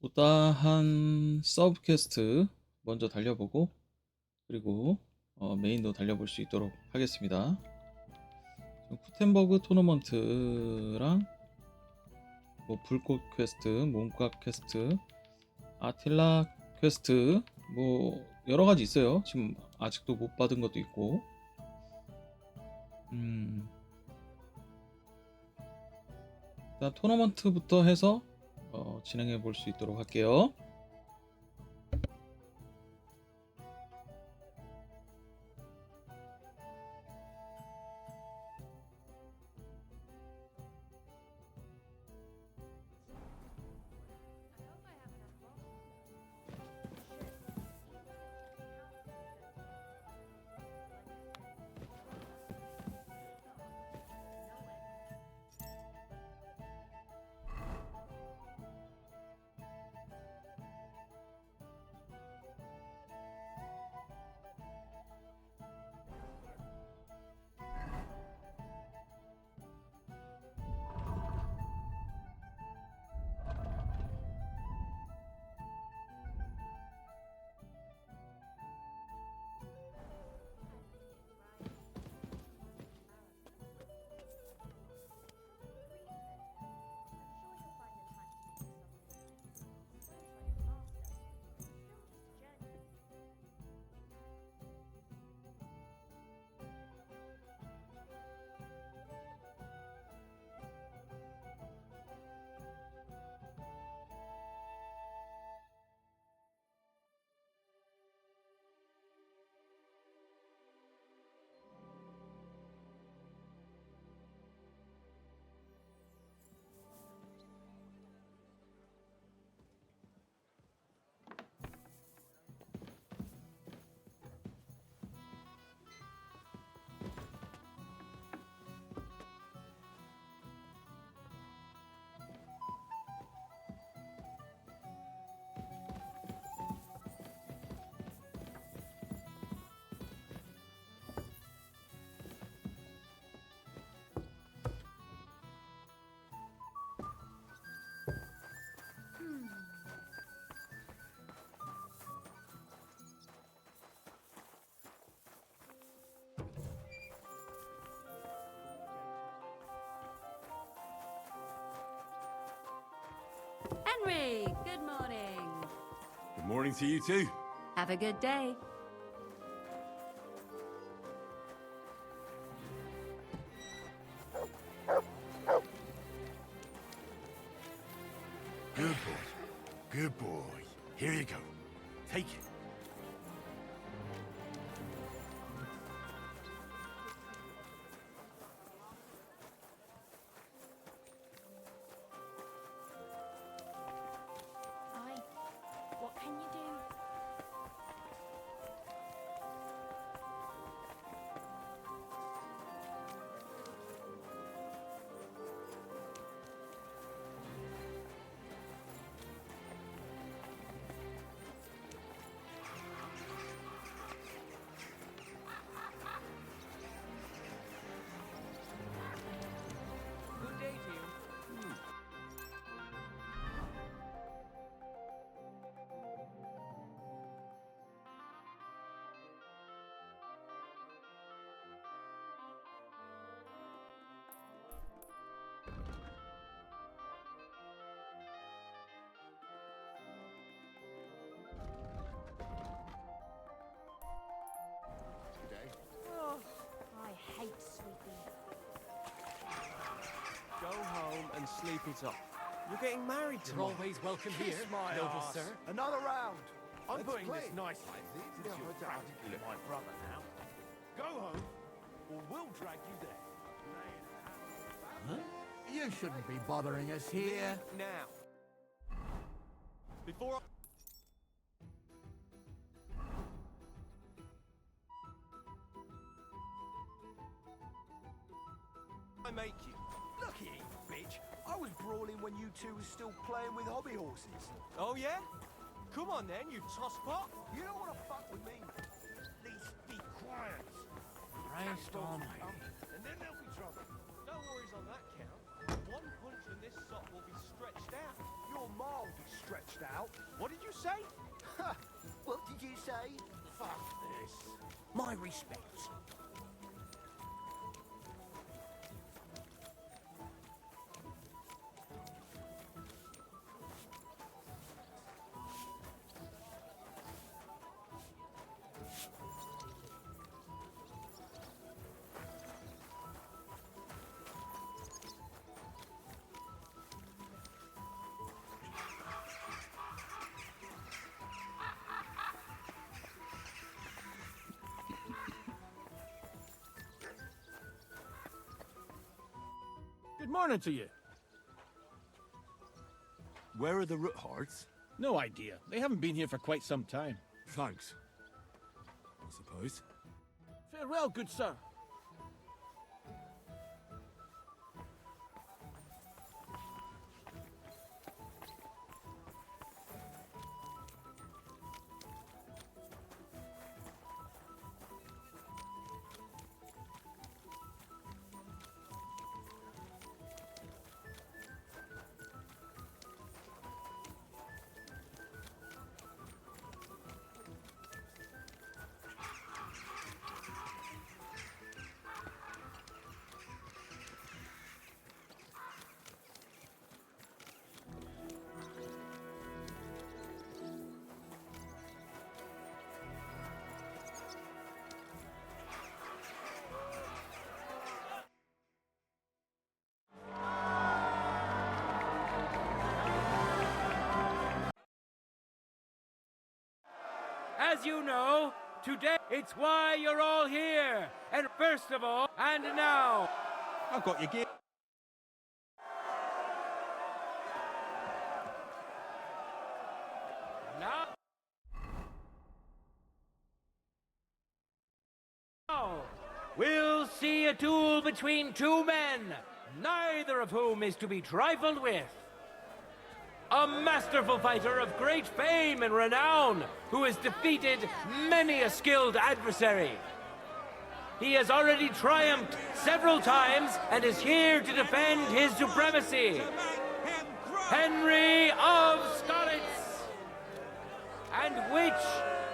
못다한 서브 퀘스트 먼저 달려보고 그리고 메인도 달려볼 수 있도록 하겠습니다. 쿠텐버그 토너먼트랑 뭐 불꽃 퀘스트, 몸값 퀘스트, 아틸라 퀘스트 뭐 여러가지 있어요. 지금 아직도 못 받은 것도 있고. 일단 토너먼트부터 해서 진행해 볼 수 있도록 할게요. Henry, good morning. Good morning to you too. Have a good day. Good boy. Good boy. Here you go. Take it. What can you do? Good day to you. Oh, I hate sleeping. Go home and sleep it off. You're getting married You're tomorrow. always welcome Kiss here, my noble arse. sir. Another round. I'm Let's putting play. this nicely. Since you're practically my brother now. Go home, or we'll drag you there. You shouldn't be bothering us here. Now. Before I make you. Look here, you bitch. I was brawling when you two were still playing with hobby horses. Oh yeah? Come on then, you tosspot. You don't want to fuck with me. At least be quiet. Christ almighty. And then there'll be trouble. No worries on that count. One punch and this sock will be stretched out. You're mildly stretched out. What did you say? Ha! What did you say? Fuck this. My respects. Good morning to you. Where are the root hearts? No idea. They haven't been here for quite some time. Thanks. I suppose. Farewell, good sir. As you know, today it's why you're all here. And first of all, and now, I've got your gear. now we'll see a duel between two men, neither of whom is to be trifled with. A masterful fighter of great fame and renown, who has defeated many a skilled adversary. He has already triumphed several times and is here to defend his supremacy. Henry of Stolitz. And which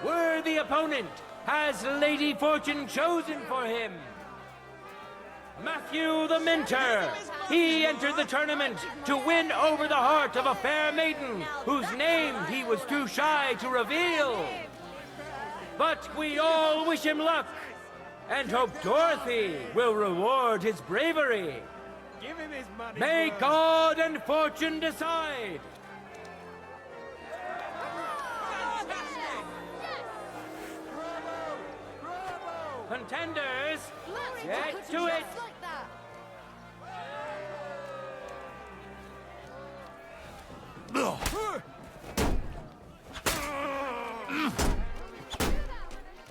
worthy opponent has Lady Fortune chosen for him? Matthew the Minter. He entered the tournament to win over the heart of a fair maiden whose name he was too shy to reveal. But we all wish him luck and hope Dorothy will reward his bravery. Give him his money. May God and fortune decide. Contenders, get to it.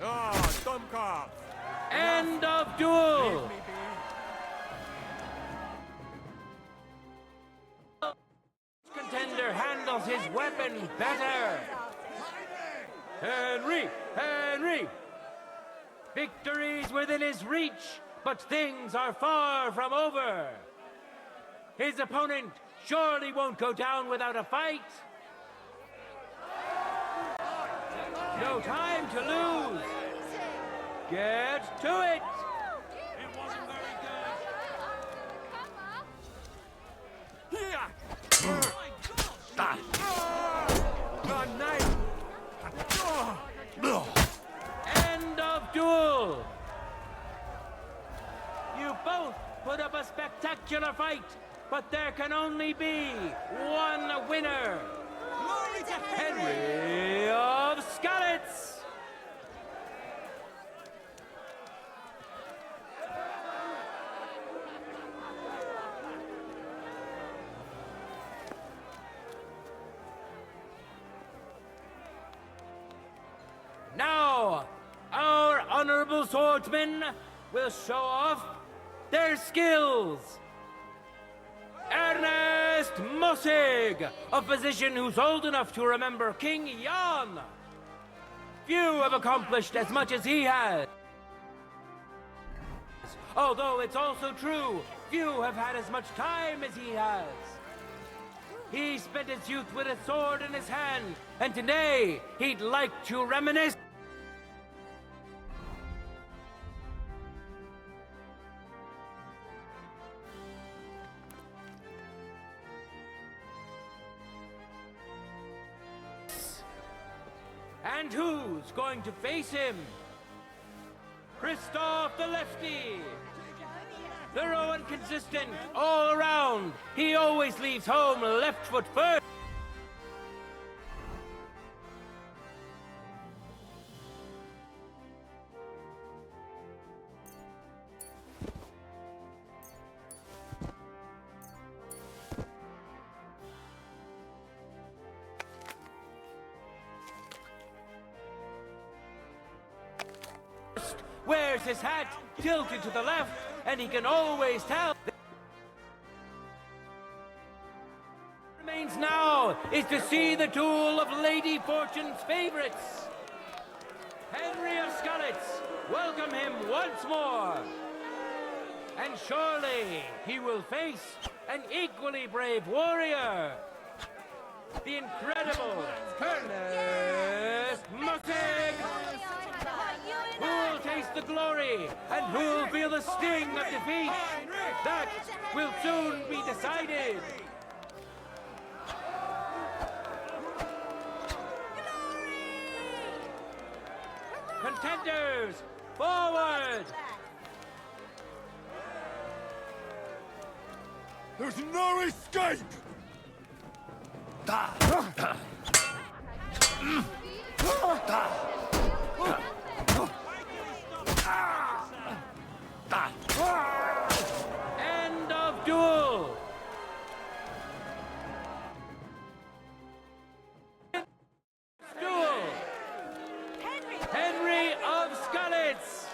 Ah, dumb cop. End of duel. Contender handles his weapon better. Henry! Victory's within his reach, but things are far from over. His opponent surely won't go down without a fight. No time to lose. Get to it. It wasn't very good. End of duel. You both put up a spectacular fight, but there can only be one winner. Henry of Skalitz. Now, our honorable swordsmen will show off their skills. Ernest Mossig, a physician who's old enough to remember King Jan. Few have accomplished as much as he has. Although it's also true, few have had as much time as he has. He spent his youth with a sword in his hand, and today he'd like to reminisce. And who's going to face him? Christoph the lefty. Thorough and consistent all around. He always leaves home left foot first. Wears his hat tilted to the left, and he can always tell. Remains now is to see the duel of Lady Fortune's favorites. Henry of Scarlets, welcome him once more. And surely he will face an equally brave warrior. The incredible Ernest Mussig. Who'll taste the glory and who'll feel the sting of defeat? That will soon be decided. Contenders, forward! There's no escape! End of duel! Duel! Henry of Scarlets!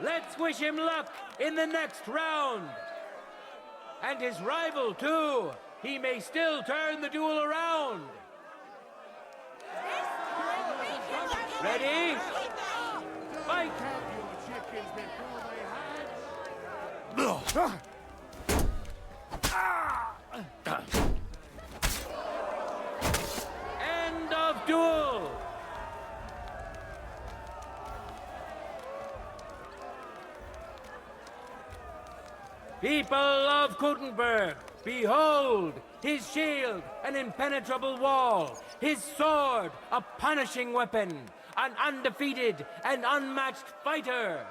Let's wish him luck in the next round. And his rival, too. He may still turn the duel around. Ready? Fight! End of duel! People of Gutenberg, behold his shield, an impenetrable wall, his sword, a punishing weapon, an undefeated and unmatched fighter.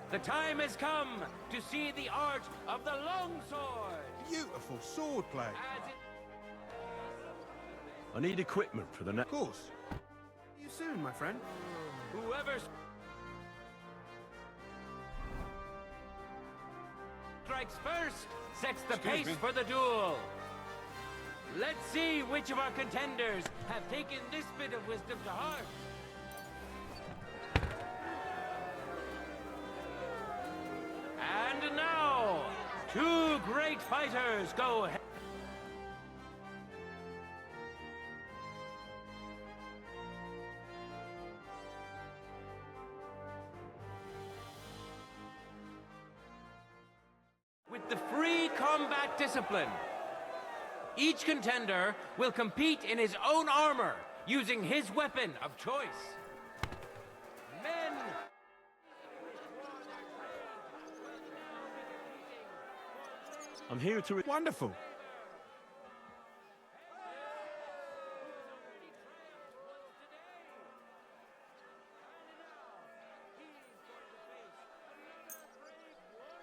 The time has come to see the art of the longsword. Beautiful swordplay. As it I need equipment for the next. Of course. See you soon, my friend. Whoever strikes first sets the pace for the duel. Let's see which of our contenders have taken this bit of wisdom to heart. And now, two great fighters go head. With the free combat discipline, each contender will compete in his own armor using his weapon of choice. Men. I'm here to. Wonderful.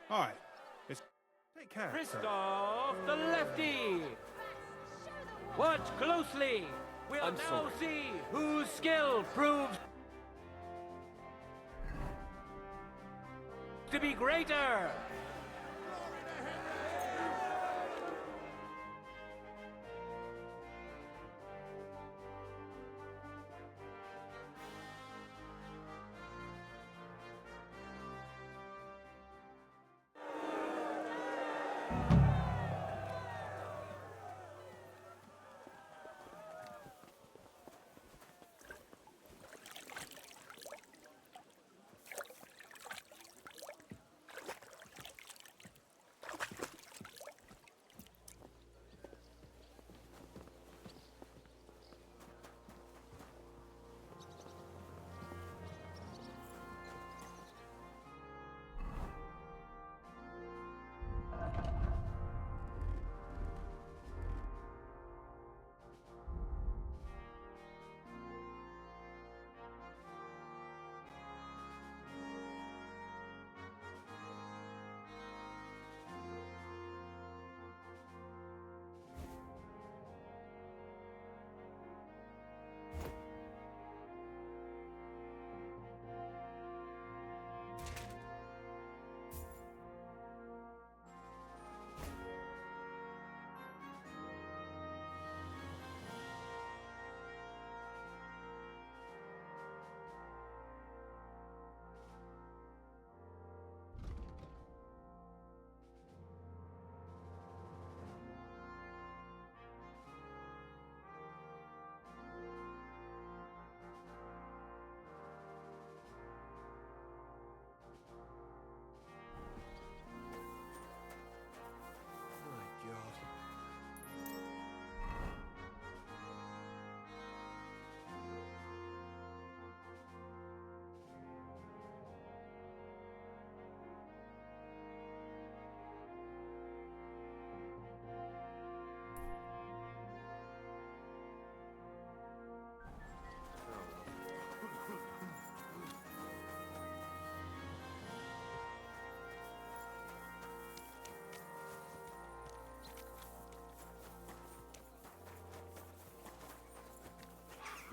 Hi. It's... Take care. sir. Christoph the lefty. Watch closely. We'll now see whose skill proves to be greater.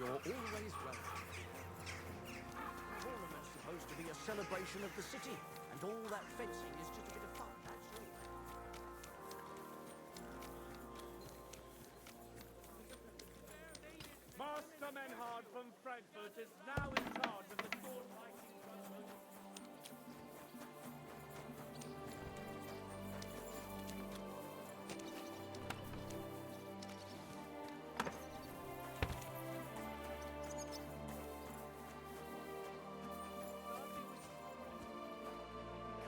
You're always welcome. The tournament's supposed to be a celebration of the city, and all that fencing is just a bit of fun, that's all. Master Menhard from Frankfurt is now in charge of the sword fighting tournament.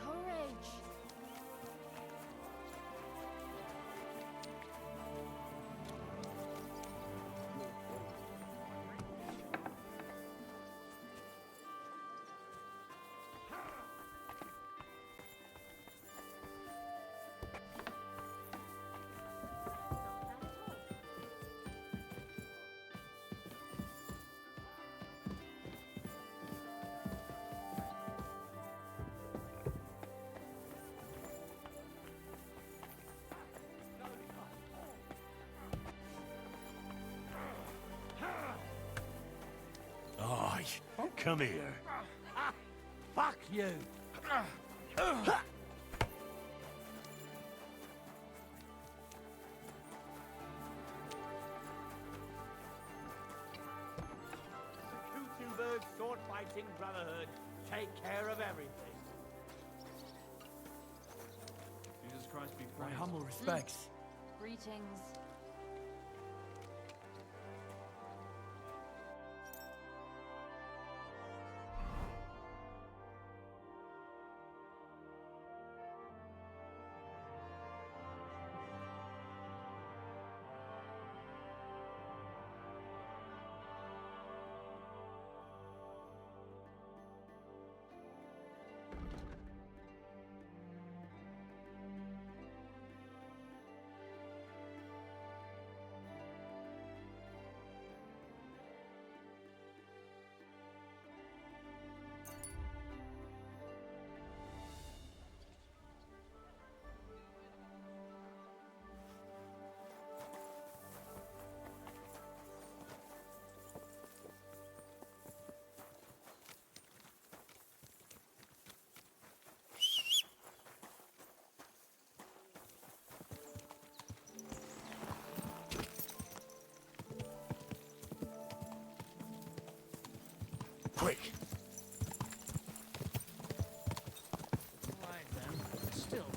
Courage. Aye, come here. Fuck you! The Kutenberg sword fighting brotherhood take care of everything. Jesus Christ be My praised. humble respects. Greetings. Quick. Right then. Still.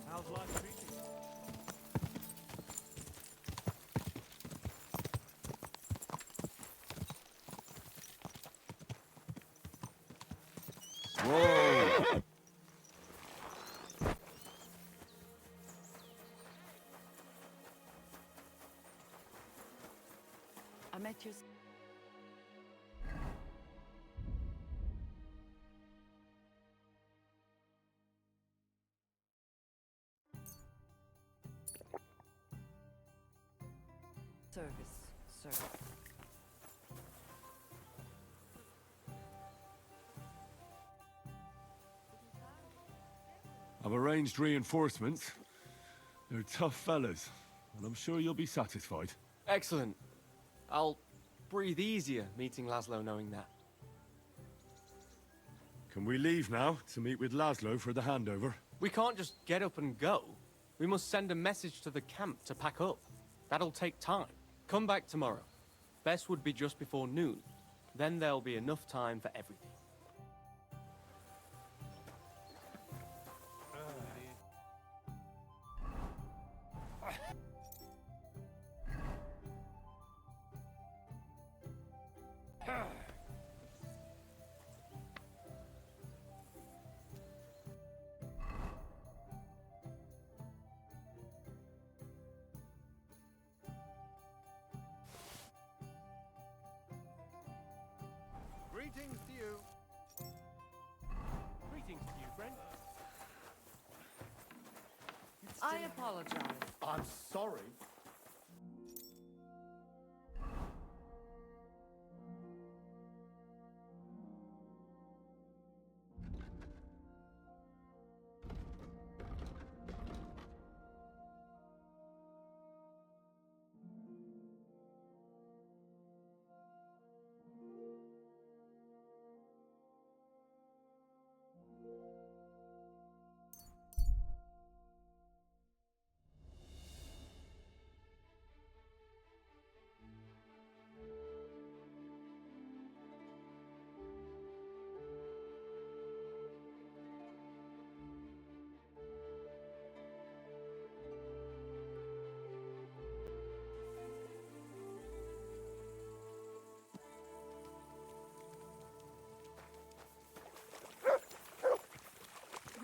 How's life treating you? I met your... Service. I've arranged reinforcements. They're tough fellas, and I'm sure you'll be satisfied. Excellent. I'll breathe easier meeting Laszlo knowing that. Can we leave now to meet with Laszlo for the handover? We can't just get up and go. We must send a message to the camp to pack up. That'll take time. Come back tomorrow. Best would be just before noon. Then there'll be enough time for everything. Greetings to you. Greetings to you, friend. I apologize. I'm sorry.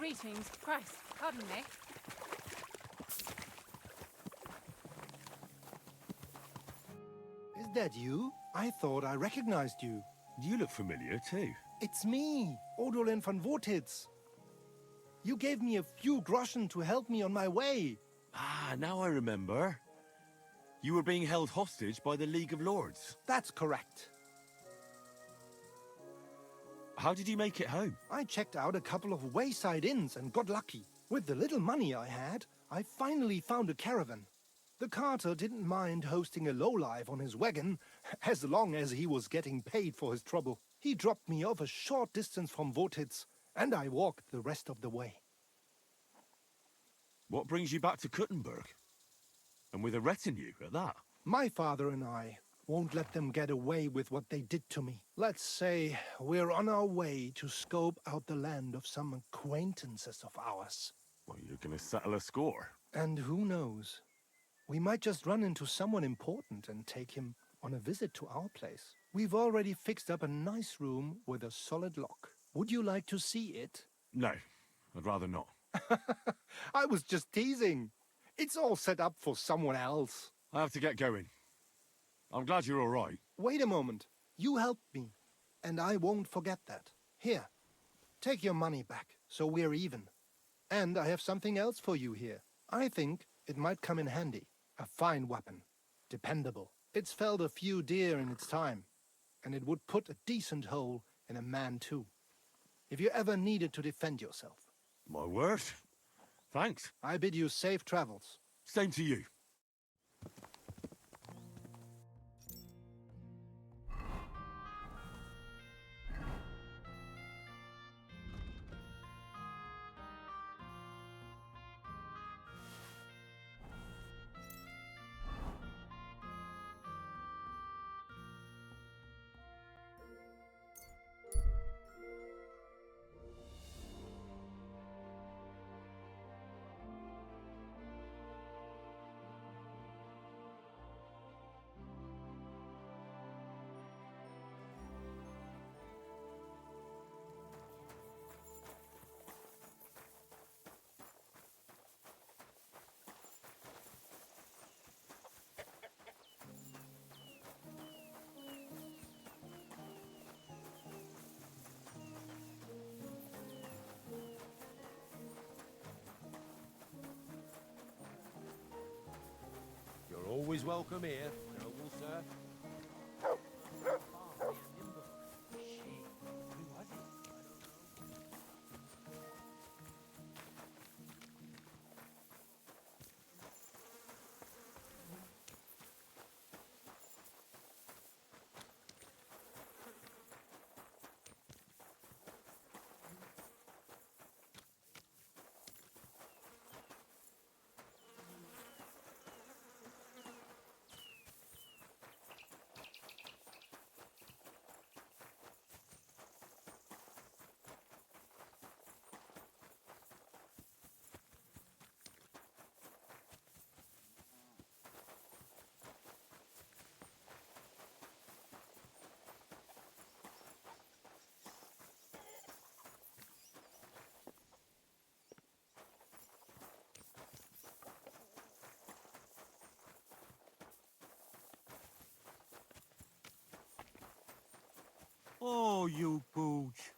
Greetings. Christ, pardon me. Is that you? I thought I recognized you. You look familiar too. It's me, Odolin van Vortitz. You gave me a few groschen to help me on my way. Ah, now I remember. You were being held hostage by the League of Lords. That's correct. How did you make it home? I checked out a couple of wayside inns and got lucky. With the little money I had, I finally found a caravan. The carter didn't mind hosting a lowlife on his wagon, as long as he was getting paid for his trouble. He dropped me off a short distance from Vortitz, and I walked the rest of the way. What brings you back to Kuttenberg? And with a retinue at that? My father and I won't let them get away with what they did to me. Let's say we're on our way to scope out the land of some acquaintances of ours. Well, you're gonna settle a score. And who knows? We might just run into someone important and take him on a visit to our place. We've already fixed up a nice room with a solid lock. Would you like to see it? No, I'd rather not. I was just teasing. It's all set up for someone else. I have to get going. I'm glad you're all right. Wait a moment. You helped me, and I won't forget that. Here, take your money back, so we're even. And I have something else for you here. I think it might come in handy. A fine weapon. Dependable. It's felled a few deer in its time, and it would put a decent hole in a man too. If you ever needed to defend yourself. My word. Thanks. I bid you safe travels. Same to you. You're always welcome here, noble sir. Oh, you pooch.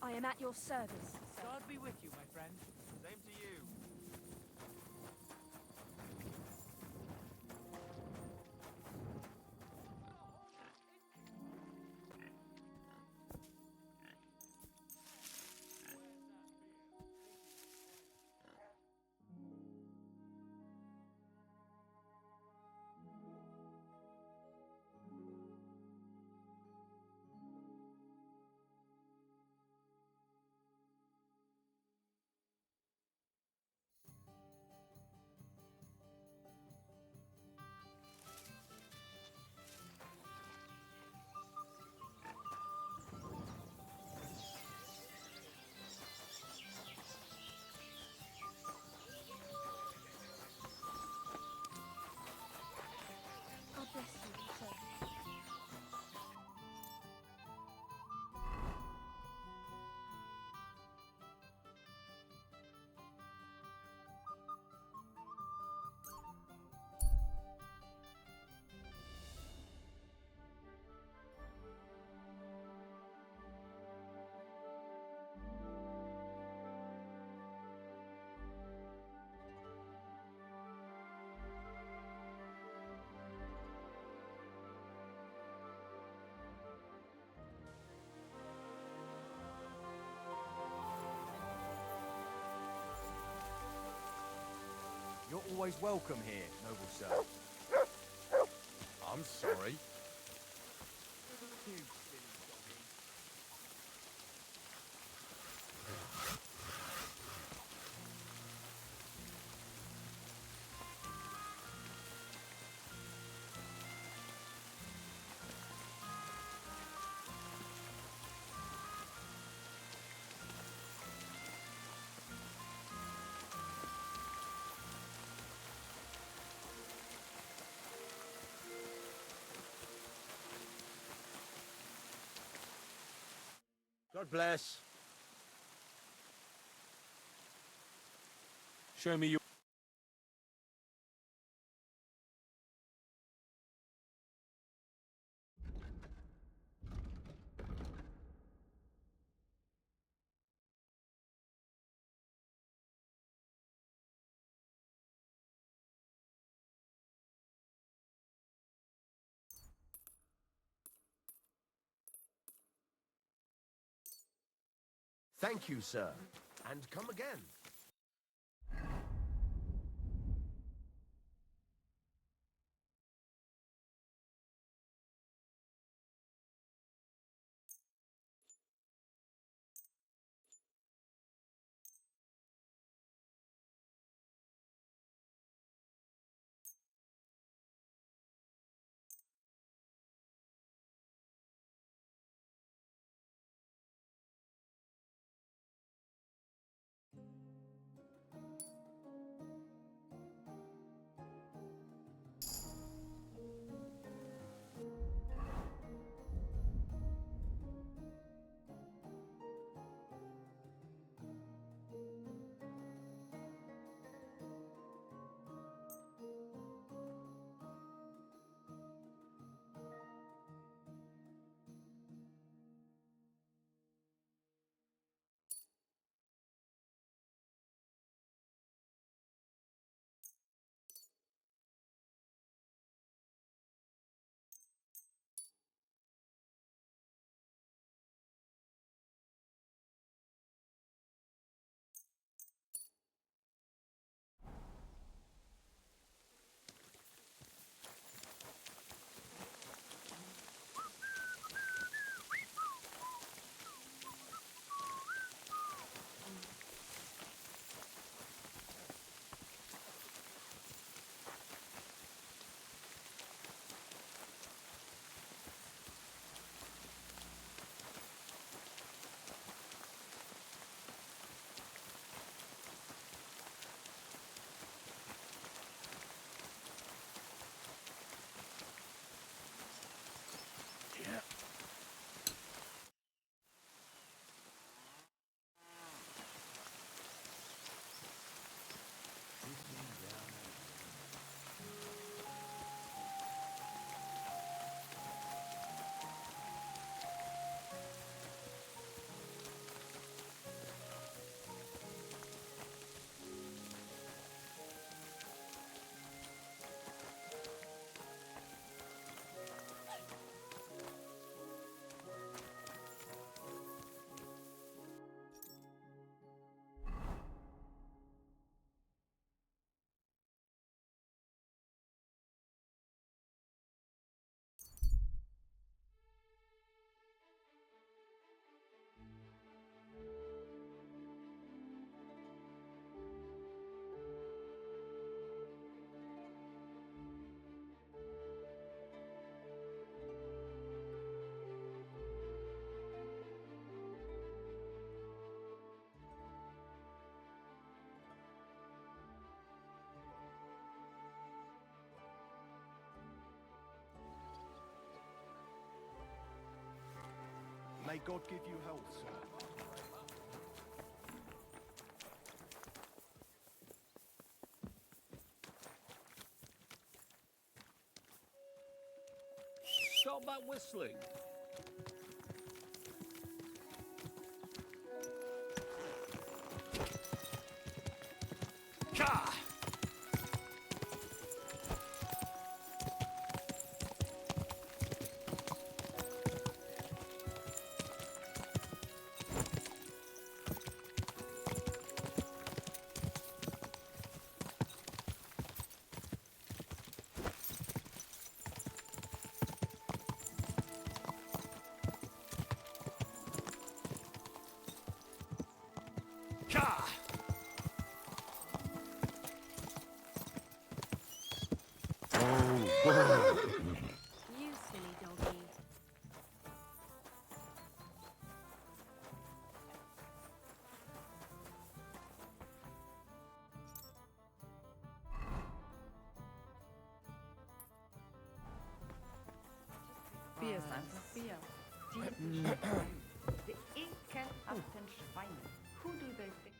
I am at your service, sir. God be with you, my friend. Same to you. God bless you, sir. You're always welcome here, noble sir. I'm sorry. God bless. Show me your. Thank you, sir. And come again. May God give you health, sir. Stop that whistling. Ka! Ka! You silly doggy. Bier ist einfach Bier. Die ekelhaften Schweine. Who do they think?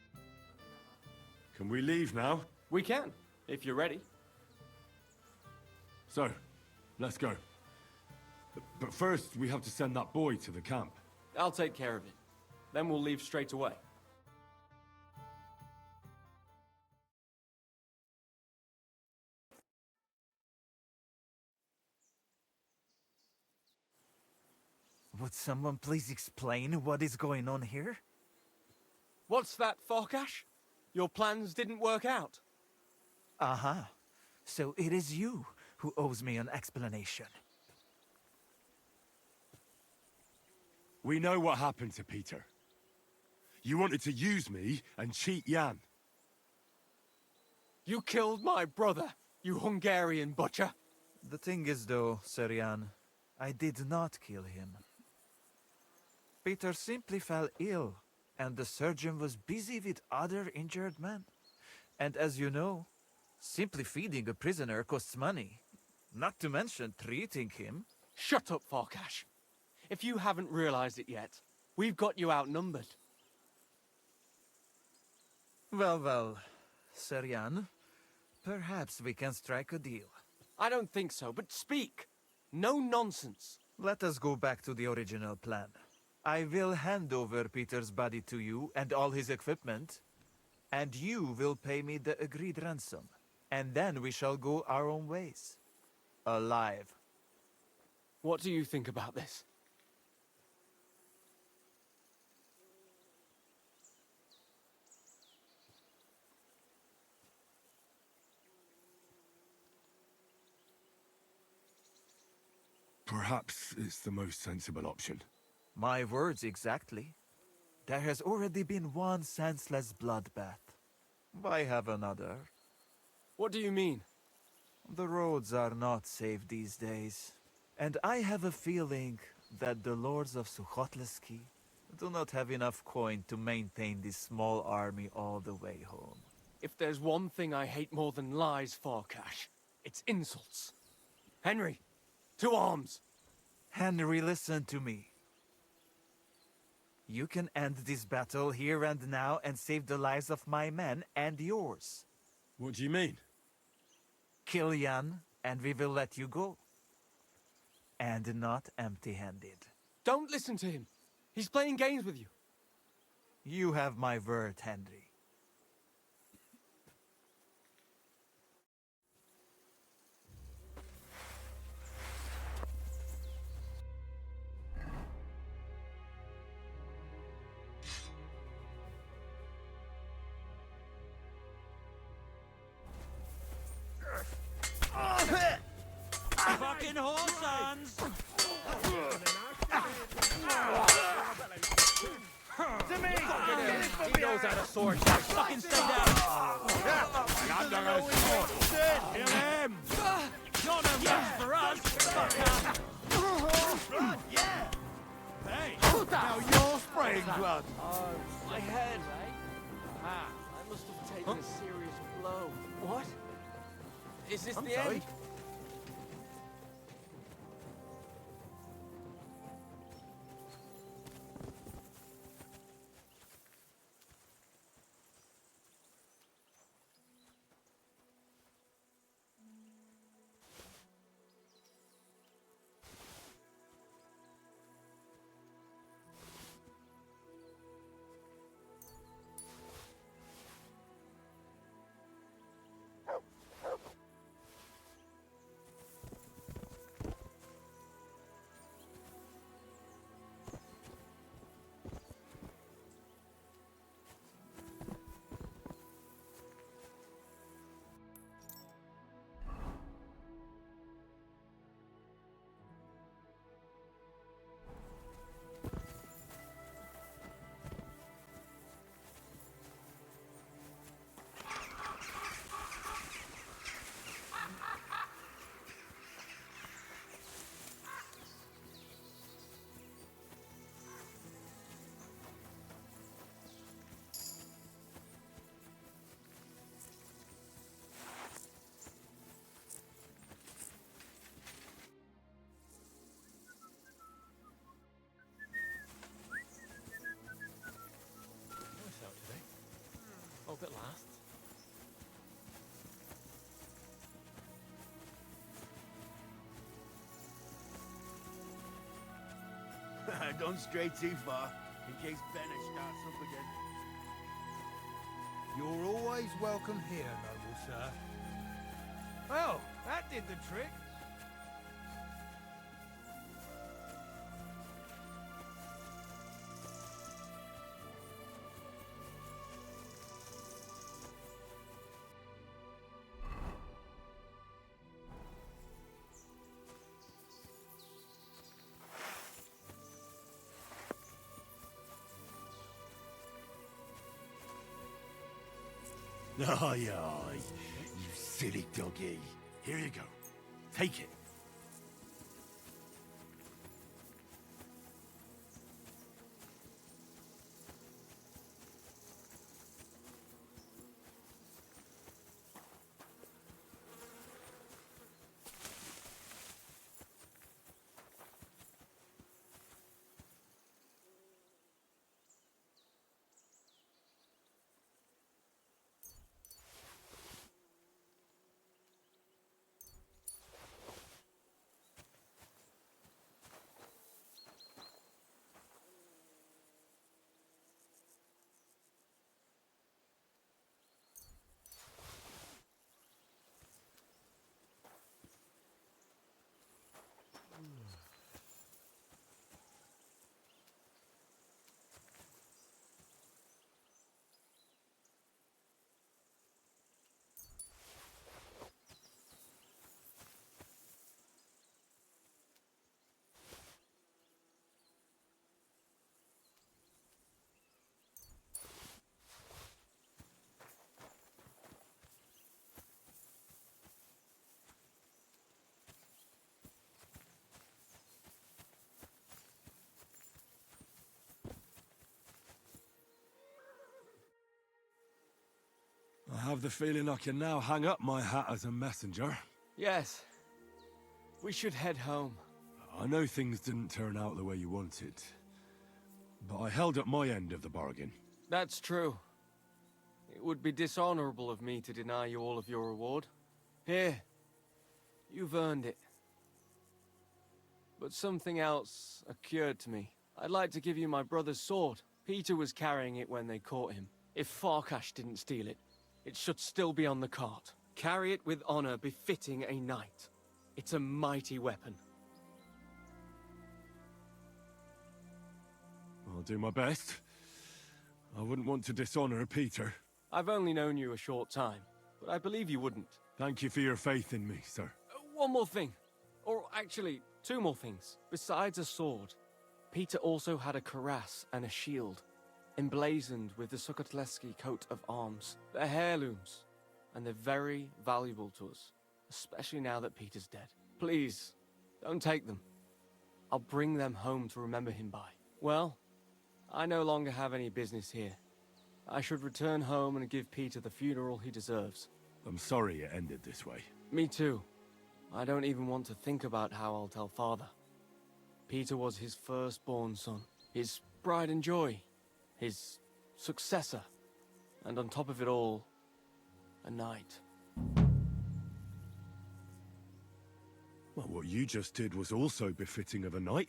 Can we leave now? We can, if you're ready. So, let's go. But first, we have to send that boy to the camp. I'll take care of it. Then we'll leave straight away. Would someone please explain what is going on here? What's that, Farkash? Your plans didn't work out. Aha. So it is you who owes me an explanation. We know what happened to Peter. You wanted to use me and cheat Jan. You killed my brother, you Hungarian butcher. The thing is though, Sir Jan, I did not kill him. Peter simply fell ill, and the surgeon was busy with other injured men. And as you know, simply feeding a prisoner costs money, not to mention treating him. Shut up, Farkash. If you haven't realized it yet, we've got you outnumbered. Well, Sir Jan, perhaps we can strike a deal. I don't think so, but speak. No nonsense. Let us go back to the original plan. I will hand over Peter's body to you and all his equipment, and you will pay me the agreed ransom. And then we shall go our own ways. Alive. What do you think about this? Perhaps it's the most sensible option. My words exactly. There has already been one senseless bloodbath. Why have another? What do you mean? The roads are not safe these days. And I have a feeling that the lords of Sukhotleski do not have enough coin to maintain this small army all the way home. If there's one thing I hate more than lies, Farkash, it's insults. Henry, to arms! Henry, listen to me. You can end this battle here and now and save the lives of my men and yours. What do you mean? Kill Jan, and we will let you go. And not empty-handed. Don't listen to him. He's playing games with you. You have my word, Henry. Fucking horsons! To me! He knows how to sword fight. Fucking stay down! Kill him! You're no use for us! Fucker! Hey, now you're spraying blood. My head. Ah, I must have taken a serious blow. What? Is this the end? don't stray too far, in case Bennett starts up again. You're always welcome here, noble sir. Well, that did the trick. Aye, aye, you silly doggy. Here you go. Take it. I have the feeling I can now hang up my hat as a messenger. Yes. We should head home. I know things didn't turn out the way you wanted, but I held up my end of the bargain. That's true. It would be dishonorable of me to deny you all of your reward. Here. You've earned it. But something else occurred to me. I'd like to give you my brother's sword. Peter was carrying it when they caught him. If Farkash didn't steal it, it should still be on the cart. Carry it with honor befitting a knight. It's a mighty weapon. I'll do my best. I wouldn't want to dishonor Peter. I've only known you a short time, but I believe you wouldn't. Thank you for your faith in me, sir. One more thing. Or actually, two more things. Besides a sword, Peter also had a cuirass and a shield, emblazoned with the Sukotleski coat of arms. They're heirlooms, and they're very valuable to us, especially now that Peter's dead. Please, don't take them. I'll bring them home to remember him by. Well, I no longer have any business here. I should return home and give Peter the funeral he deserves. I'm sorry it ended this way. Me too. I don't even want to think about how I'll tell Father. Peter was his firstborn son, his pride and joy, his successor, and on top of it all, a knight. Well, what you just did was also befitting of a knight.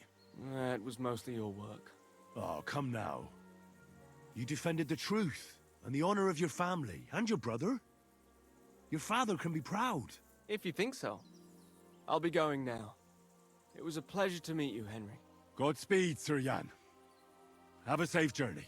It was mostly your work. Oh, come now. You defended the truth and the honor of your family and your brother. Your father can be proud. If you think so. I'll be going now. It was a pleasure to meet you, Henry. Godspeed, Sir Jan. Have a safe journey.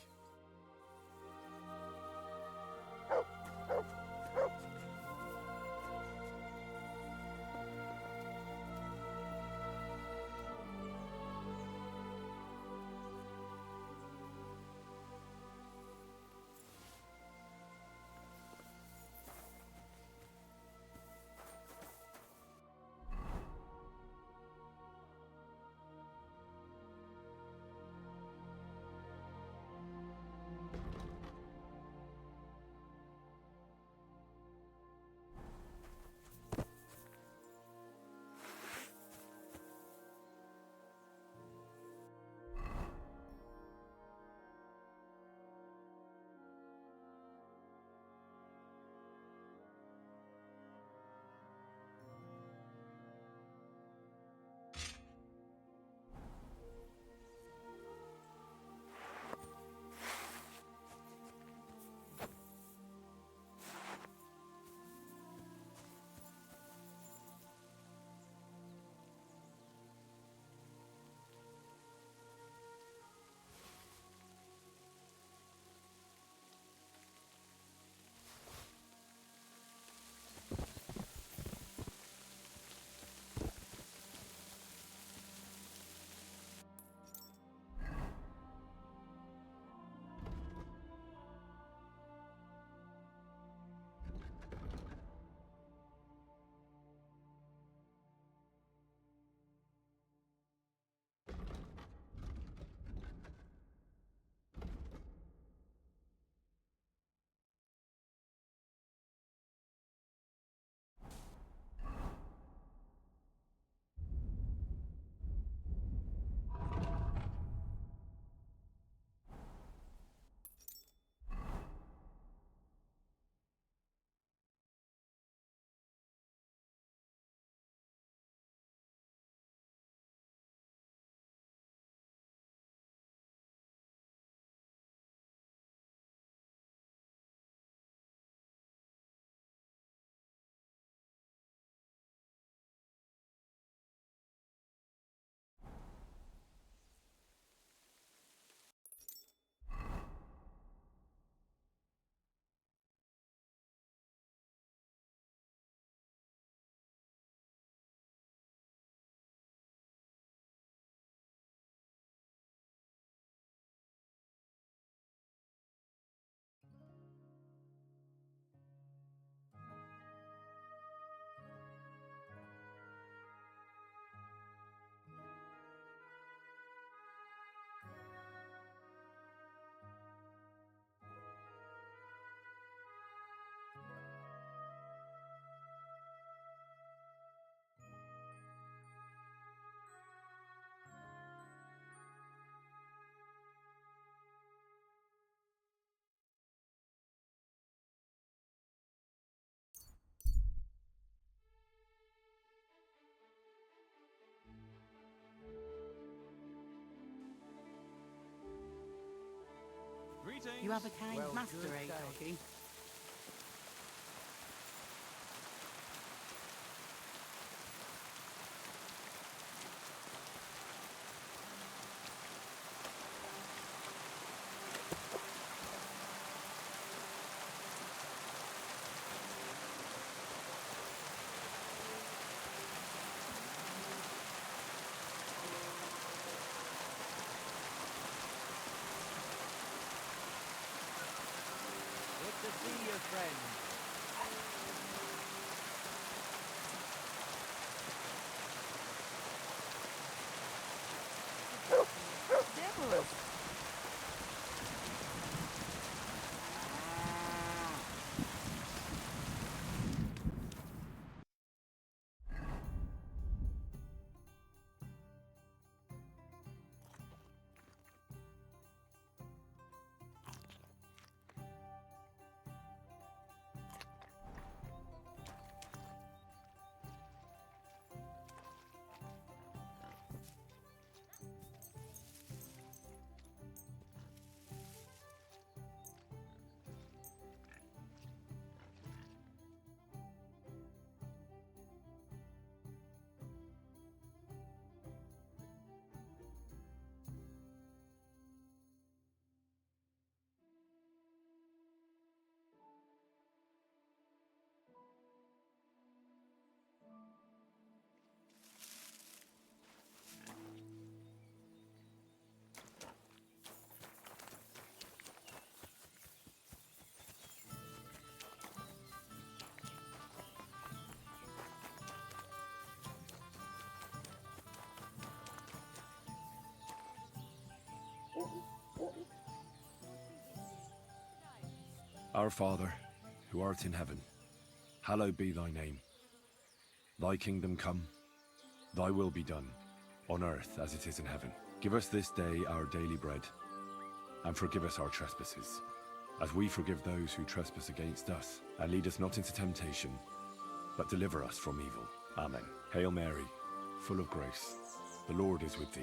You have a kind master, eh, doggy? Good to see you, friend. Devils! Our Father, who art in heaven, hallowed be thy name. Thy kingdom come, thy will be done, on earth as it is in heaven. Give us this day our daily bread, and forgive us our trespasses, as we forgive those who trespass against us. And lead us not into temptation, but deliver us from evil. Amen. Hail Mary, full of grace, the Lord is with thee.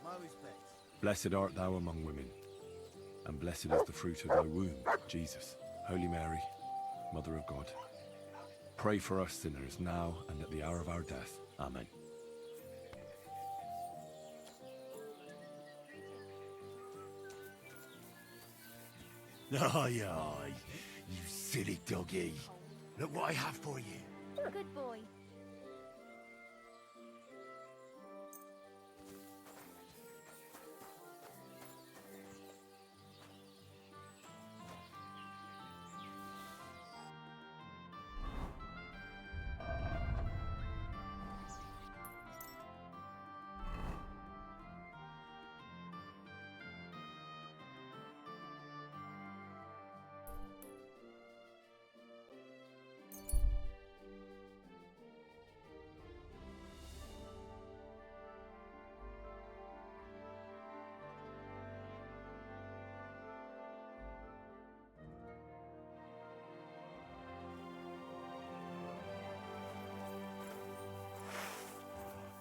My respects. Blessed art thou among women, and blessed is the fruit of thy womb, Jesus. Holy Mary, Mother of God, pray for us sinners now and at the hour of our death. Amen. Aye, aye, you silly doggy. Look what I have for you. Good boy.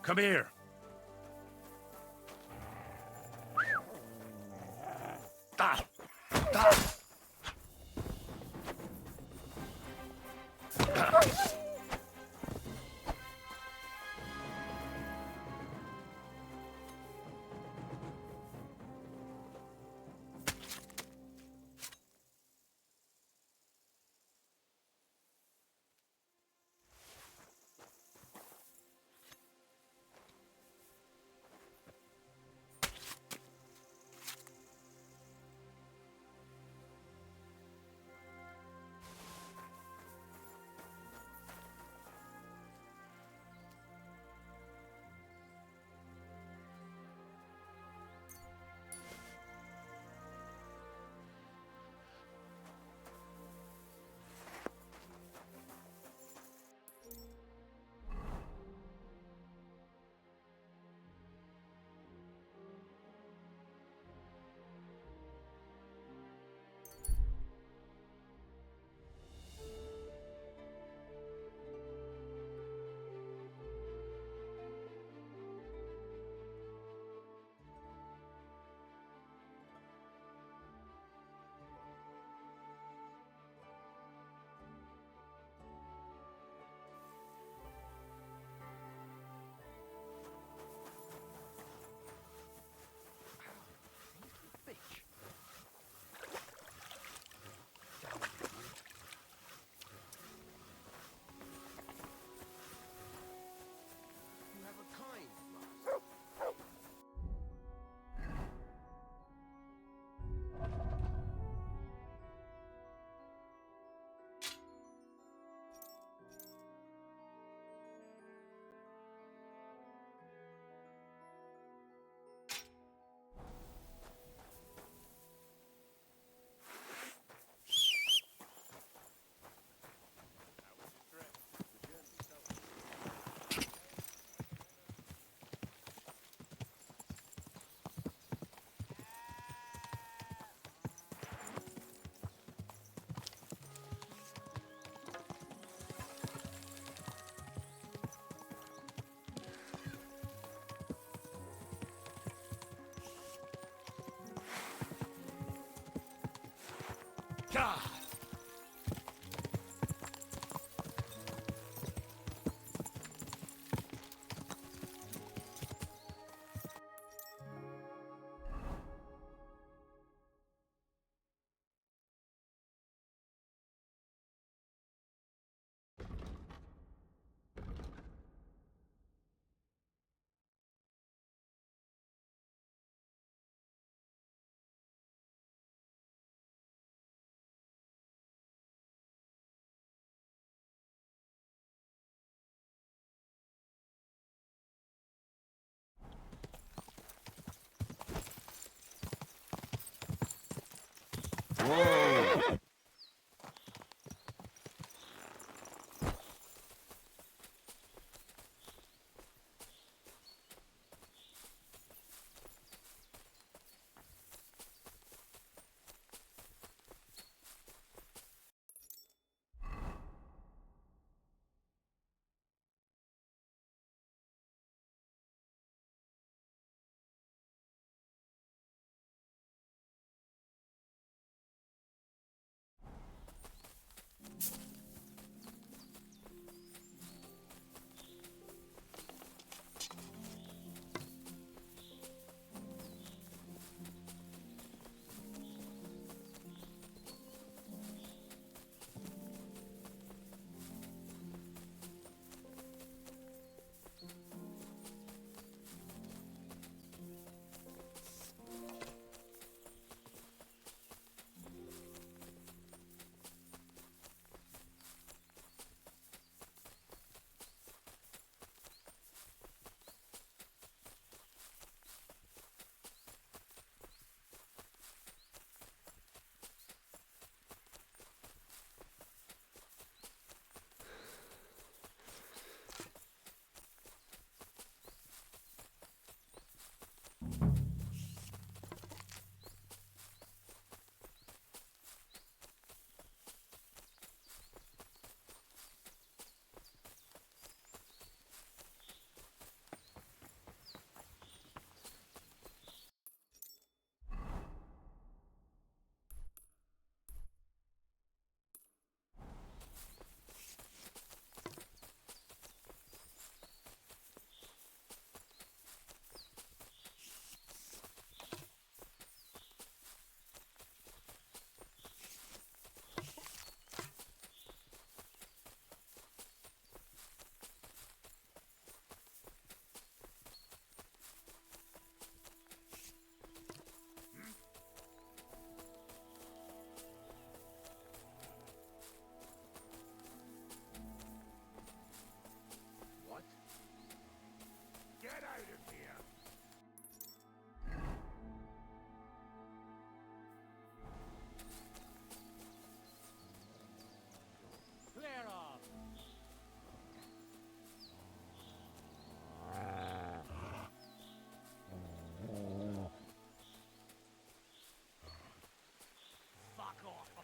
Come here. Ah! Ah!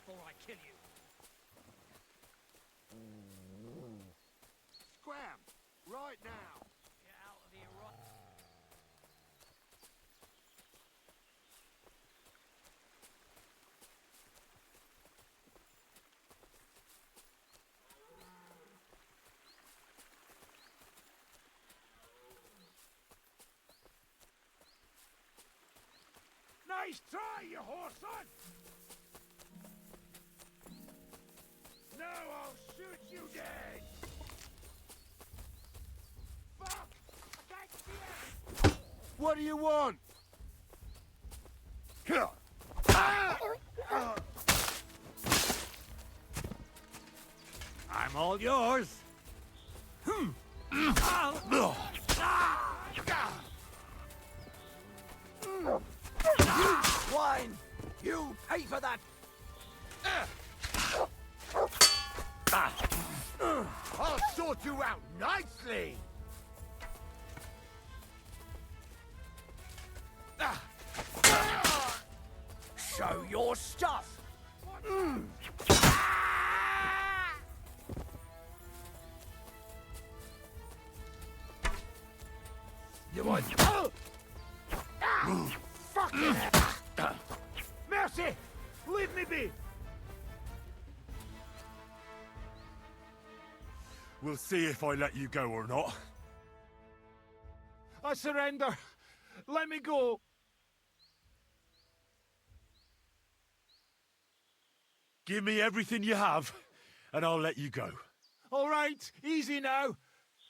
before I kill you. Scram! Right now! Get out of here right... Nice try, you whoreson! Now I'll shoot you dead! Fuck! I can't see it! What do you want? I'm all yours! Swine! You pay for that! I'll sort you out nicely! Show your stuff! You want... Fuck it! Mercy! Leave me be! We'll see if I let you go or not. I surrender. Let me go. Give me everything you have, and I'll let you go. All right, easy now.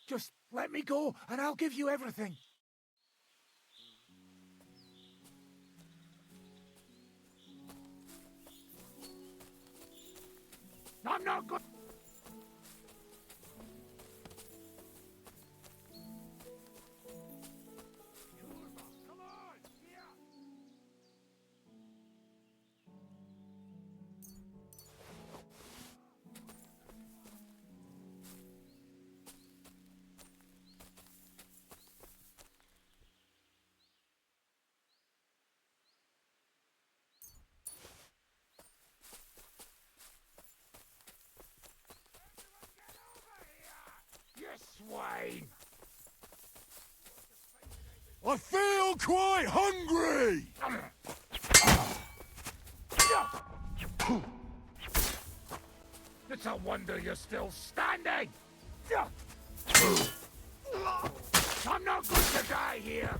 Just let me go, and I'll give you everything. I'm not good. Come on, here. You swine! I feel quite hungry! It's a wonder you're still standing! I'm not going to die here!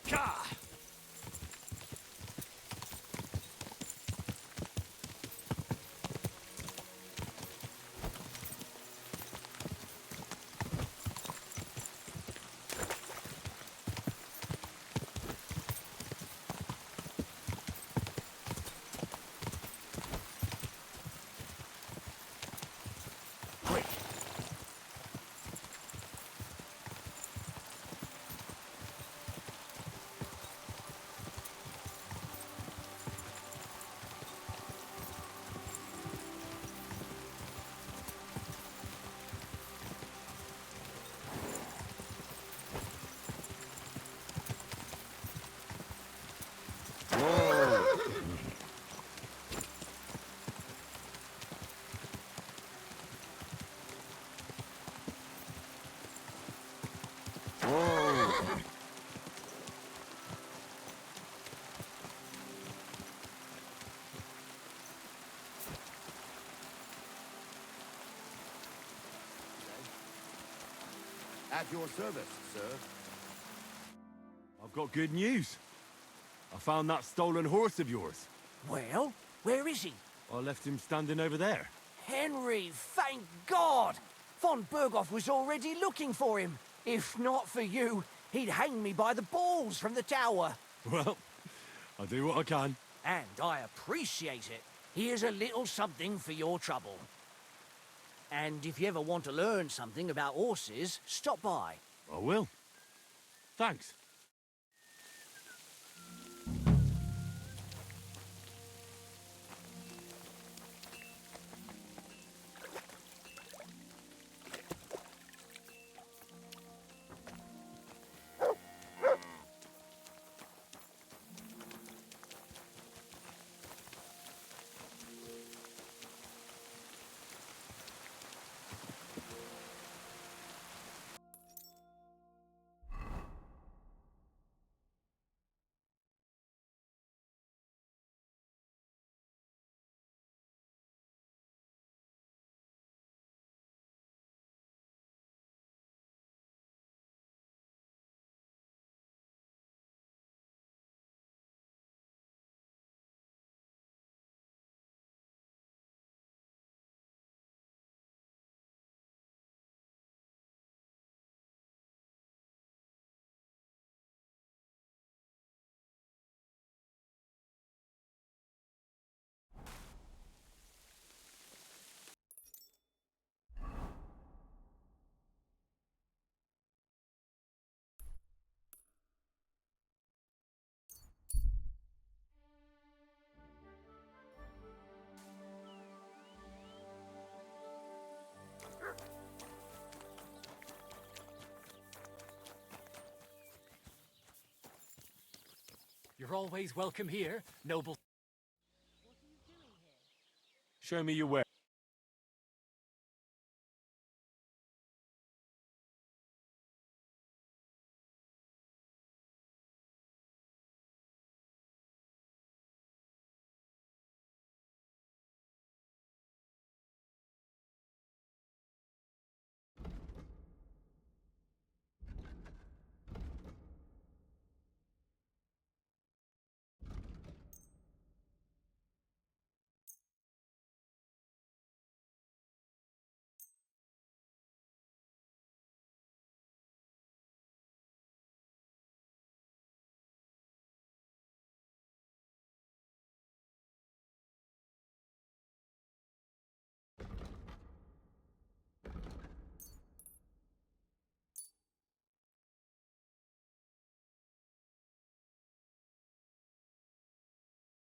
Gah! At your service, sir. I've got good news. I found that stolen horse of yours. Well, where is he? I left him standing over there. Henry, thank God! Von Berghoff was already looking for him. If not for you, he'd hang me by the balls from the tower. Well, I'll do what I can. And I appreciate it. Here's a little something for your trouble. And if you ever want to learn something about horses, stop by. I will. Thanks. You're always welcome here, noble. Show me your way.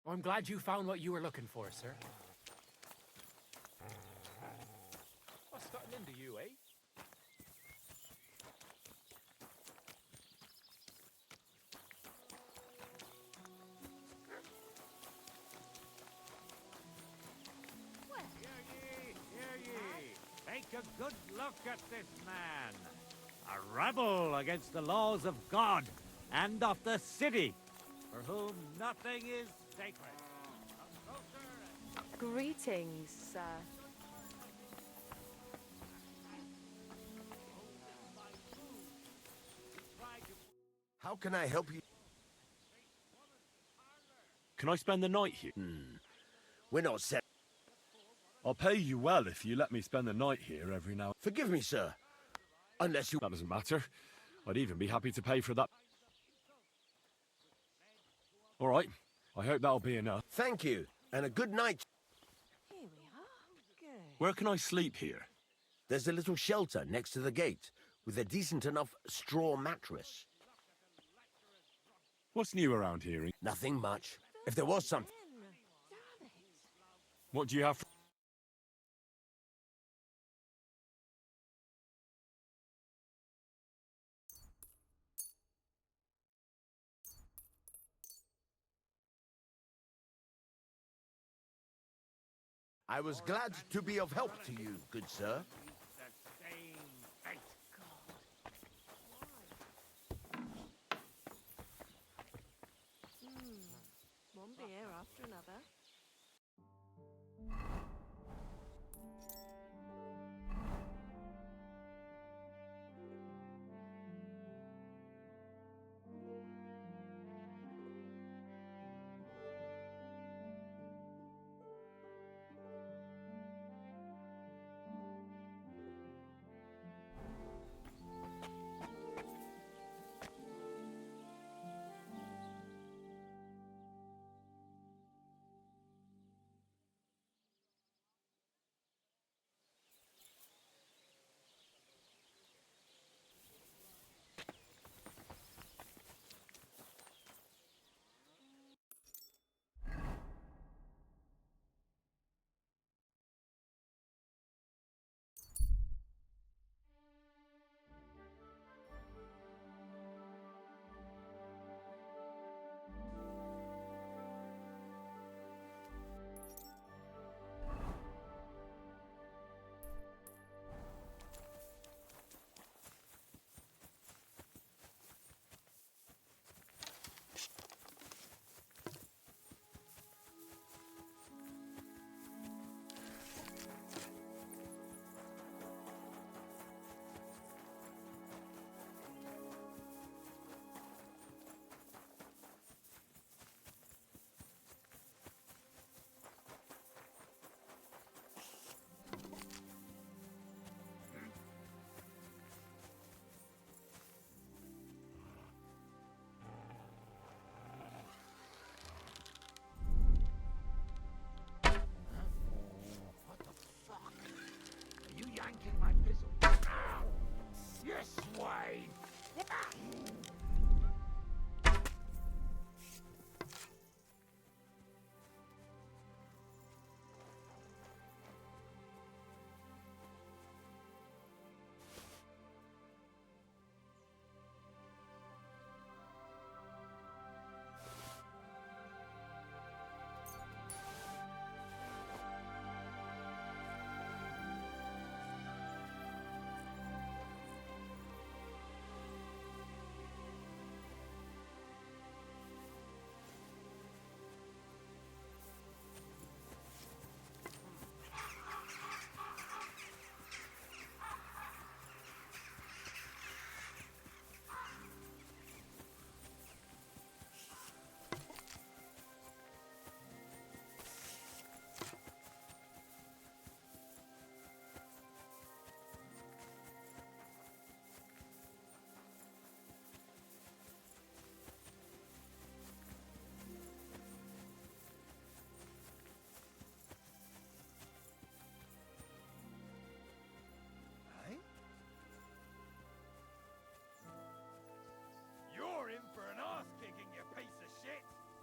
I'm glad you found what you were looking for, sir. What's gotten into you, eh? Hear ye! Take a good look at this man. A rebel against the laws of God and of the city, for whom nothing is sacred. Greetings, sir. How can I help you? Can I spend the night here? We're not set. I'll pay you well if you let me spend the night here every now. Forgive me, sir. Unless you... That doesn't matter. I'd even be happy to pay for that. All right. I hope that'll be enough. Thank you, and a good night. Here we are. Good. Where can I sleep here? There's a little shelter next to the gate with a decent enough straw mattress. What's new around here? Nothing much. If there was something... Damn it. What do you have? I was glad to be of help to you, good sir. One beer after another.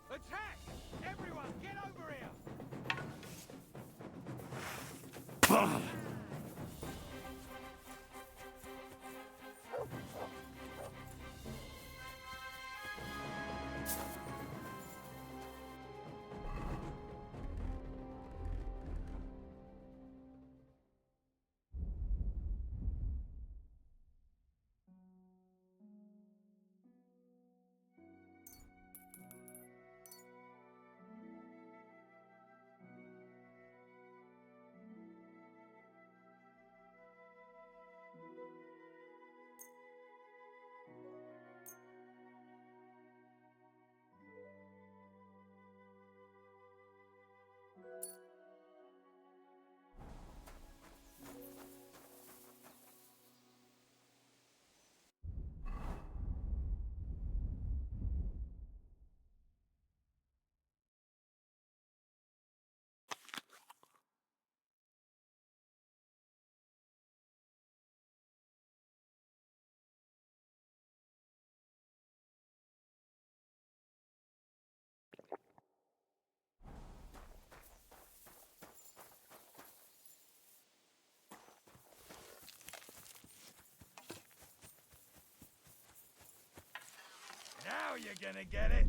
Attack! Everyone, get over here! you're gonna get it.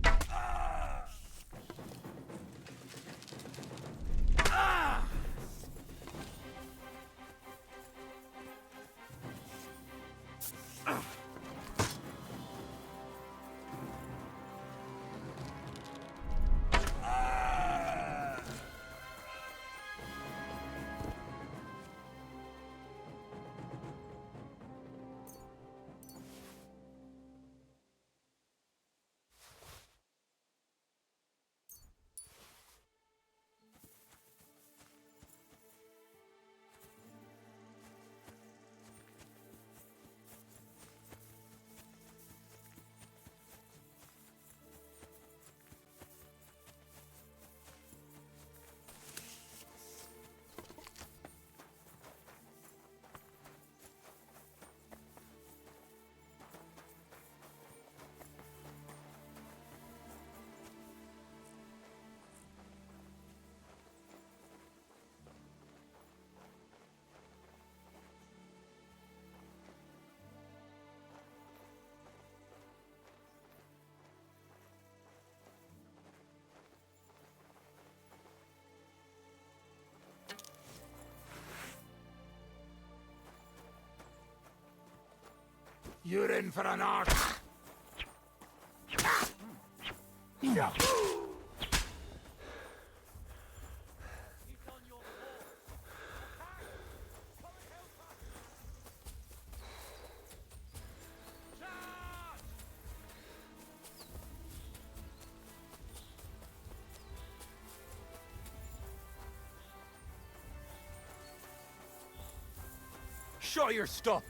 You're in for an arse. Show your stuff.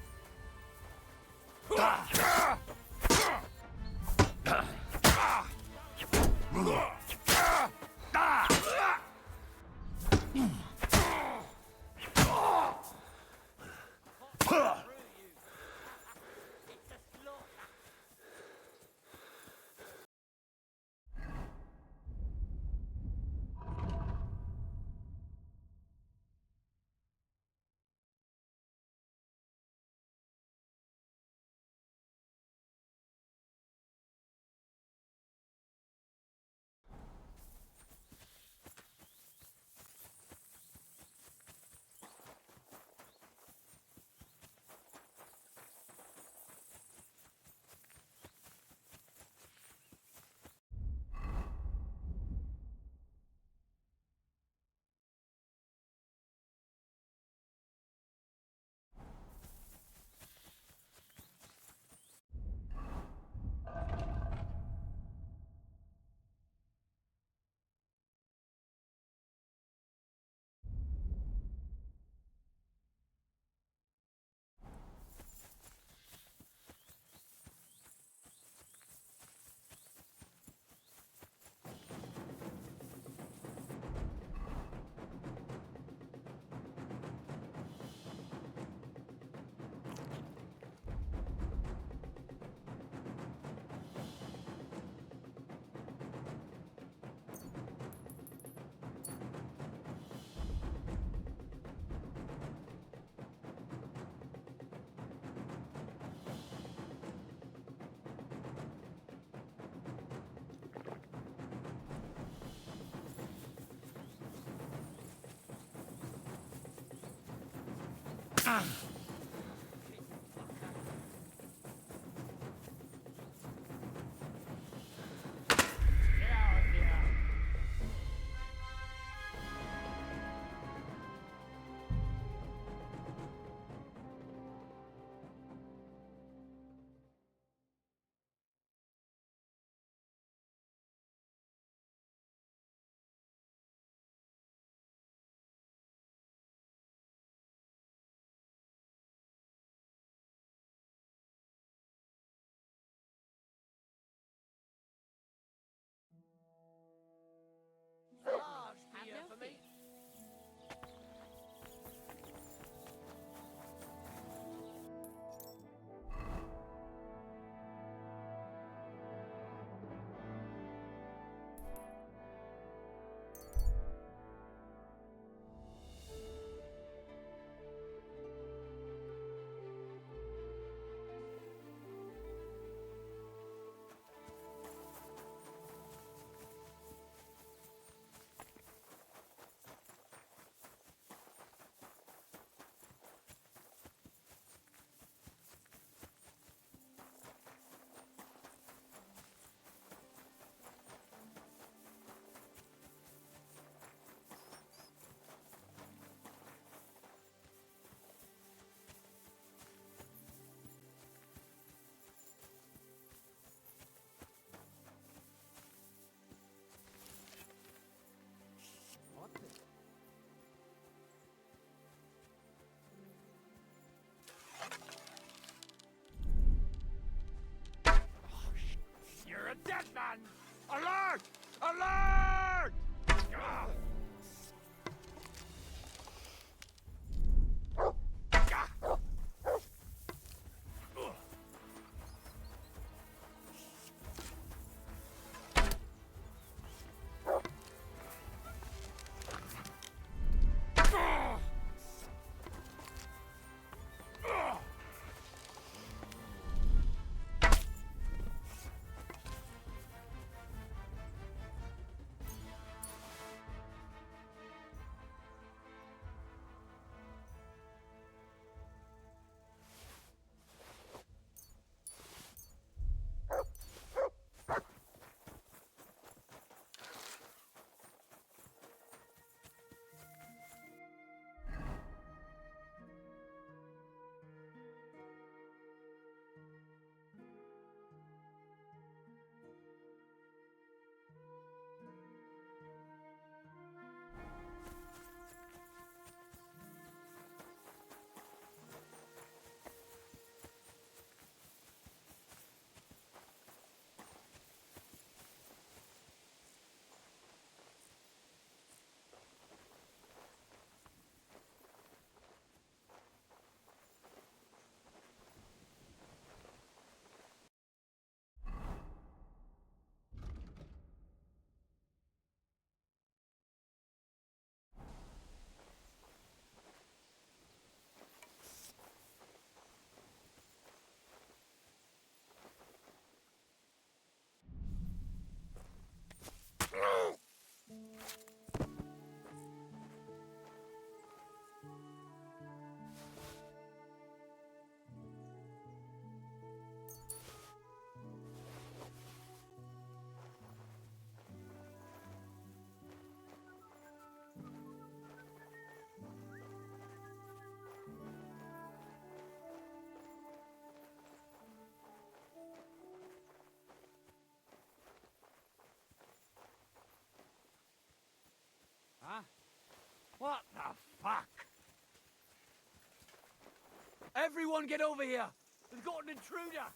Everyone get over here! We've got an intruder!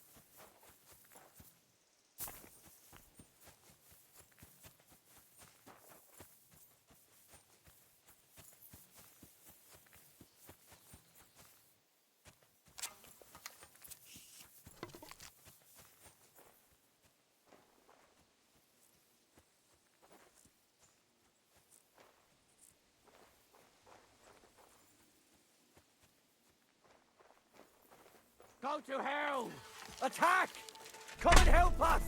Go to hell! Attack! Come and help us!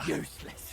Useless.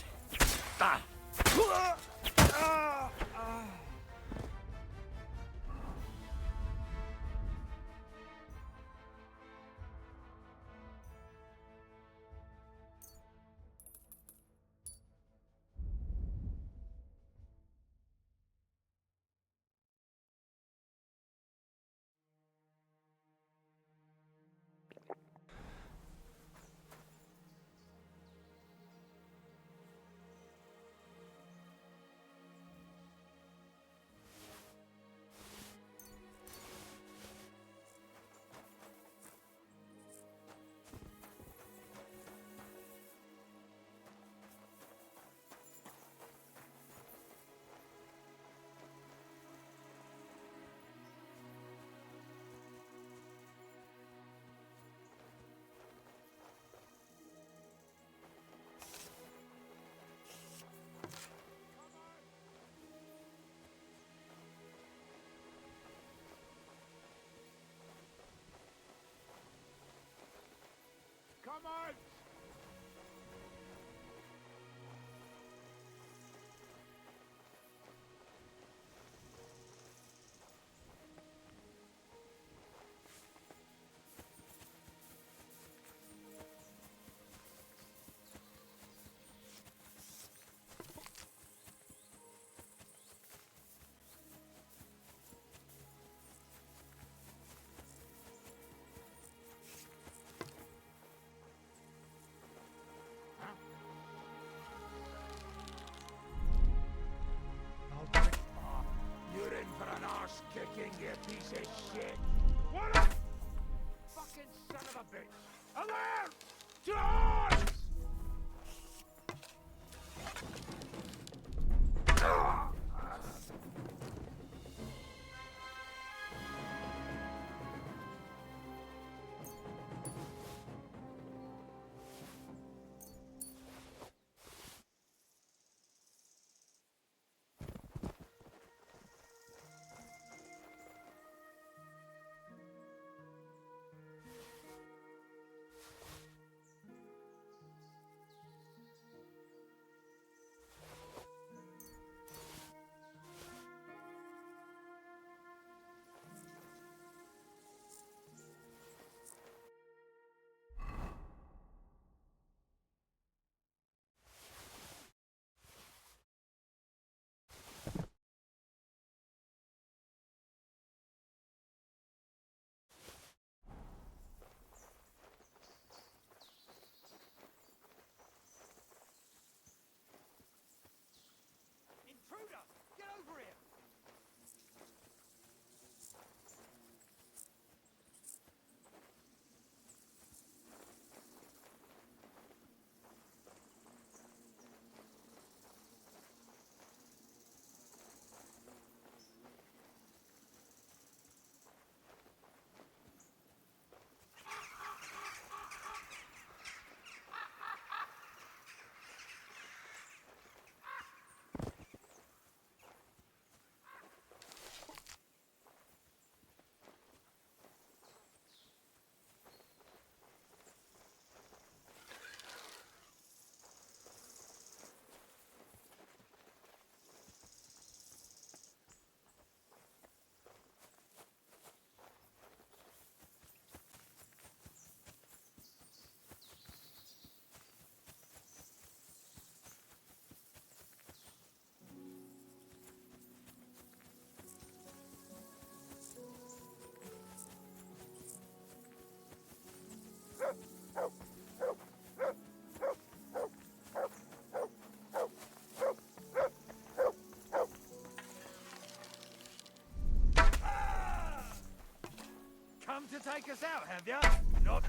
Come on! You're in for an arse kicking, you piece of shit! What a fucking son of a bitch! Alert! To arms! take us out, have you? Not.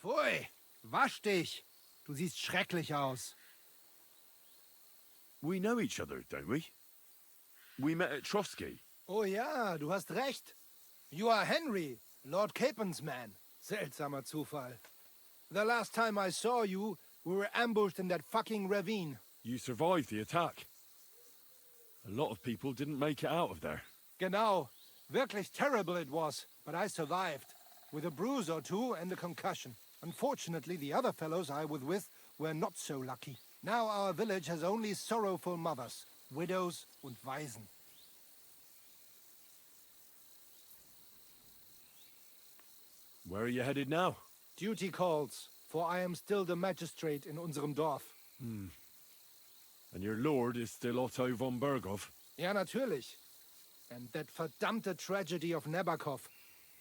Pfui, wasch dich. Du siehst schrecklich aus. We know each other, don't we? we met at Trotsky. Oh ja, du hast recht. You are Henry, Lord Capen's man. Seltsamer Zufall. The last time I saw you, we were ambushed in that fucking ravine. You survived the attack. A lot of people didn't make it out of there. Genau. Wirklich terrible it was, but I survived. With a bruise or two and a concussion. Unfortunately, the other fellows I was with were not so lucky. Now our village has only sorrowful mothers, widows und Waisen. Where are you headed now? Duty calls, for I am still the magistrate in unserem Dorf. And your lord is still Otto von Berghoff? Ja, natürlich. And that verdammte tragedy of Nabokov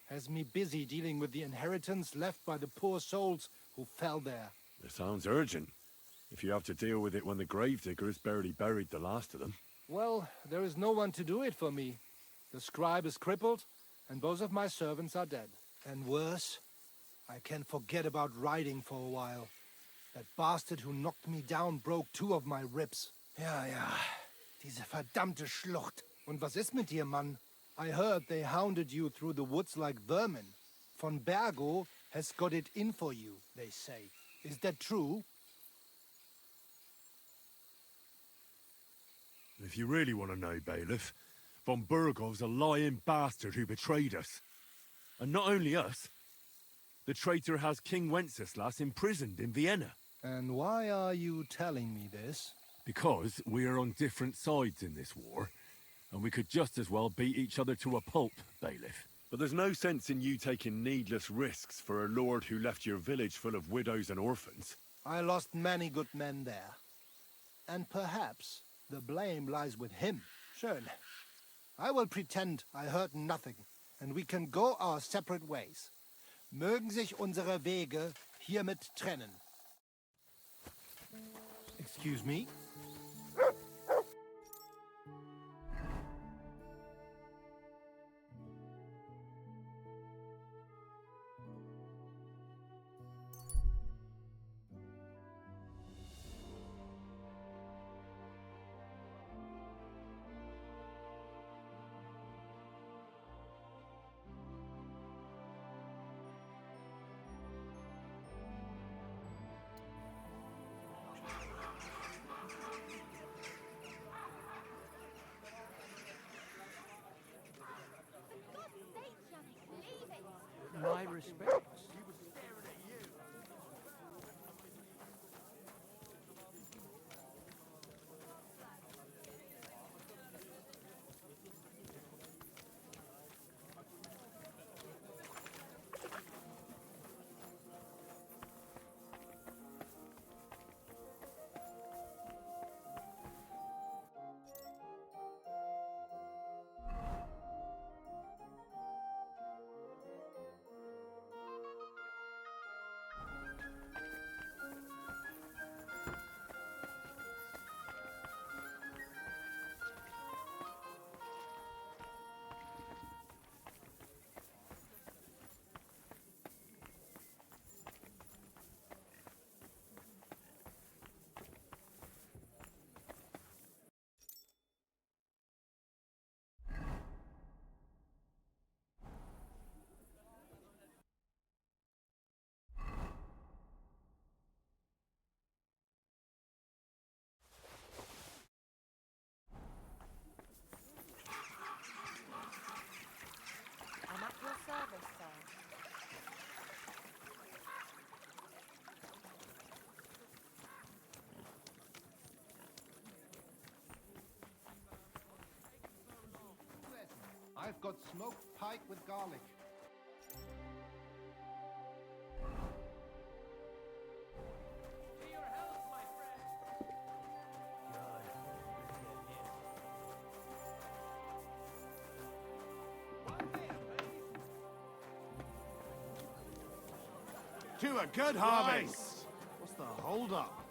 has me busy dealing with the inheritance left by the poor souls who fell there. It sounds urgent. If you have to deal with it when the gravediggers barely buried the last of them. Well, there is no one to do it for me. The scribe is crippled, and both of my servants are dead. And worse, I can forget about riding for a while. That bastard who knocked me down broke 2 of my ribs. Ja, diese verdammte Schlucht. Und was ist mit dir, Mann? I heard they hounded you through the woods like vermin. Von Bergo has got it in for you, they say. Is that true? If you really want to know, Bailiff, von Bergov's a lying bastard who betrayed us. And not only us, the traitor has King Wenceslas imprisoned in Vienna. And why are you telling me this? Because we are on different sides in this war, and we could just as well beat each other to a pulp, Bailiff. But there's no sense in you taking needless risks for a lord who left your village full of widows and orphans. I lost many good men there. And perhaps the blame lies with him. Schön. I will pretend I heard nothing, and we can go our separate ways. Mögen sich unsere Wege hiermit trennen. Excuse me? My respects. I'm at your service, sir. I've got smoked pike with garlic. To a good harvest! What's the hold up?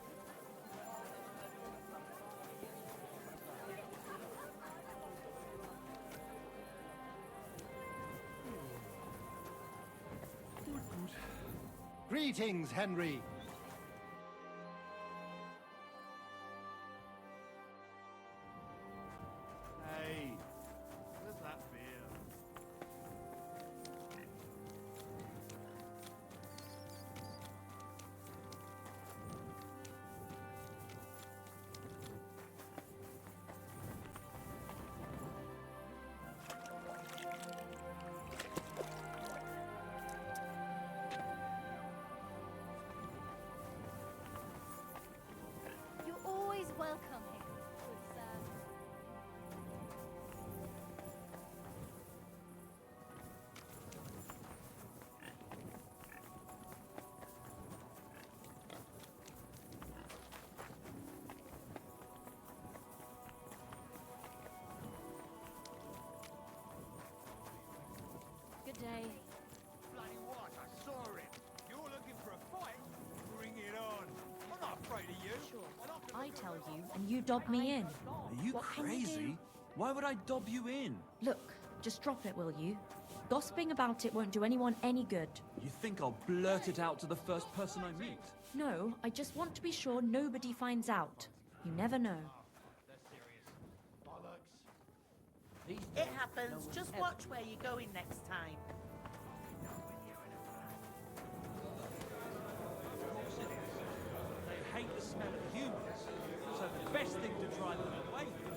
Greetings, Henry. Hey, day. Bloody what? I saw him. You're looking for a fight? Bring it on. I'm not afraid of you. Sure. And I can I look tell around. you, and you dob me in. Are you What can you do? crazy? Why would I dob you in? Look, just drop it, will you? Gossiping about it won't do anyone any good. You think I'll blurt it out to the first person I meet? No, I just want to be sure nobody finds out. You never know. It happens. Just watch where you're going next time. They hate the smell of humans, so the best thing to drive them away from.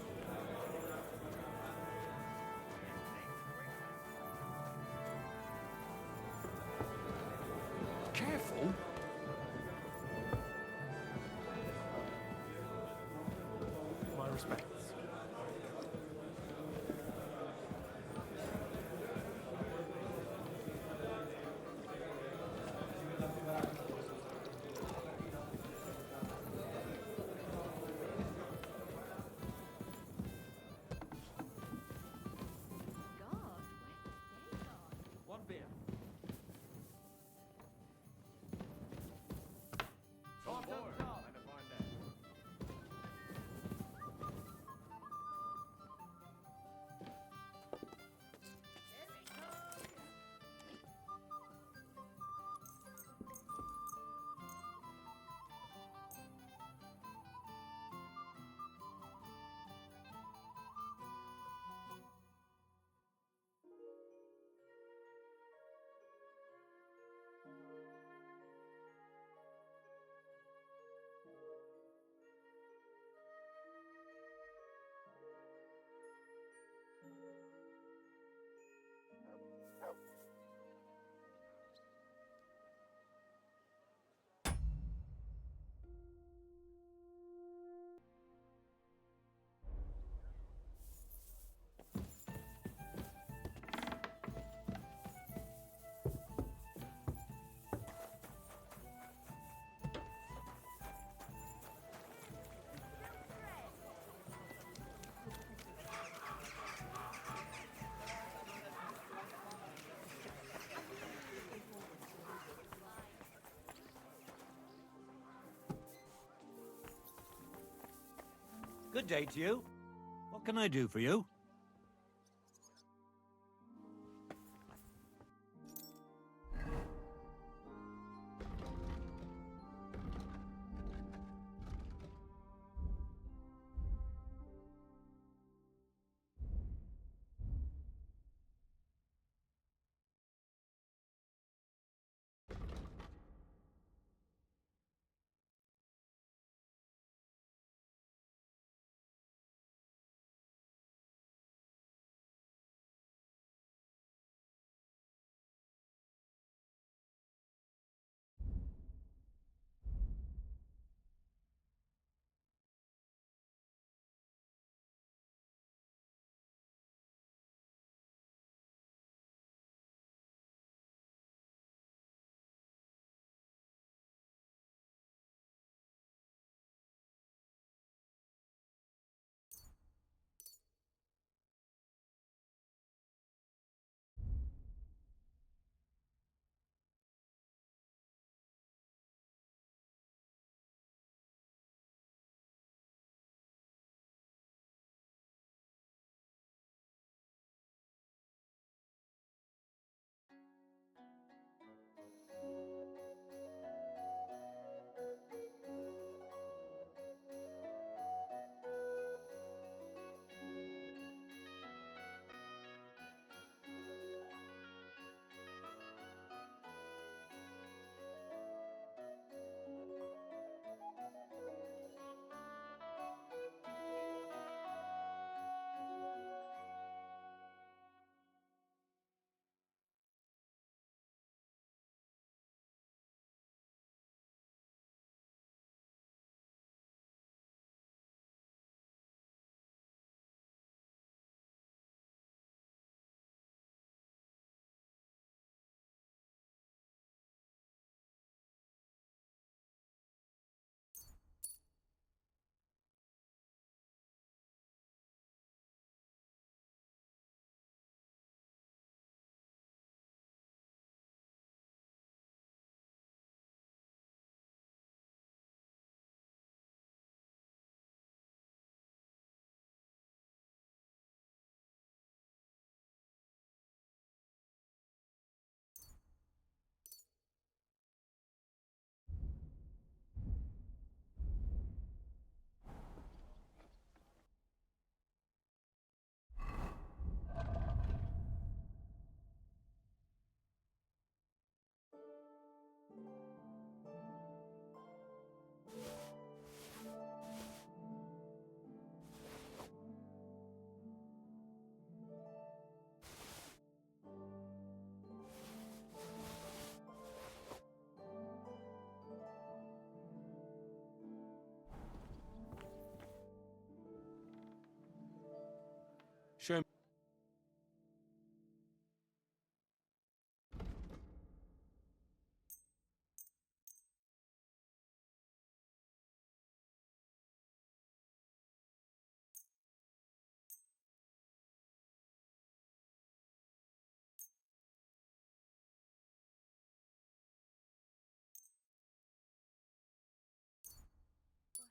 Careful! My respects. One beer. On board. And to find that. Good day to you. What can I do for you?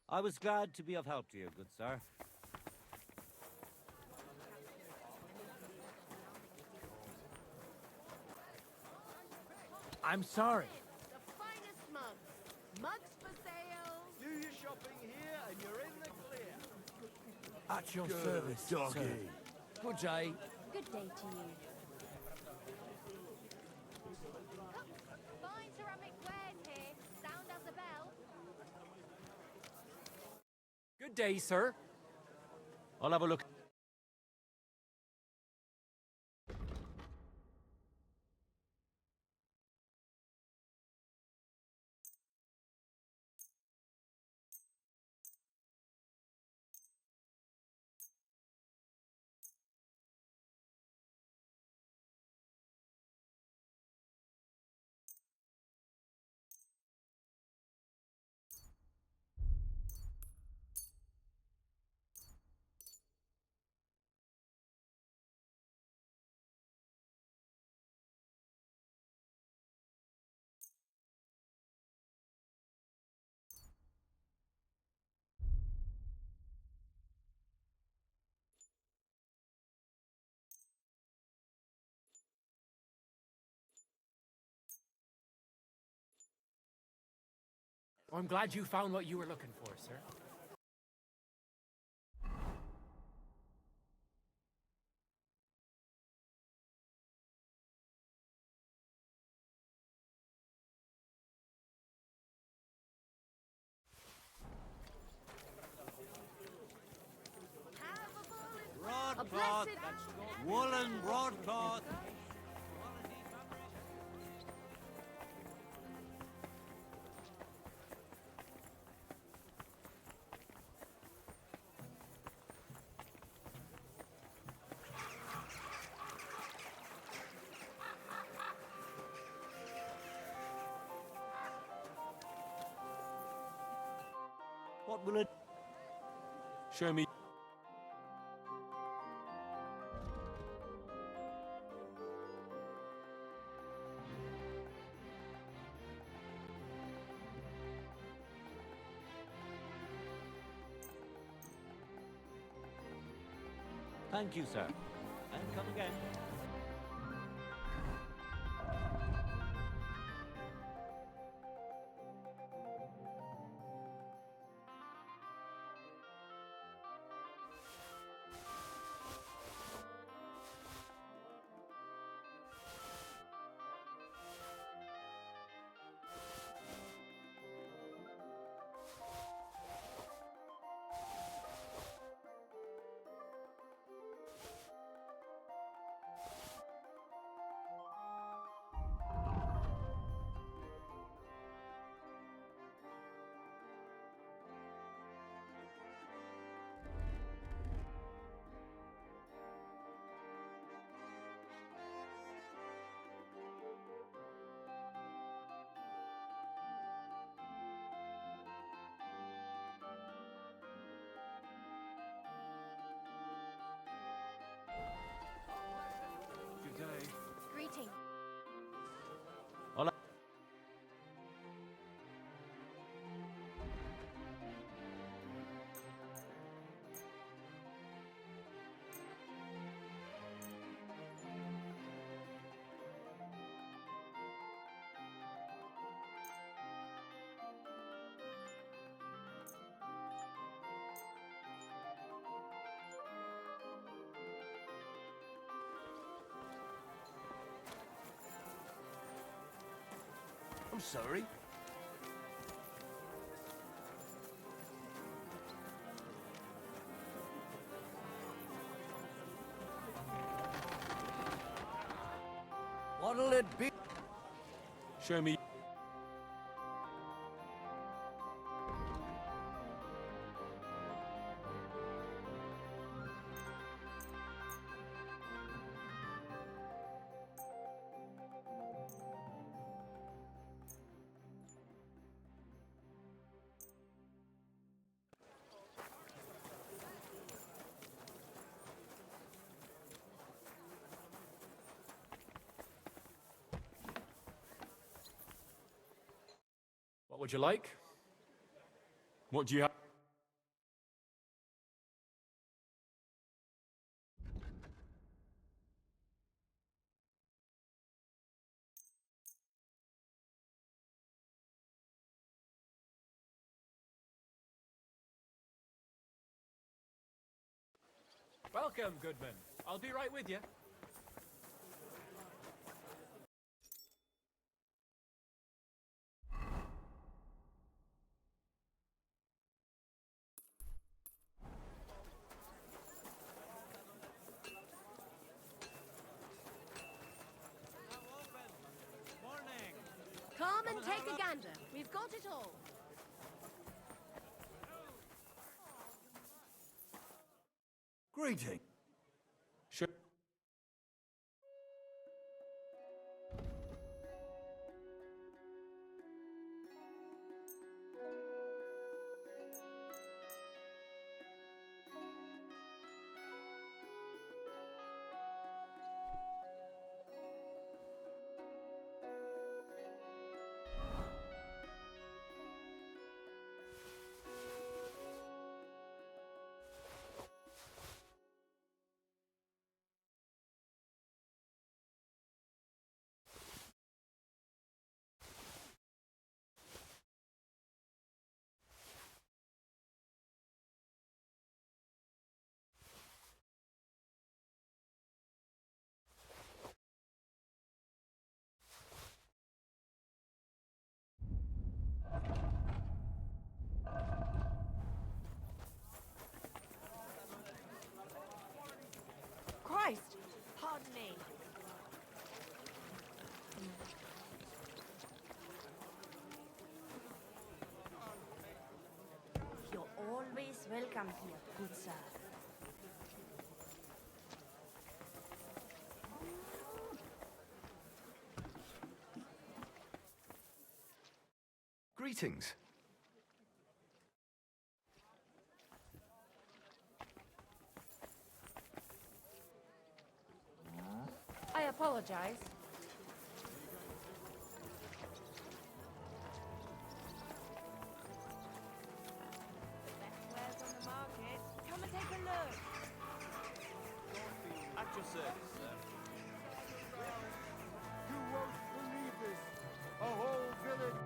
I was glad to be of help to you, good sir. I'm sorry. The finest mugs. Mugs for sale. Do your shopping here and you're in the clear. At your Good service, doggy. sir. Good day. Good day to you. Fine ceramic wares here. Sound as a bell. Good day, sir. I'll have a look. I'm glad you found what you were looking for, sir. Broadcloth. Woolen broadcloth. What will it show me? Thank you, sir. And come again. Good day. Greeting. Hola. I'm sorry. What'll it be? Show me. What would you like? What do you have? Welcome, Goodman. I'll be right with you. Come and take a gander. We've got it all. Greeting. Sure. Christ! Pardon me. You're always welcome here, good sir. Greetings. I apologize. Wares on the market. Come and take a look. At your service, sir. You won't believe this. A whole village.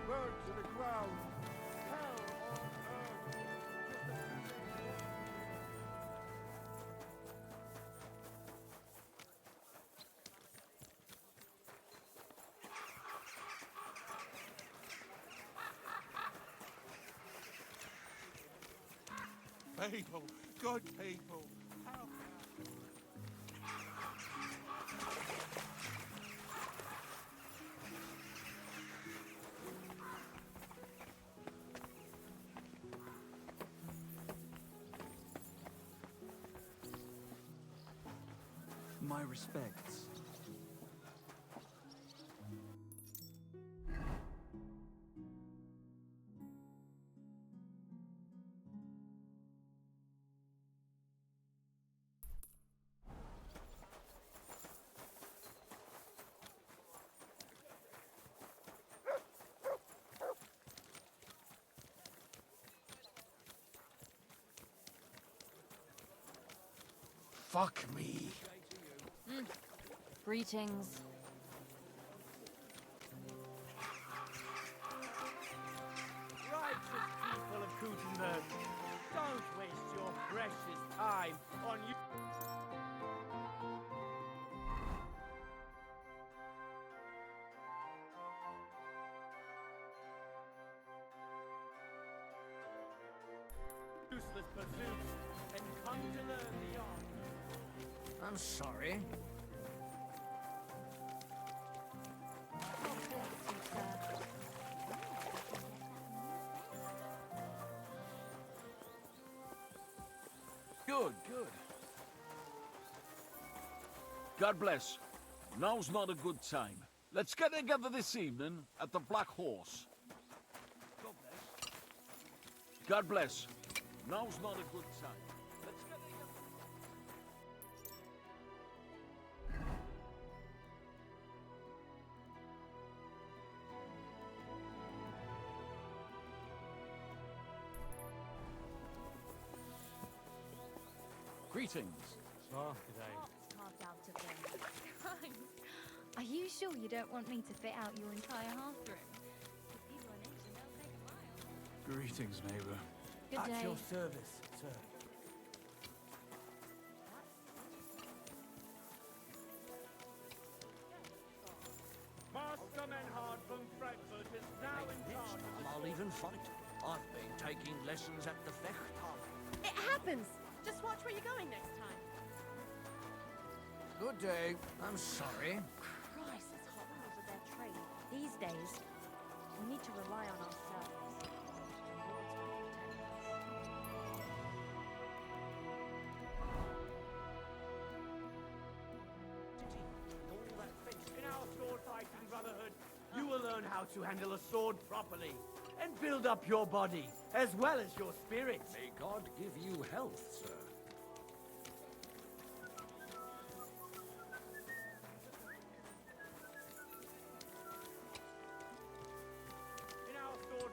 Burn to the ground. Hell on earth. Just a few days more. People, good people. How My respects. fuck me? Greetings. Righteous people of Gutenberg, don't waste your precious time on you. Useless pursuits and come to learn the art. I'm sorry. God bless you, sir. Good, good. God bless. Now's not a good time. Let's get together this evening at the Black Horse. God bless. Now's not a good time. Let's get together. Greetings. Oh, g'day. Carved out of them. Christ. Are you sure you don't want me to fit out your entire hearth-room? If people are an inch, they'll take a mile. Greetings, neighbor. Good At day. your service, sir. Master Menhard from Frankfurt is now in charge. I'll even fight. I've been taking lessons at the Fechthalle. It happens! Just watch where you're going next time. Good day. I'm sorry. Christ, it's hot rules of their trade. These days, we need to rely on ourselves. In our sword fighting brotherhood, you will learn how to handle a sword properly and build up your body as well as your spirit. May God give you health, sir. In our sword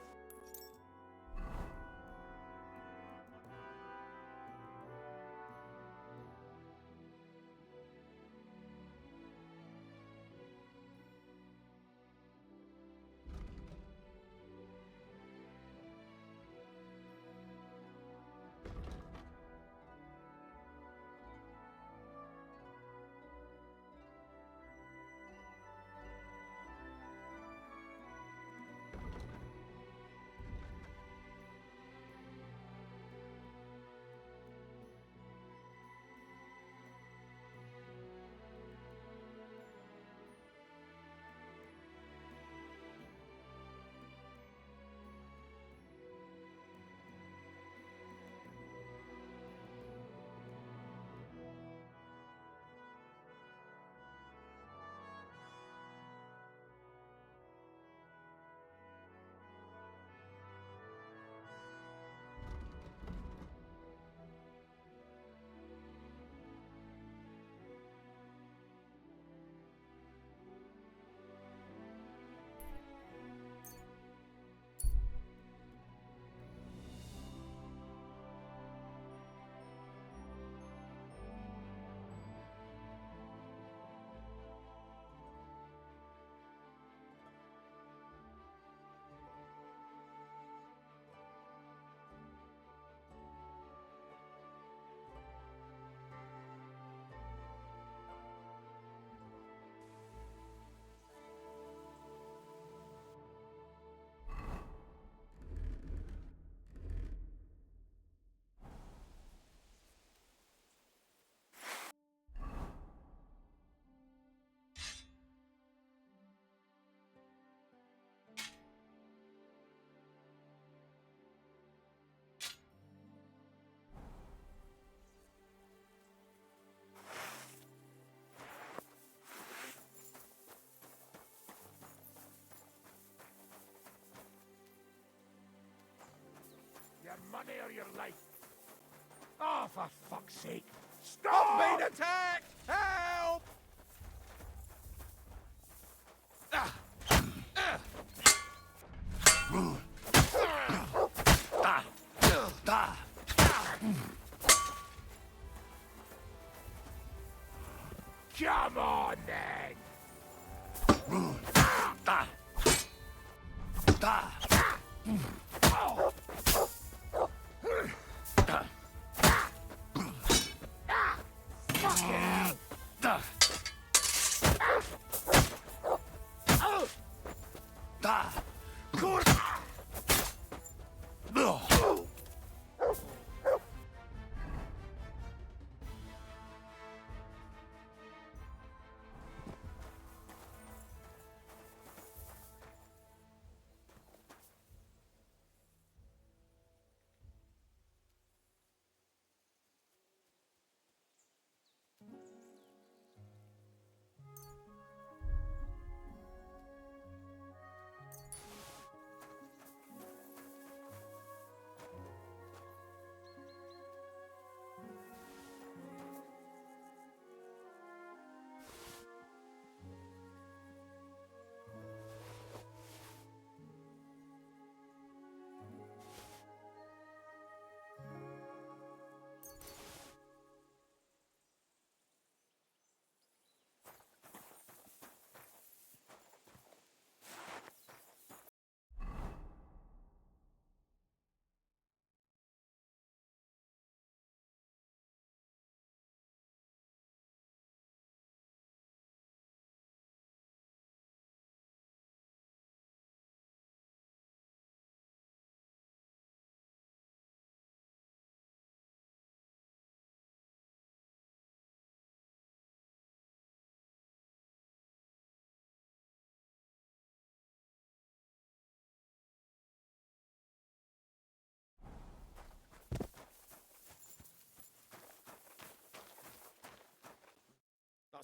Your money or your life. Oh, for fuck's sake. Stop being attacked! Help! Come on, then! Fuck it!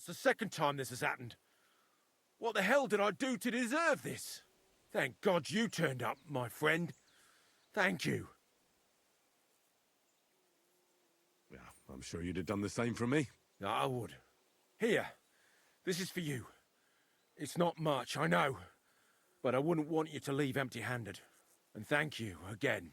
the second time this has happened. What the hell did I do to deserve this? Thank God you turned up, my friend. Thank you. Yeah, I'm sure you'd have done the same for me. I would. Here, this is for you. It's not much, I know. But I wouldn't want you to leave empty-handed. And thank you again.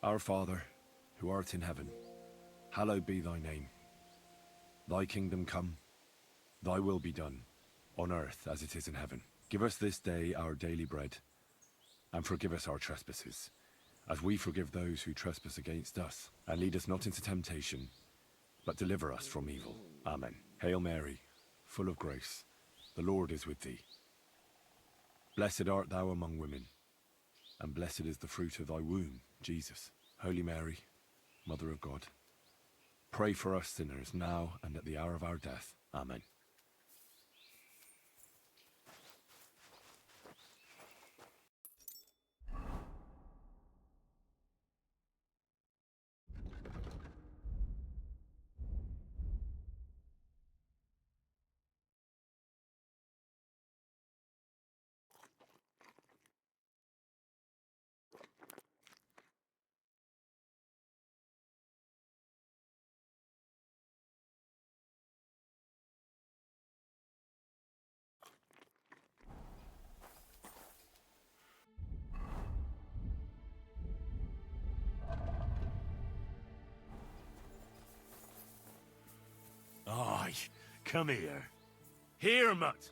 Our Father, who art in heaven, hallowed be thy name. Thy kingdom come, thy will be done, on earth as it is in heaven. Give us this day our daily bread, and forgive us our trespasses, as we forgive those who trespass against us. And lead us not into temptation, but deliver us from evil. Amen. Hail Mary, full of grace, the Lord is with thee. Blessed art thou among women, and blessed is the fruit of thy womb, Jesus. Holy Mary, Mother of God, pray for us sinners now and at the hour of our death. Amen. Aye, come here. Here, mutt.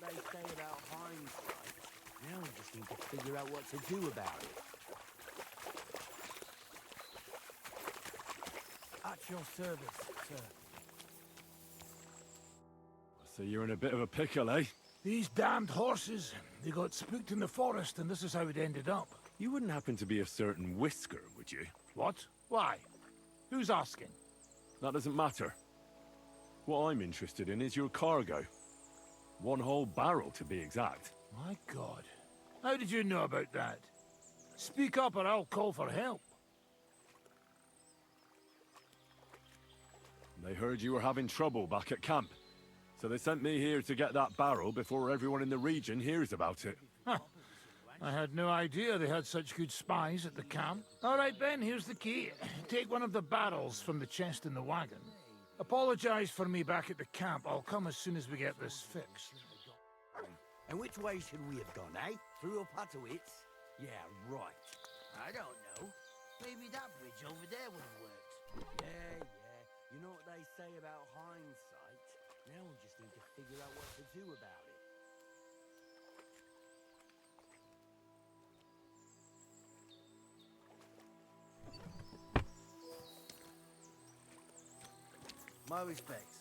they say about hindsight? Now we just need to figure out what to do about it. At your service, sir. So you're in a bit of a pickle, eh? These damned horses, they got spooked in the forest, and this is how it ended up. You wouldn't happen to be a certain Whisker, would you? What? Why? Who's asking? That doesn't matter. What I'm interested in is your cargo. 1 whole barrel, to be exact. My God. How did you know about that? Speak up or I'll call for help. They heard you were having trouble back at camp. So they sent me here to get that barrel before everyone in the region hears about it. Huh. I had no idea they had such good spies at the camp. All right, Ben, here's the key. Take one of the barrels from the chest in the wagon. Apologize for me back at the camp. I'll come as soon as we get this fixed. And which way should we have gone, eh? Through Opatowitz? Yeah, right. I don't know. Maybe that bridge over there would have worked. Yeah. You know what they say about hindsight? Now we just need to figure out what to do about it. My respects.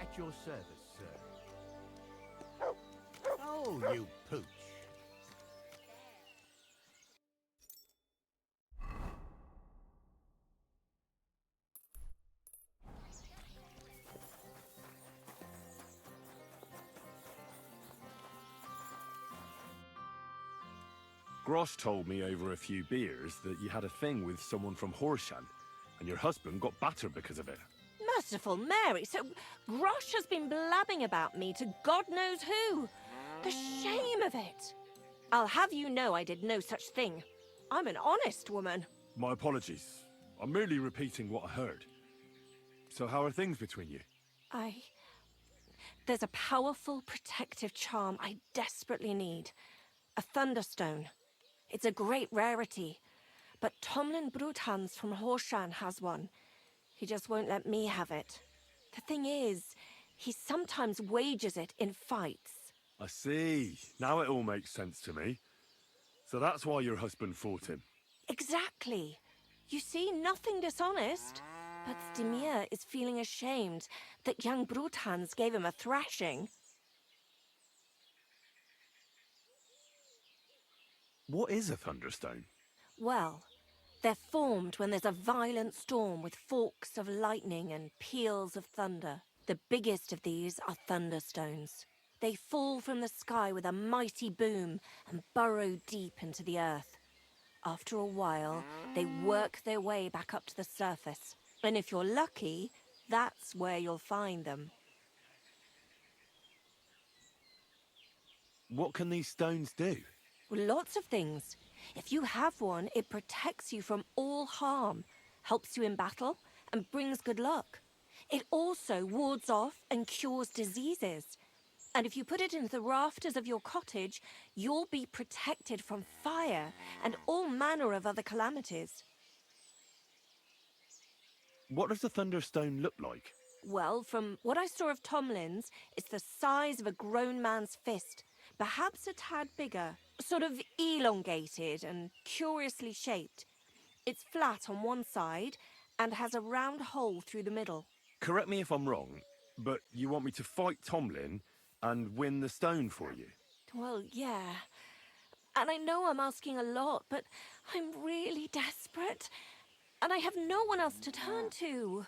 At your service, sir. Oh, you pooch. Grosh told me over a few beers that you had a thing with someone from Horshan, and your husband got battered because of it. Merciful Mary, so Grosh has been blabbing about me to God knows who. The shame of it. I'll have you know I did no such thing. I'm an honest woman. My apologies. I'm merely repeating what I heard. So how are things between you? There's a powerful protective charm I desperately need. A Thunderstone. It's a great rarity. But Tomlin Bruthans from Horshan has one. He just won't let me have it. The thing is, he sometimes wages it in fights. I see. Now it all makes sense to me. So that's why your husband fought him. Exactly. You see, nothing dishonest. But Stimir is feeling ashamed that young Bruthans gave him a thrashing. What is a Thunderstone? Well, they're formed when there's a violent storm with forks of lightning and peals of thunder. The biggest of these are Thunderstones. They fall from the sky with a mighty boom and burrow deep into the earth. After a while, they work their way back up to the surface. And if you're lucky, that's where you'll find them. What can these stones do? Well, lots of things. If you have one, it protects you from all harm, helps you in battle, and brings good luck. It also wards off and cures diseases. And if you put it into the rafters of your cottage, you'll be protected from fire and all manner of other calamities. What does the Thunderstone look like? Well, from what I saw of Tomlin's, it's the size of a grown man's fist, perhaps a tad bigger, sort of elongated and curiously shaped. It's flat on one side and has a round hole through the middle. Correct me if I'm wrong, but you want me to fight Tomlin and win the stone for you? Well, yeah. And I know I'm asking a lot, but I'm really desperate. And I have no one else to turn to.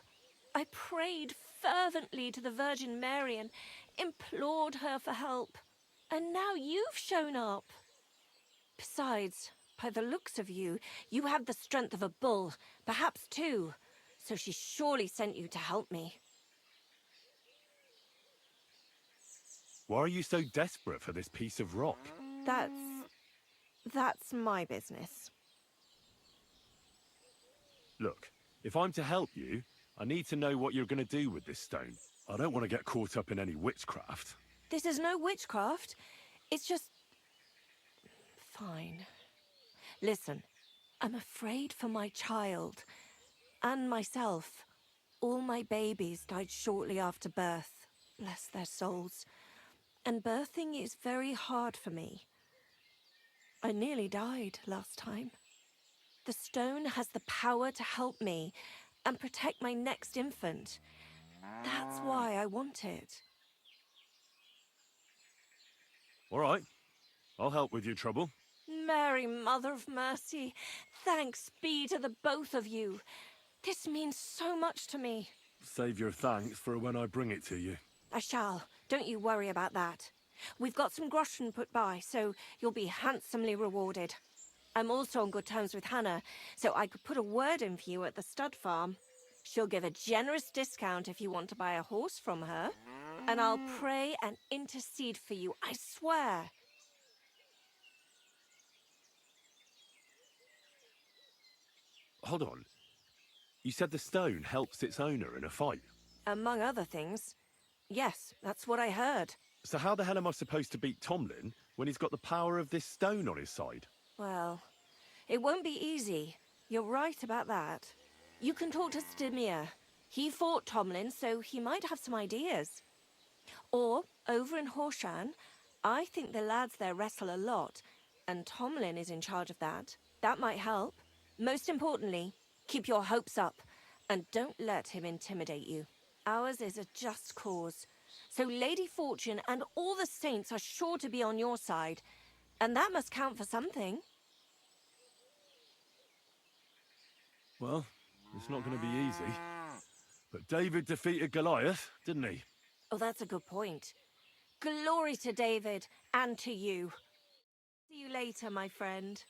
I prayed fervently to the Virgin Mary and implored her for help. And now you've shown up. Besides, by the looks of you, you have the strength of a bull, perhaps two. So she surely sent you to help me. Why are you so desperate for this piece of rock? That's my business. Look, if I'm to help you, I need to know what you're going to do with this stone. I don't want to get caught up in any witchcraft. This is no witchcraft. It's just... Fine. Listen, I'm afraid for my child. And myself. All my babies died shortly after birth. Bless their souls. And birthing is very hard for me. I nearly died last time. The stone has the power to help me and protect my next infant. That's why I want it. All right, I'll help with your trouble. Mary, Mother of Mercy, thanks be to the both of you. This means so much to me. Save your thanks for when I bring it to you. I shall. Don't you worry about that. We've got some groschen put by, so you'll be handsomely rewarded. I'm also on good terms with Hannah, so I could put a word in for you at the stud farm. She'll give a generous discount if you want to buy a horse from her. And I'll pray and intercede for you, I swear. Hold on. You said the stone helps its owner in a fight. Among other things. Yes, that's what I heard. So how the hell am I supposed to beat Tomlin when he's got the power of this stone on his side? Well, it won't be easy. You're right about that. You can talk to Stimir. He fought Tomlin, so he might have some ideas. Or, over in Horshan, I think the lads there wrestle a lot, and Tomlin is in charge of that. That might help. Most importantly, keep your hopes up, and don't let him intimidate you. Ours is a just cause. So Lady Fortune and all the saints are sure to be on your side. And that must count for something. Well, it's not going to be easy. But David defeated Goliath, didn't he? Oh, that's a good point. Glory to David and to you. See you later, my friend.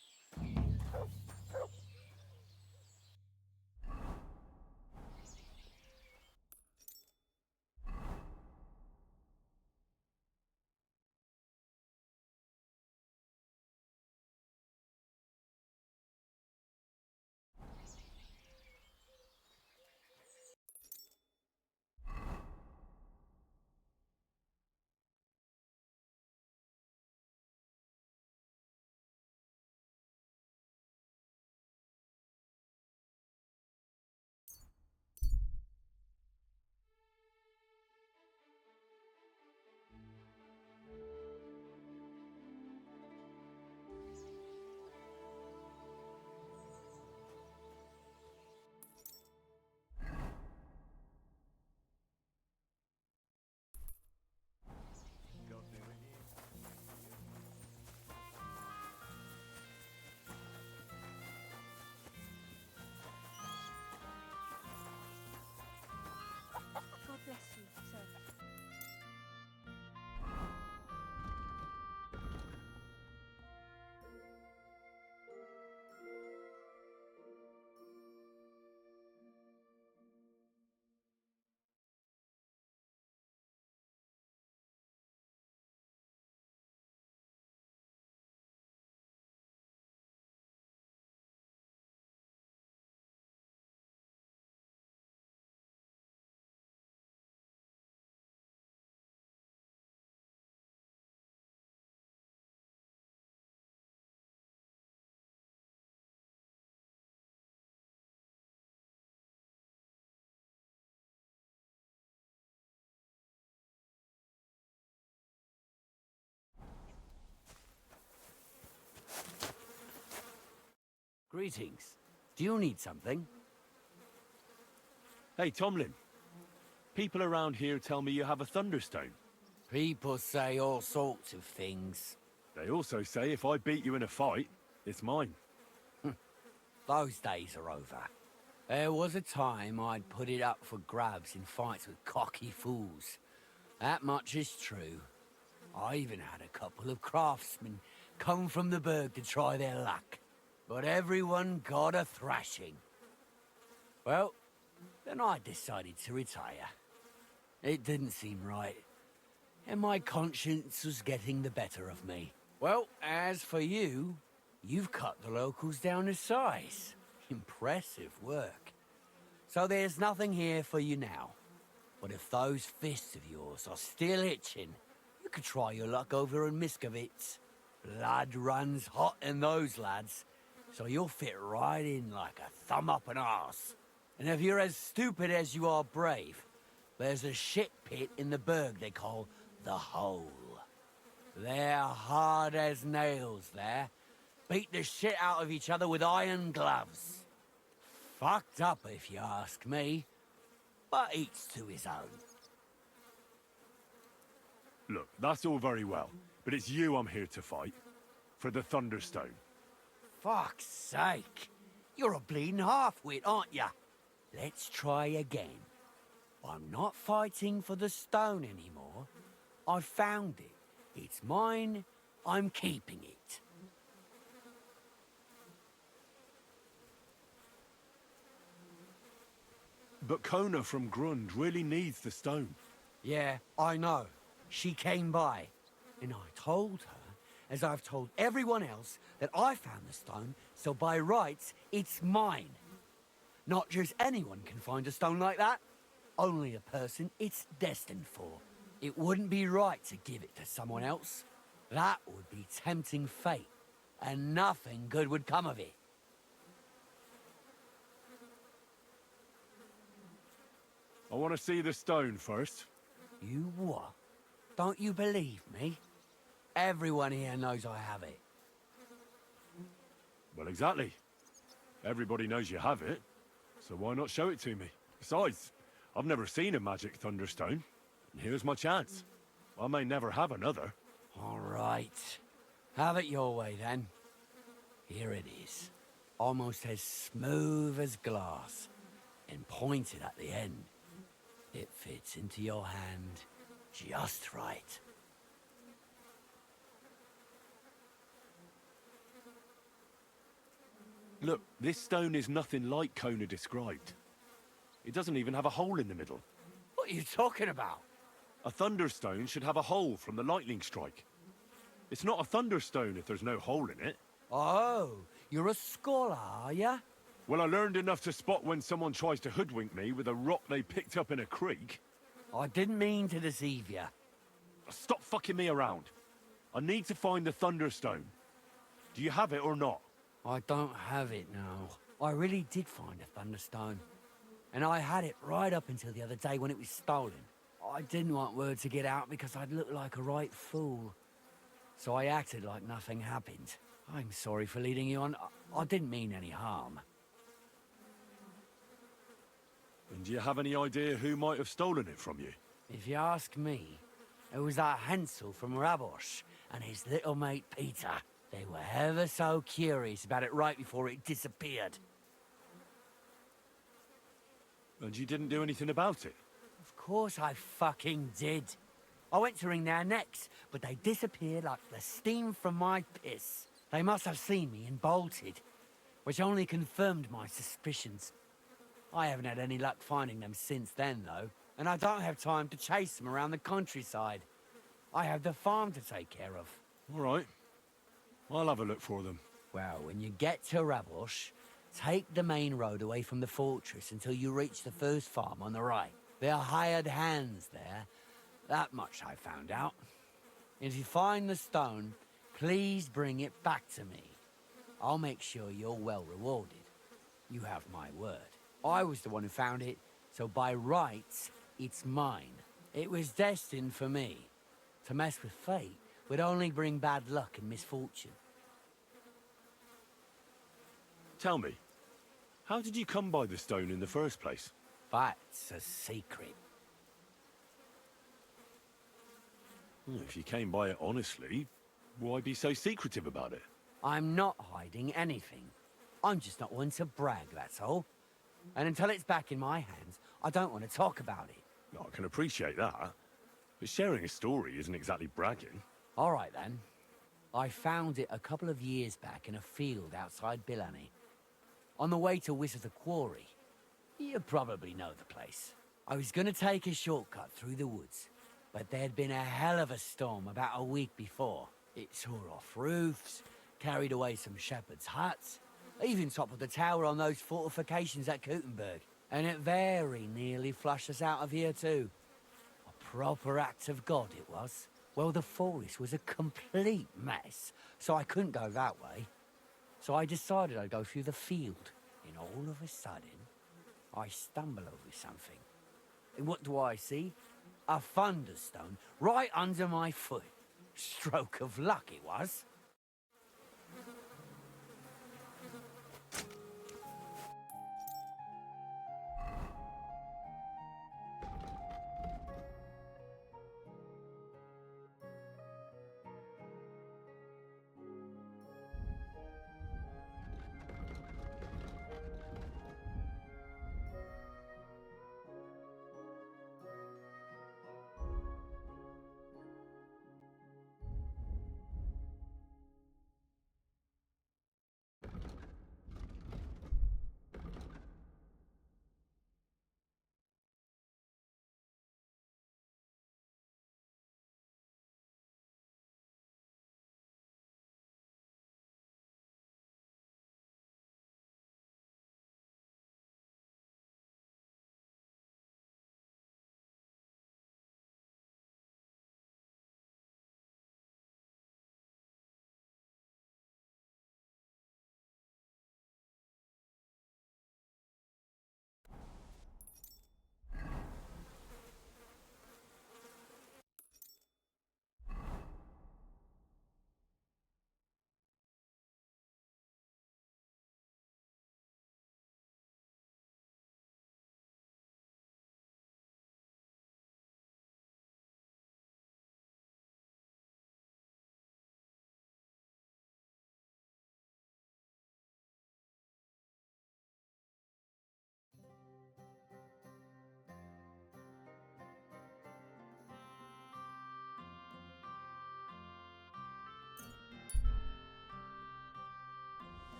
Greetings. Do you need something? Hey, Tomlin. People around here tell me you have a Thunderstone. People say all sorts of things. They also say if I beat you in a fight, it's mine. Those days are over. There was a time I'd put it up for grabs in fights with cocky fools. That much is true. I even had a couple of craftsmen come from the burg to try their luck. But everyone got a thrashing. Well, then I decided to retire. It didn't seem right, and my conscience was getting the better of me. Well, as for you, you've cut the locals down to size. Impressive work. So there's nothing here for you now. But if those fists of yours are still itching, you could try your luck over in Miskovitz. Blood runs hot in those lads, so you'll fit right in like a thumb up an arse. And if you're as stupid as you are brave, there's a shit pit in the burg they call the Hole. They're hard as nails there. Beat the shit out of each other with iron gloves. Fucked up if you ask me, but each to his own. Look, that's all very well, but it's you I'm here to fight. For the Thunderstone. Fuck's sake. You're a bleeding half-wit, aren't ya? Let's try again. I'm not fighting for the stone anymore. I found it. It's mine. I'm keeping it. But Kona from Grund really needs the stone. Yeah, I know. She came by, and I told her, as I've told everyone else, that I found the stone, so by rights, it's mine. Not just anyone can find a stone like that. Only a person it's destined for. It wouldn't be right to give it to someone else. That would be tempting fate, and nothing good would come of it. I want to see the stone first. You what? Don't you believe me? Everyone here knows I have it. Well, exactly. Everybody knows you have it, so why not show it to me? Besides, I've never seen a magic Thunderstone, and here's my chance. I may never have another. All right. Have it your way, then. Here it is. Almost as smooth as glass, and pointed at the end. It fits into your hand just right. Look, this stone is nothing like Kona described. It doesn't even have a hole in the middle. What are you talking about? A Thunderstone should have a hole from the lightning strike. It's not a Thunderstone if there's no hole in it. Oh, you're a scholar, are ya? Well, I learned enough to spot when someone tries to hoodwink me with a rock they picked up in a creek. I didn't mean to deceive ya. Stop fucking me around. I need to find the Thunderstone. Do you have it or not? I don't have it now. I really did find a Thunderstone. And I had it right up until the other day when it was stolen. I didn't want word to get out because I'd look like a right fool. So I acted like nothing happened. I'm sorry for leading you on. I didn't mean any harm. And do you have any idea who might have stolen it from you? If you ask me, it was that Hansel from Rabosh and his little mate Peter. They were ever so curious about it right before it disappeared. And you didn't do anything about it? Of course I fucking did. I went to wring their necks, but they disappeared like the steam from my piss. They must have seen me and bolted, which only confirmed my suspicions. I haven't had any luck finding them since then, though, and I don't have time to chase them around the countryside. I have the farm to take care of. All right. I'll have a look for them. Well, when you get to Rabosh, take the main road away from the fortress until you reach the first farm on the right. There are hired hands there. That much I found out. If you find the stone, please bring it back to me. I'll make sure you're well rewarded. You have my word. I was the one who found it, so by rights, it's mine. It was destined for me. To mess with fate would only bring bad luck and misfortune. Tell me, how did you come by the stone in the first place? That's a secret. If you came by it honestly, why be so secretive about it? I'm not hiding anything. I'm just not one to brag, that's all. And until it's back in my hands, I don't want to talk about it. I can appreciate that, but sharing a story isn't exactly bragging. All right, then. I found it a couple of years back in a field outside Billany. On the way to Wizard the Quarry. You probably know the place. I was gonna take a shortcut through the woods, but there'd been a hell of a storm about a week before. It tore off roofs, carried away some shepherds' huts, even toppled the tower on those fortifications at Gutenberg. And it very nearly flushed us out of here too. A proper act of God it was. Well, the forest was a complete mess, so I couldn't go that way. So I decided I'd go through the field, and all of a sudden, I stumble over something. And what do I see? A thunderstone right under my foot. Stroke of luck it was.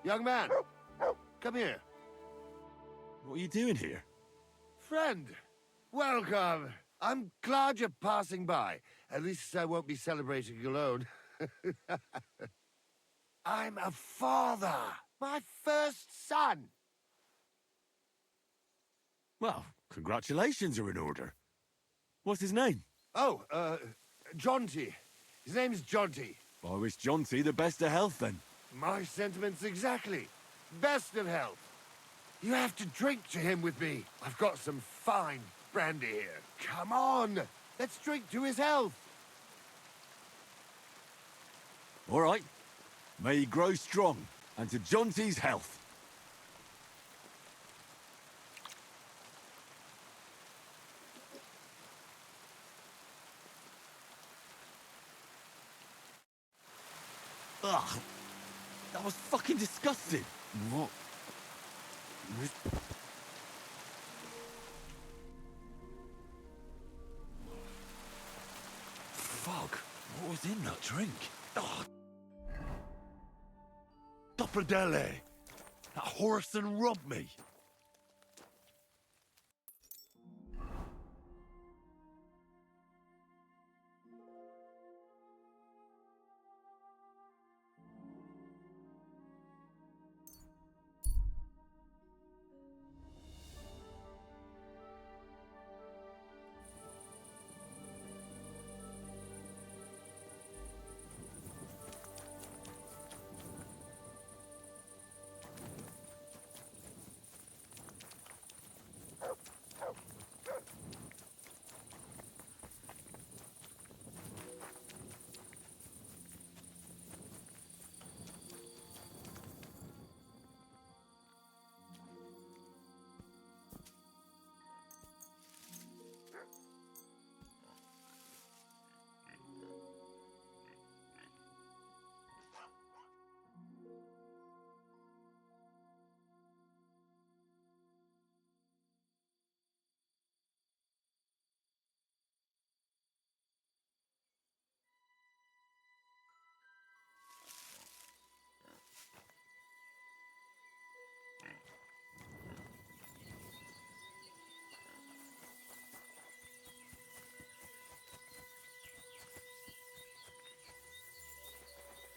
Young man, come here. What are you doing here? Friend, welcome. I'm glad you're passing by. At least I won't be celebrating alone. I'm a father. My first son. Well, congratulations are in order. What's his name? Oh, Jonty. His name's Jonty. I wish Jonty the best of health then. My sentiments exactly. Best of health. You have to drink to him with me. I've got some fine brandy here. Come on. Let's drink to his health. All right. May he grow strong, and to Jonty's health. Ugh. That was fucking disgusting. What? Fuck. What was in that drink? Ugh. Dopperdelle. That Horson robbed me.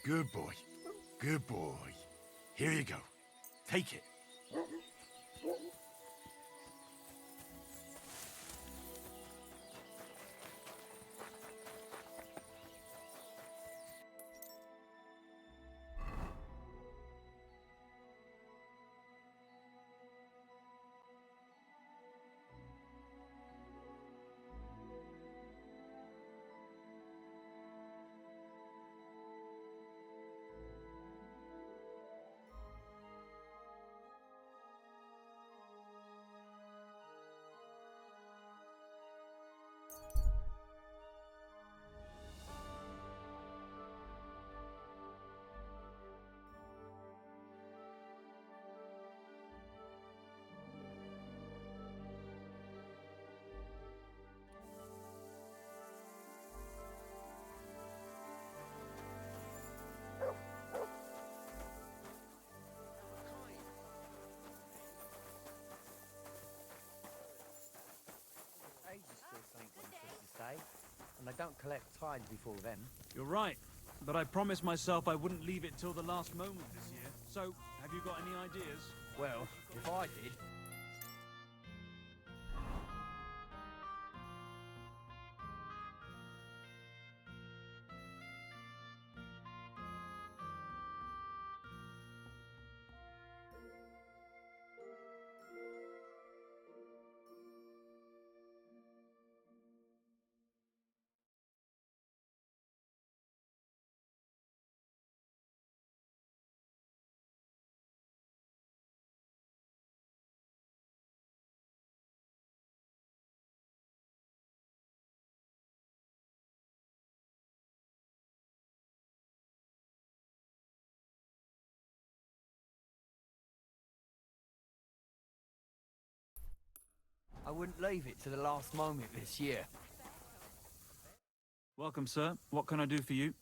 Good boy. Good boy. Here you go. Take it. Age is still something for them to say, and they don't collect tides before then. You're right, but I promised myself I wouldn't leave it till the last moment this year. So, have you got any ideas? Well, if I did, I wouldn't leave it to the last moment this year. Welcome, sir. What can I do for you?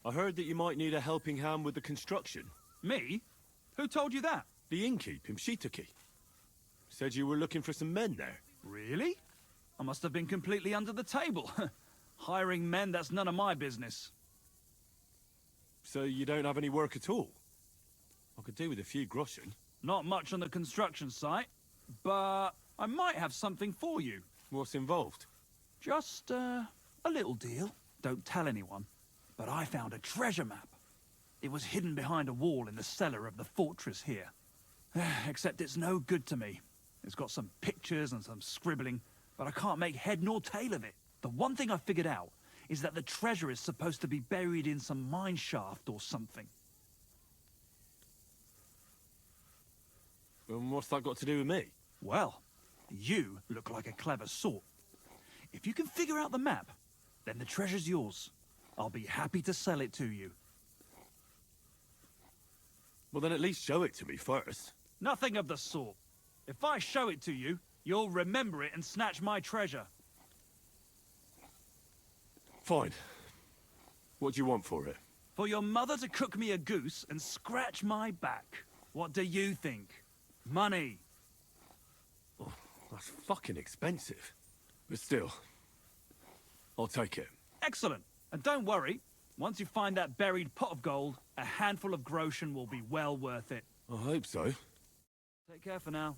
I heard that you might need a helping hand with the construction. Me? Who told you that? The innkeep in Shitaki. Said you were looking for some men there. Really? I must have been completely under the table. Hiring men, that's none of my business. So you don't have any work at all? I could do with a few groschen. Not much on the construction site, but I might have something for you. What's involved? Just, a little deal. Don't tell anyone. But I found a treasure map. It was hidden behind a wall in the cellar of the fortress here. Except it's no good to me. It's got some pictures and some scribbling, but I can't make head nor tail of it. The one thing I figured out is that the treasure is supposed to be buried in some mine shaft or something. And what's that got to do with me? Well, you look like a clever sort. If you can figure out the map, then the treasure's yours. I'll be happy to sell it to you. Well, then at least show it to me first. Nothing of the sort. If I show it to you, you'll remember it and snatch my treasure. Fine. What do you want for it? For your mother to cook me a goose and scratch my back. What do you think? Money. Oh, that's fucking expensive. But still, I'll take it. Excellent. And don't worry, once you find that buried pot of gold, a handful of groschen will be well worth it. I hope so. Take care for now.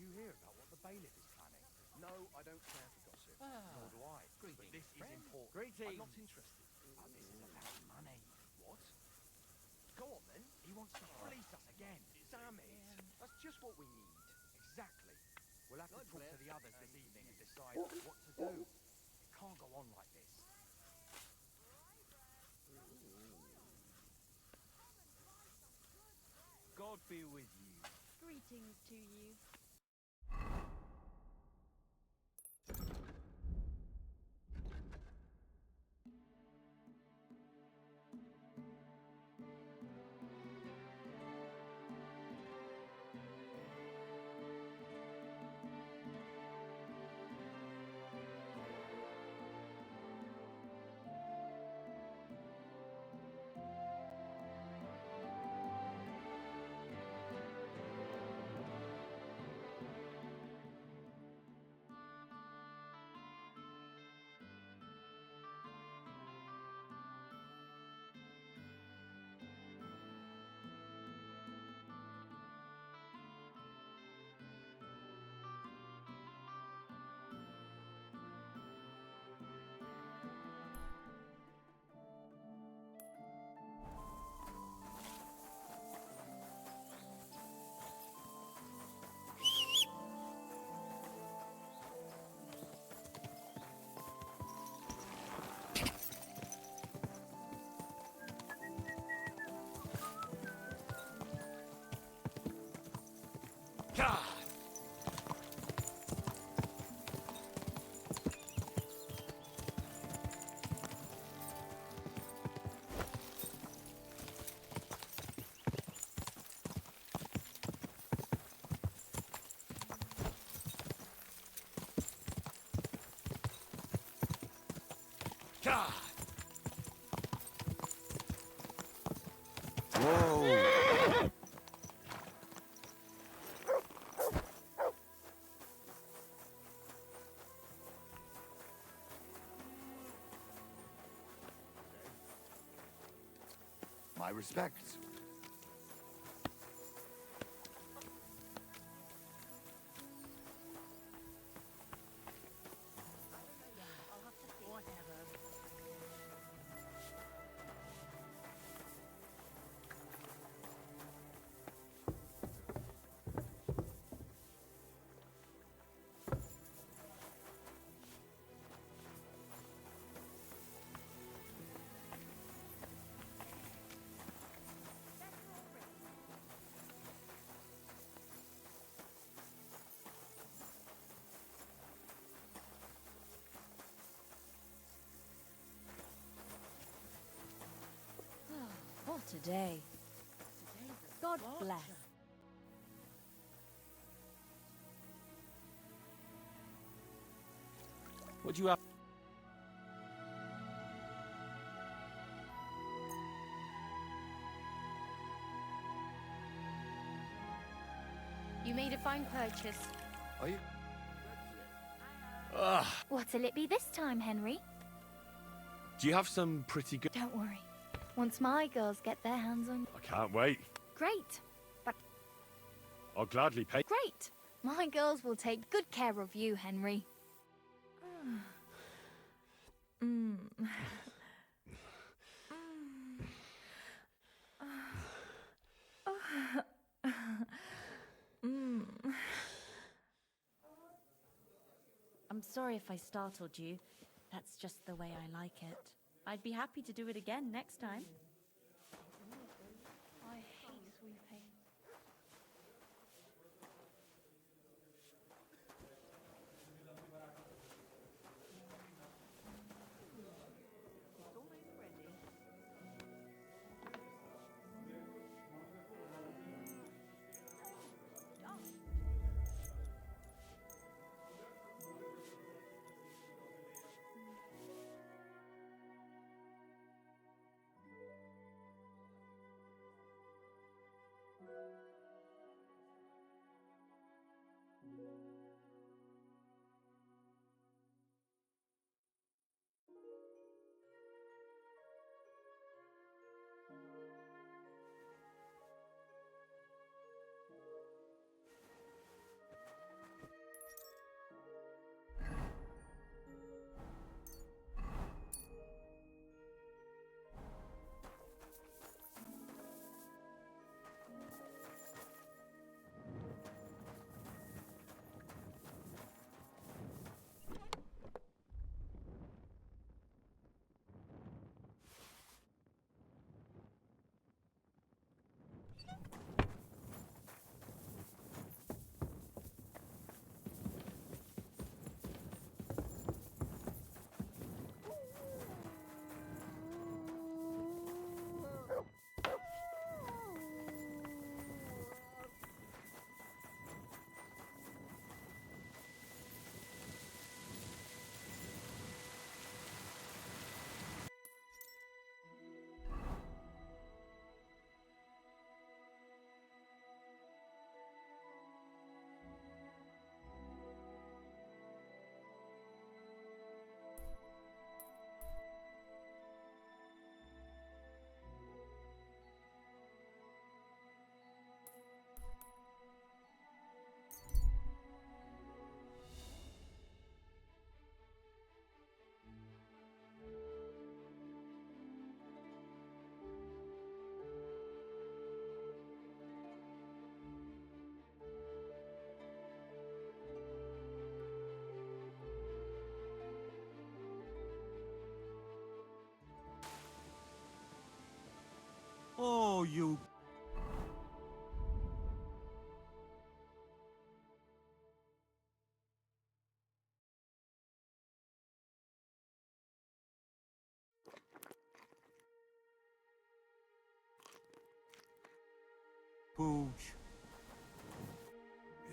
you hear about what the bailiff is planning? No, I don't care for gossip. Nor do I. Greetings, But this is friend. important. Greetings. I'm not interested. This is about money. What? Go on then. He wants to fleece us again. Damn it. That's just what we need. Exactly. We'll have to God talk bless. to the others this evening and decide what to do. It can't go on like this. God be with you. Greetings to you. Whoa! My respects. What a day. God bless. What do you have? You made a fine purchase. Are you? What'll it be this time, Henry? Do you have some pretty good... Don't worry. Once my girls get their hands on... I can't wait. Great. But I'll gladly pay. great. My girls will take good care of you, Henry. I'm sorry if I startled you. That's just the way I like it. I'd be happy to do it again next time. I hate sweeping.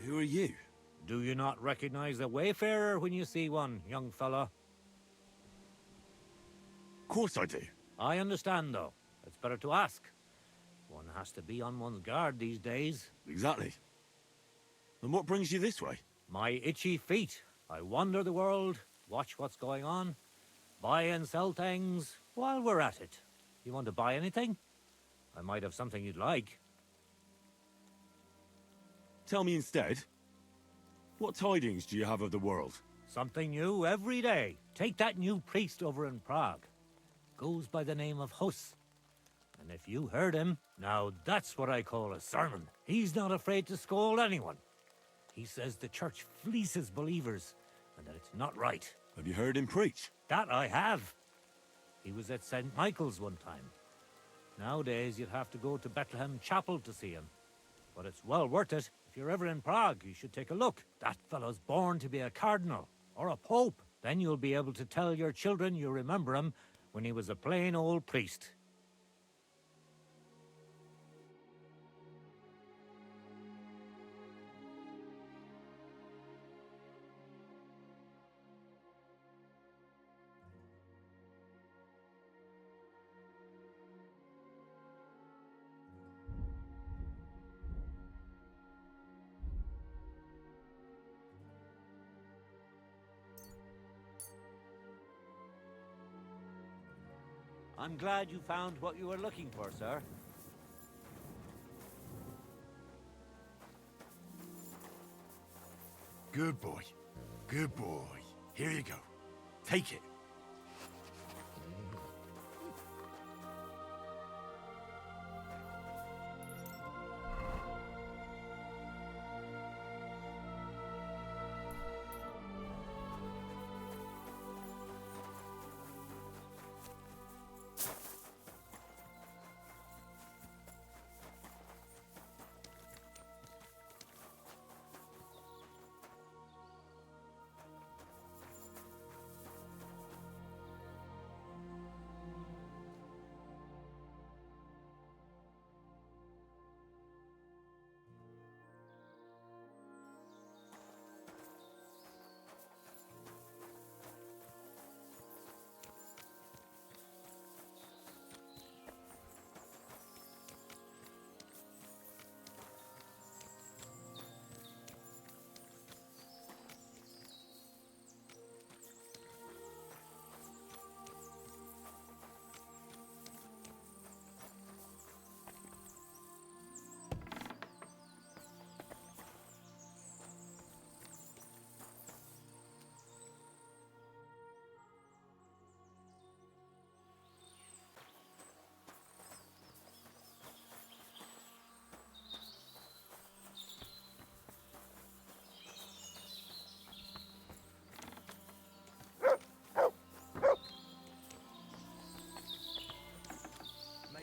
Who are you? Do you not recognize a wayfarer when you see one, young fella? Of course I do. I understand, though. It's better to ask. One has to be on one's guard these days. Exactly. And what brings you this way? My itchy feet. I wander the world, watch what's going on, buy and sell things while we're at it. You want to buy anything? I might have something you'd like. Tell me instead, what tidings do you have of the world? Something new every day. Take that new priest over in Prague. Goes by the name of Hus. And if you heard him, now that's what I call a sermon. He's not afraid to scold anyone. He says the church fleeces believers, and that it's not right. Have you heard him preach? That I have. He was at St. Michael's one time. Nowadays, you'd have to go to Bethlehem Chapel to see him. But it's well worth it. If you're ever in Prague, you should take a look. That fellow's born to be a cardinal, or a pope. Then you'll be able to tell your children you remember him when he was a plain old priest. I'm glad you found what you were looking for, sir. Good boy. Good boy. Here you go. Take it.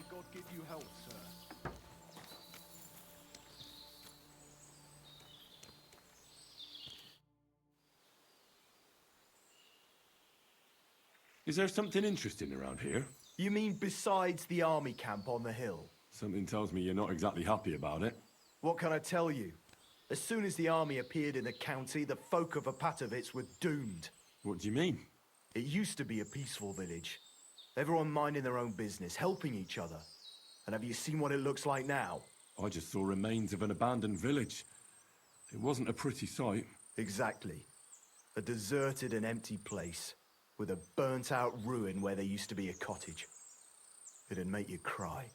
God give you help, sir. Is there something interesting around here? You mean besides the army camp on the hill? Something tells me you're not exactly happy about it. What can I tell you? As soon as the army appeared in the county, the folk of Opatovitz were doomed. What do you mean? It used to be a peaceful village. Everyone minding their own business, helping each other. And have you seen what it looks like now? I just saw remains of an abandoned village. It wasn't a pretty sight. Exactly. A deserted and empty place, with a burnt-out ruin where there used to be a cottage. It'd make you cry.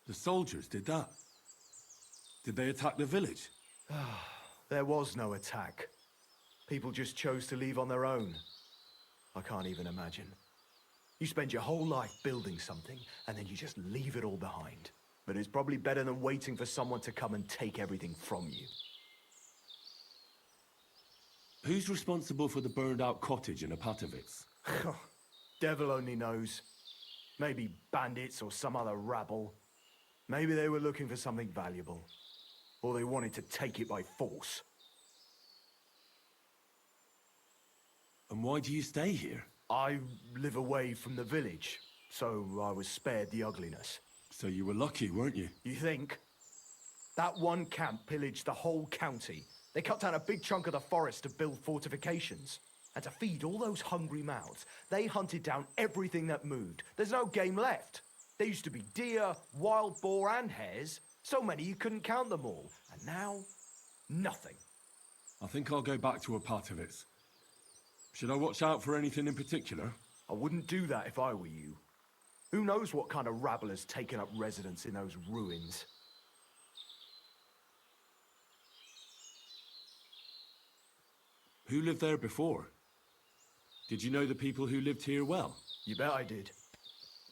The soldiers did that? Did they attack the village? There was no attack. People just chose to leave on their own. I can't even imagine. You spend your whole life building something, and then you just leave it all behind. But it's probably better than waiting for someone to come and take everything from you. Who's responsible for the burned-out cottage in Opatovitz? Devil only knows. Maybe bandits or some other rabble. Maybe they were looking for something valuable. Or they wanted to take it by force. And why do you stay here? I live away from the village, so I was spared the ugliness. So you were lucky, weren't you? You think? That one camp pillaged the whole county. They cut down a big chunk of the forest to build fortifications. And to feed all those hungry mouths, they hunted down everything that moved. There's no game left. There used to be deer, wild boar, and hares. So many you couldn't count them all. And now, nothing. I think I'll go back to Opatovitz. Should I watch out for anything in particular? I wouldn't do that if I were you. Who knows what kind of rabble has taken up residence in those ruins? Who lived there before? Did you know the people who lived here well? You bet I did.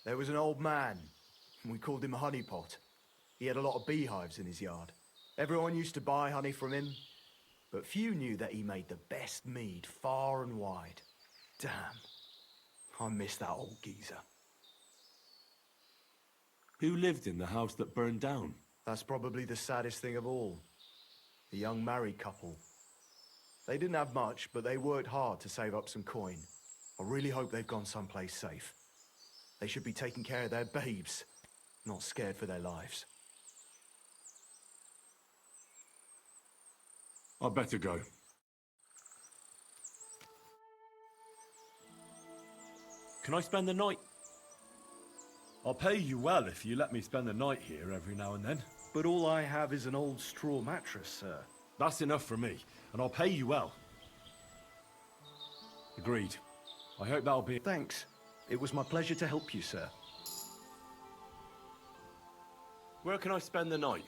There was an old man. We called him Honeypot. He had a lot of beehives in his yard. Everyone used to buy honey from him, but few knew that he made the best mead far and wide. Damn. I miss that old geezer. Who lived in the house that burned down? That's probably the saddest thing of all. The young married couple. They didn't have much, but they worked hard to save up some coin. I really hope they've gone someplace safe. They should be taking care of their babes, not scared for their lives. I'd better go. Can I spend the night? I'll pay you well if you let me spend the night here every now and then. But all I have is an old straw mattress, sir. That's enough for me, and I'll pay you well. Agreed. I hope that'll be... Thanks. It was my pleasure to help you, sir. Where can I spend the night?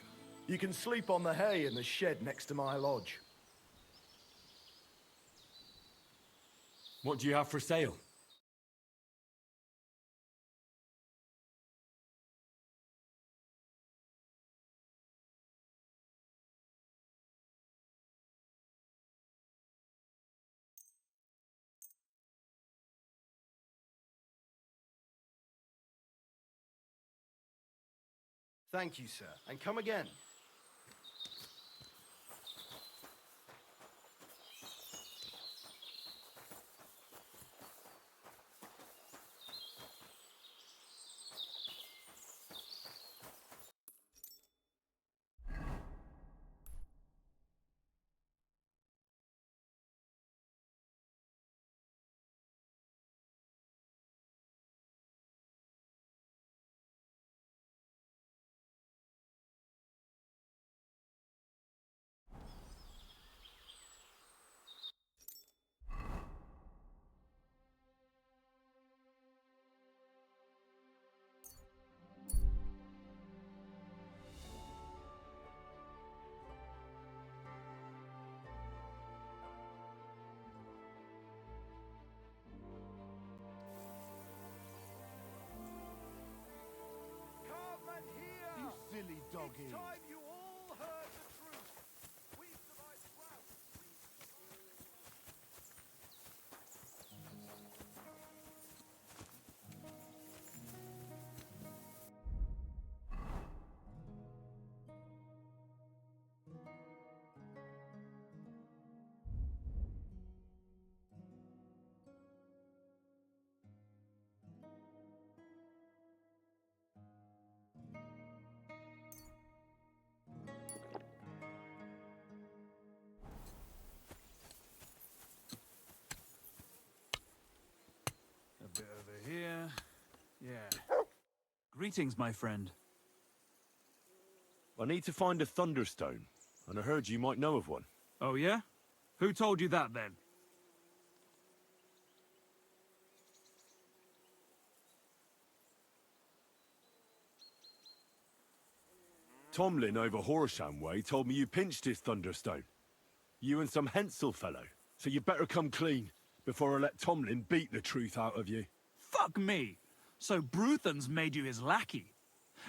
You can sleep on the hay in the shed next to my lodge. What do you have for sale? Thank you, sir, and come again. Silly doggy. It's time you all heard the truth. We survived well. A bit over here. Yeah. Greetings, my friend. I need to find a Thunderstone, and I heard you might know of one. Oh, yeah? Who told you that, then? Tomlin over Horsham Way told me you pinched his Thunderstone. You and some Hensel fellow. So you better come clean before I let Tomlin beat the truth out of you. Fuck me! So Bruthan's made you his lackey?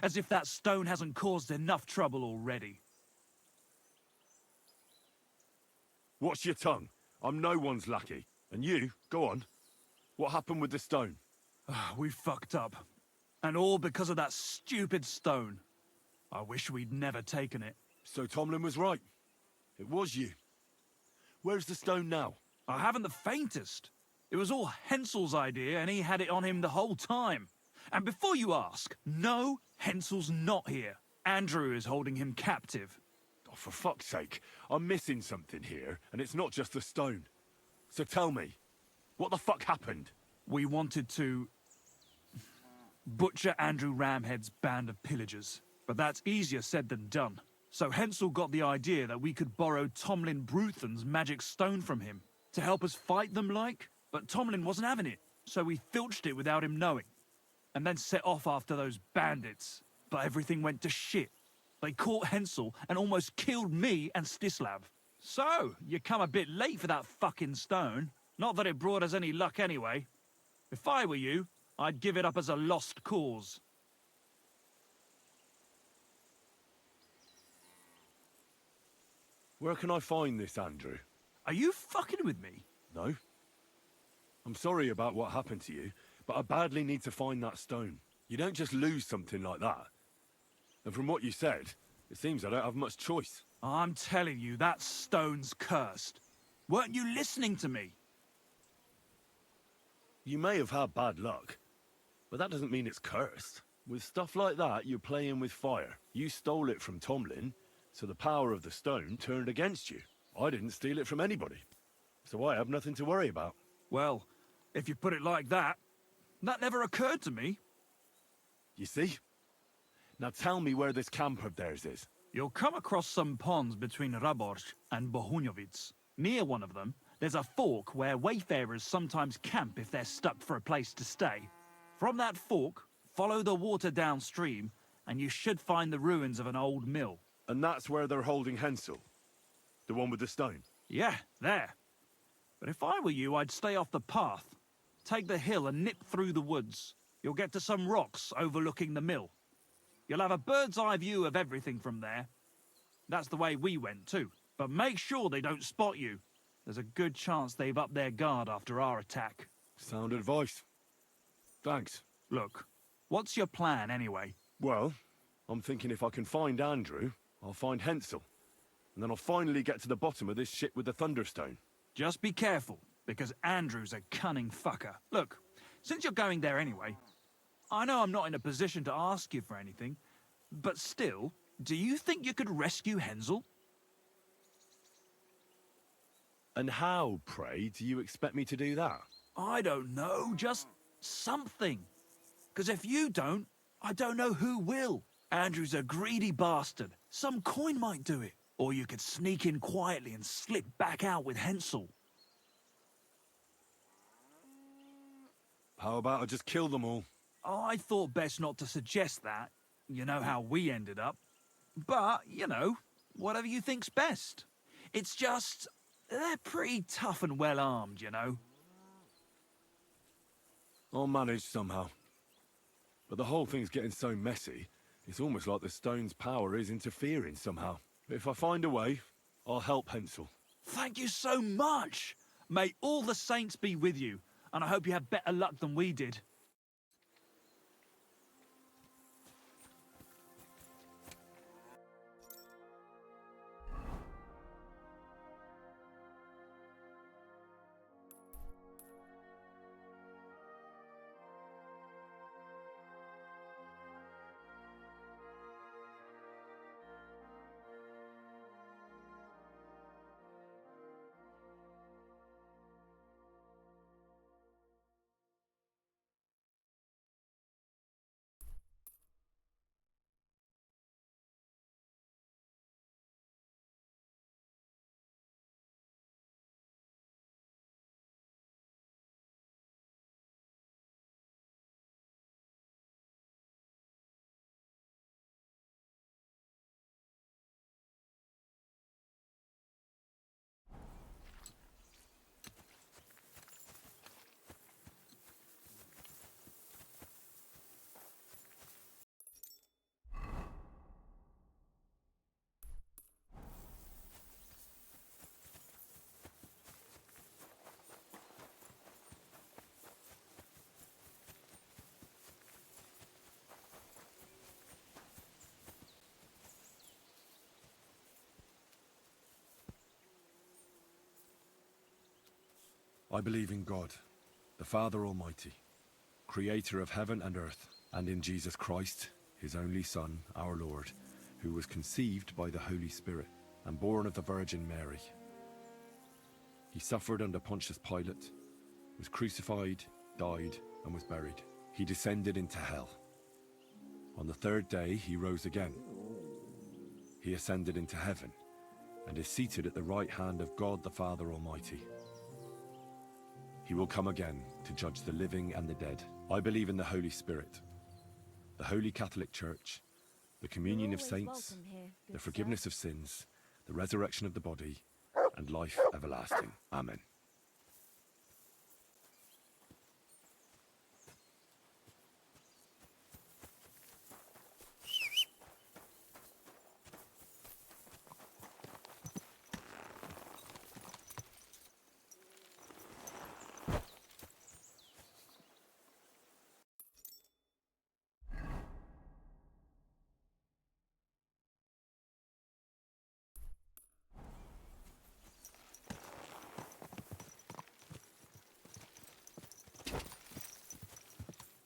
As if that stone hasn't caused enough trouble already. Watch your tongue. I'm no one's lackey. And you, go on. What happened with the stone? We fucked up. And all because of that stupid stone. I wish we'd never taken it. So Tomlin was right. It was you. Where's the stone now? I haven't the faintest. It was all Hensel's idea, and he had it on him the whole time. And before you ask, no, Hensel's not here. Andrew is holding him captive. Oh, for fuck's sake, I'm missing something here, and it's not just the stone. So tell me, what the fuck happened? We wanted to butcher Andrew Ramhead's band of pillagers, but that's easier said than done. So Hensel got the idea that we could borrow Tomlin Bruthen's magic stone from him to help us fight them like, but Tomlin wasn't having it, so we filched it without him knowing, and then set off after those bandits. But everything went to shit. They caught Hensel and almost killed me and Stislav. So, you come a bit late for that fucking stone. Not that it brought us any luck anyway. If I were you, I'd give it up as a lost cause. Where can I find this, Andrew? Are you fucking with me? No. I'm sorry about what happened to you, but I badly need to find that stone. You don't just lose something like that. And from what you said, it seems I don't have much choice. I'm telling you, that stone's cursed. Weren't you listening to me? You may have had bad luck, but that doesn't mean it's cursed. With stuff like that, you're playing with fire. You stole it from Tomlin, so the power of the stone turned against you. I didn't steal it from anybody, so I have nothing to worry about. Well, if you put it like that never occurred to me. You see? Now tell me where this camp of theirs is. You'll come across some ponds between Raborj and Bohunjovic. Near one of them, there's a fork where wayfarers sometimes camp if they're stuck for a place to stay. From that fork, follow the water downstream, and you should find the ruins of an old mill. And that's where they're holding Hensel? The one with the stone? Yeah, there. But if I were you, I'd stay off the path. Take the hill and nip through the woods. You'll get to some rocks overlooking the mill. You'll have a bird's eye view of everything from there. That's the way we went too. But make sure they don't spot you. There's a good chance they've upped their guard after our attack. Sound advice. Thanks. Look, what's your plan anyway? Well, I'm thinking if I can find Andrew, I'll find Hensel. And then I'll finally get to the bottom of this shit with the Thunderstone. Just be careful, because Andrew's a cunning fucker. Look, since you're going there anyway, I know I'm not in a position to ask you for anything, but still, do you think you could rescue Hensel? And how, pray, do you expect me to do that? I don't know, just something. Because if you don't, I don't know who will. Andrew's a greedy bastard. Some coin might do it. Or you could sneak in quietly and slip back out with Hensel. How about I just kill them all? I thought best not to suggest that. You know how we ended up. But, you know, whatever you think's best. It's just, they're pretty tough and well-armed, you know. I'll manage somehow. But the whole thing's getting so messy, it's almost like the stone's power is interfering somehow. If I find a way, I'll help Hensel. Thank you so much! May all the saints be with you, and I hope you have better luck than we did. I believe in God, the Father Almighty, creator of heaven and earth, and in Jesus Christ, his only Son, our Lord, who was conceived by the Holy Spirit and born of the Virgin Mary. He suffered under Pontius Pilate, was crucified, died, and was buried. He descended into hell. On the third day, he rose again. He ascended into heaven and is seated at the right hand of God the Father Almighty. He will come again to judge the living and the dead. I believe in the Holy Spirit, the Holy Catholic Church, the communion of saints, the forgiveness of sins, the resurrection of the body, and life everlasting. Amen.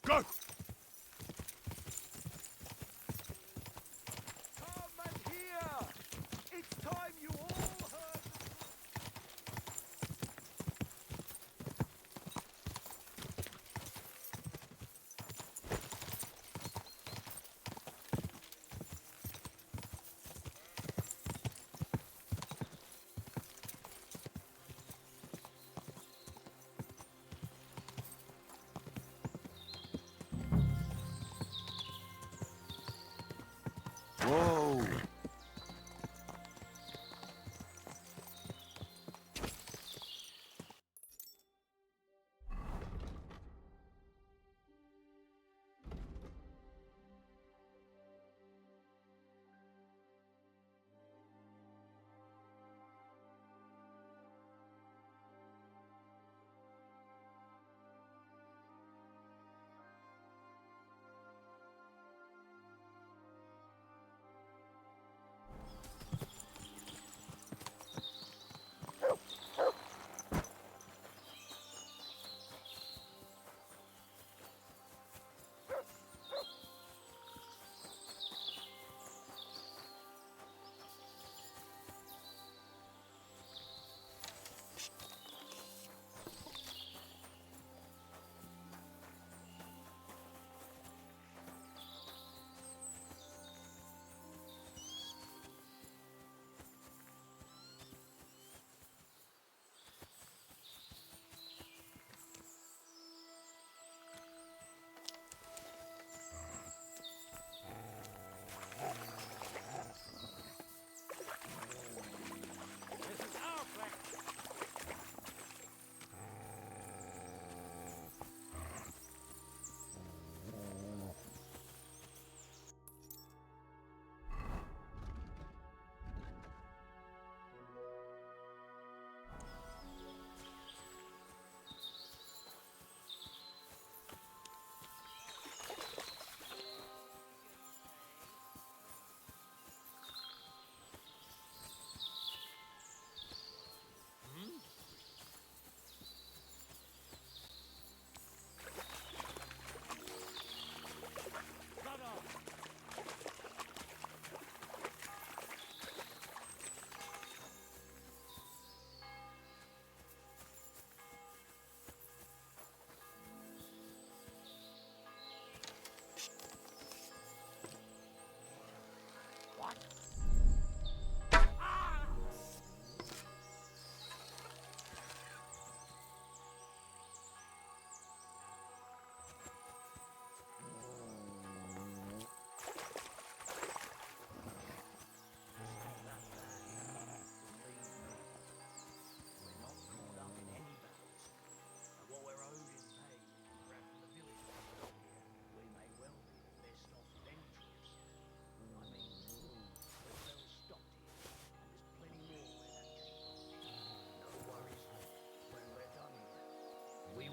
Go! Come and hear! It's time you all heard Whoa!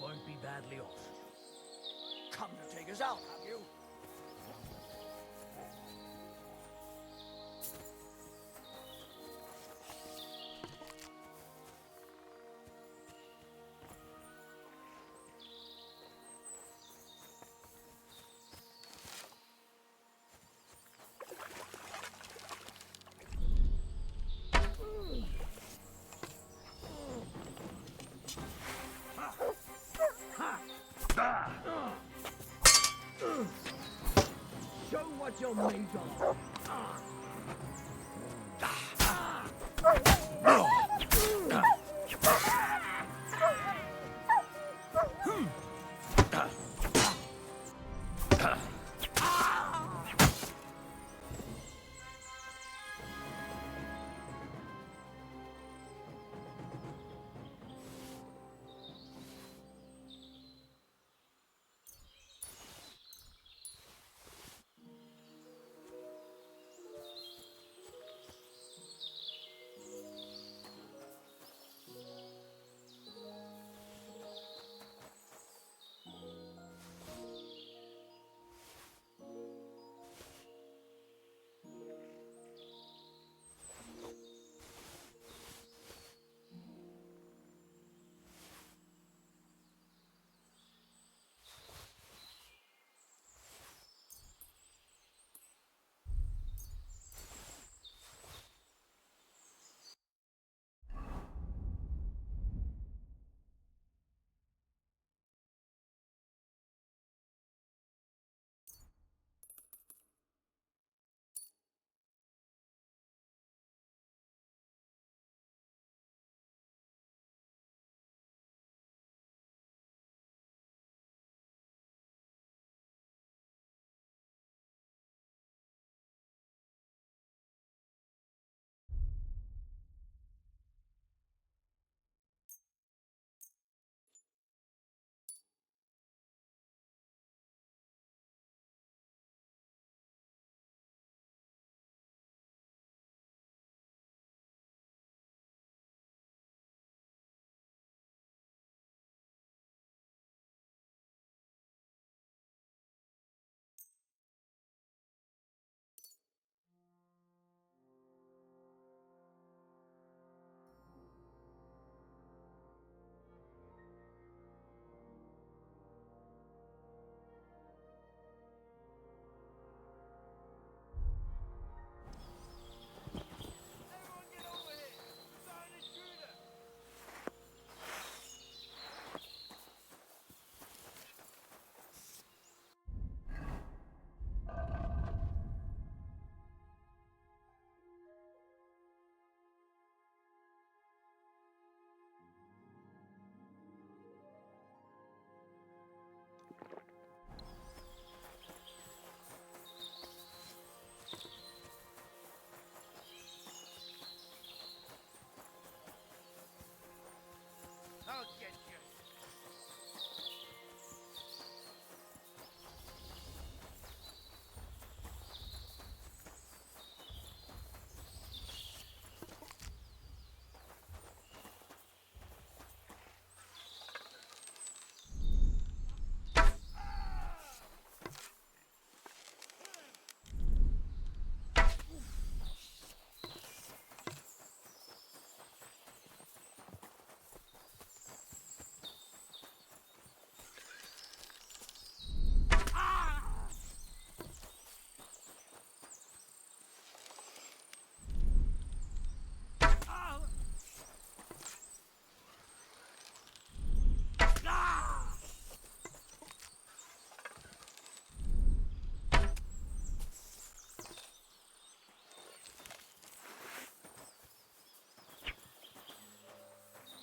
won't be badly off. Come to take us out, have you? you're made of.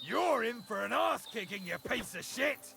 You're in for an ass-kicking, you piece of shit!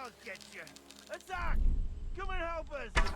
I'll get you. Attack! Come and help us!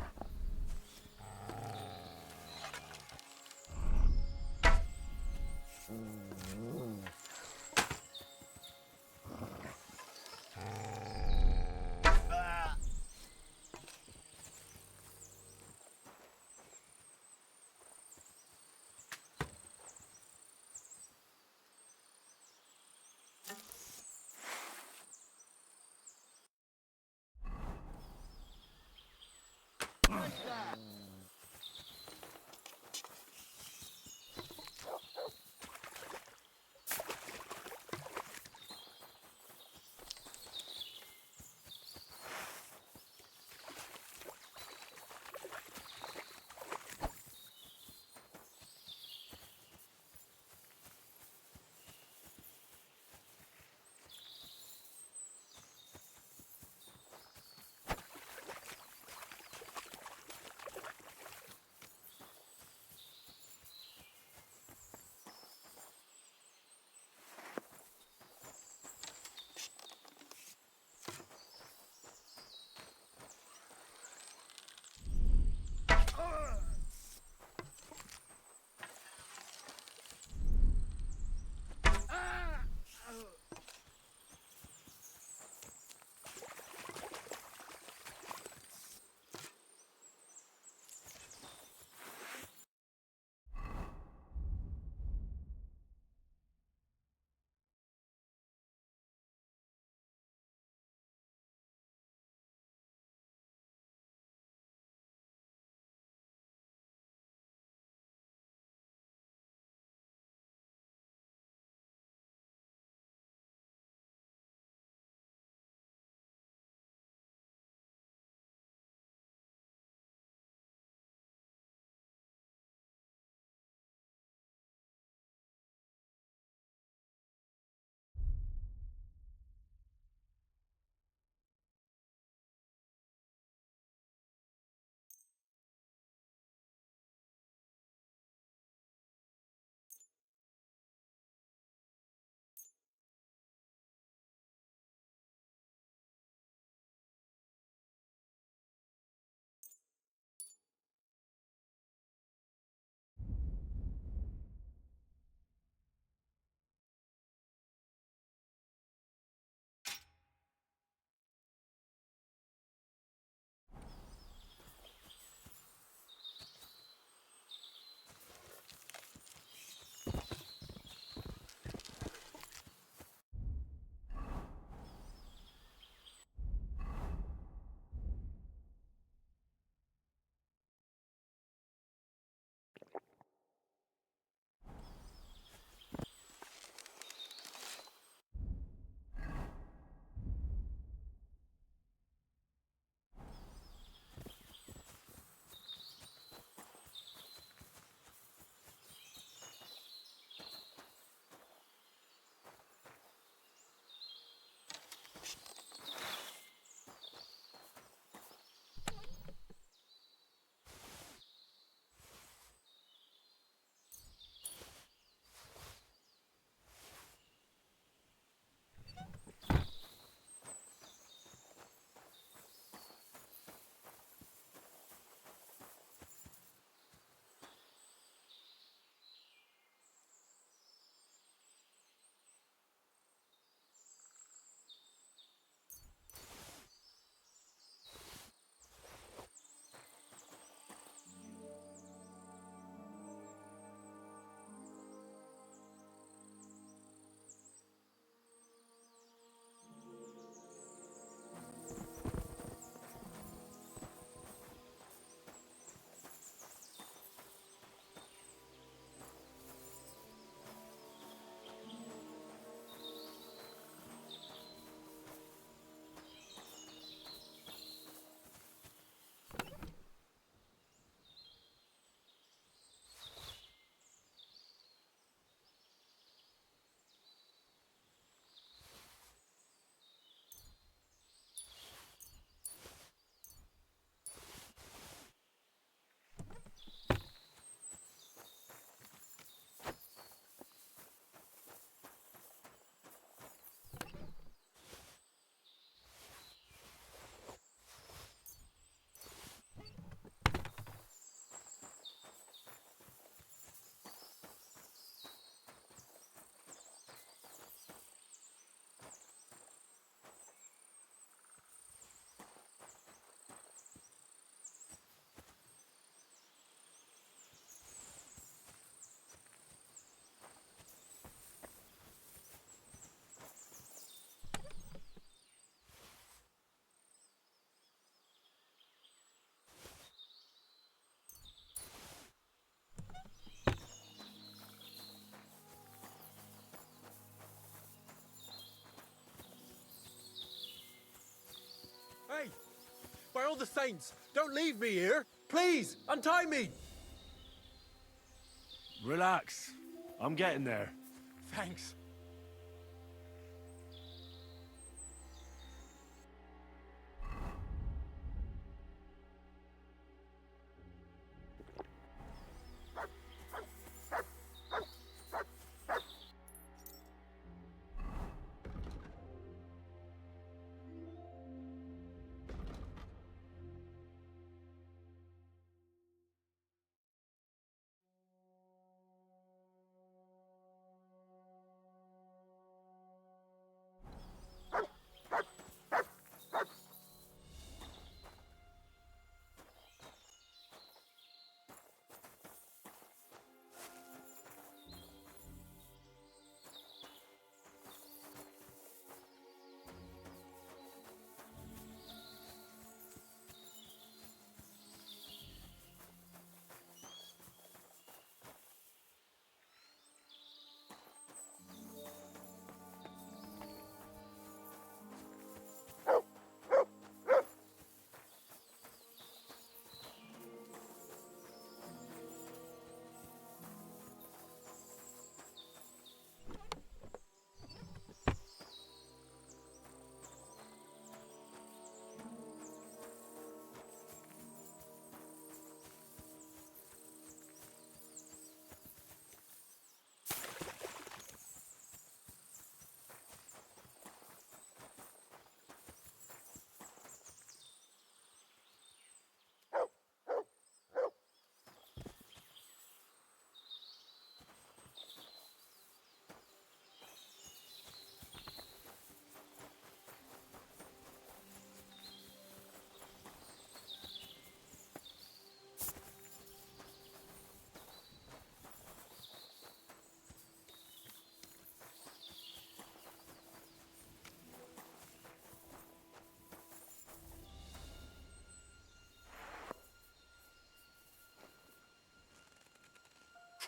by all the saints, don't leave me here! Please, untie me! Relax. I'm getting there. Thanks.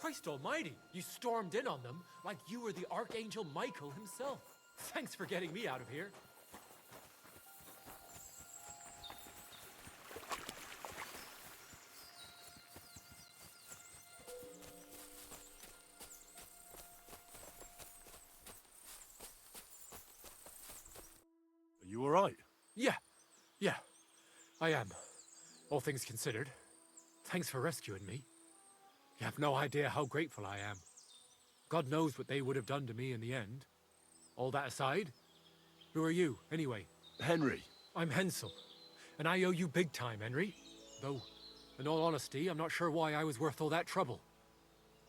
Christ almighty, you stormed in on them like you were the Archangel Michael himself. Thanks for getting me out of here. Are you alright? Yeah, I am. All things considered. Thanks for rescuing me. You have no idea how grateful I am. God knows what they would have done to me in the end. All that aside, who are you, anyway? Henry. I'm Hensel, and I owe you big time, Henry. Though, in all honesty, I'm not sure why I was worth all that trouble.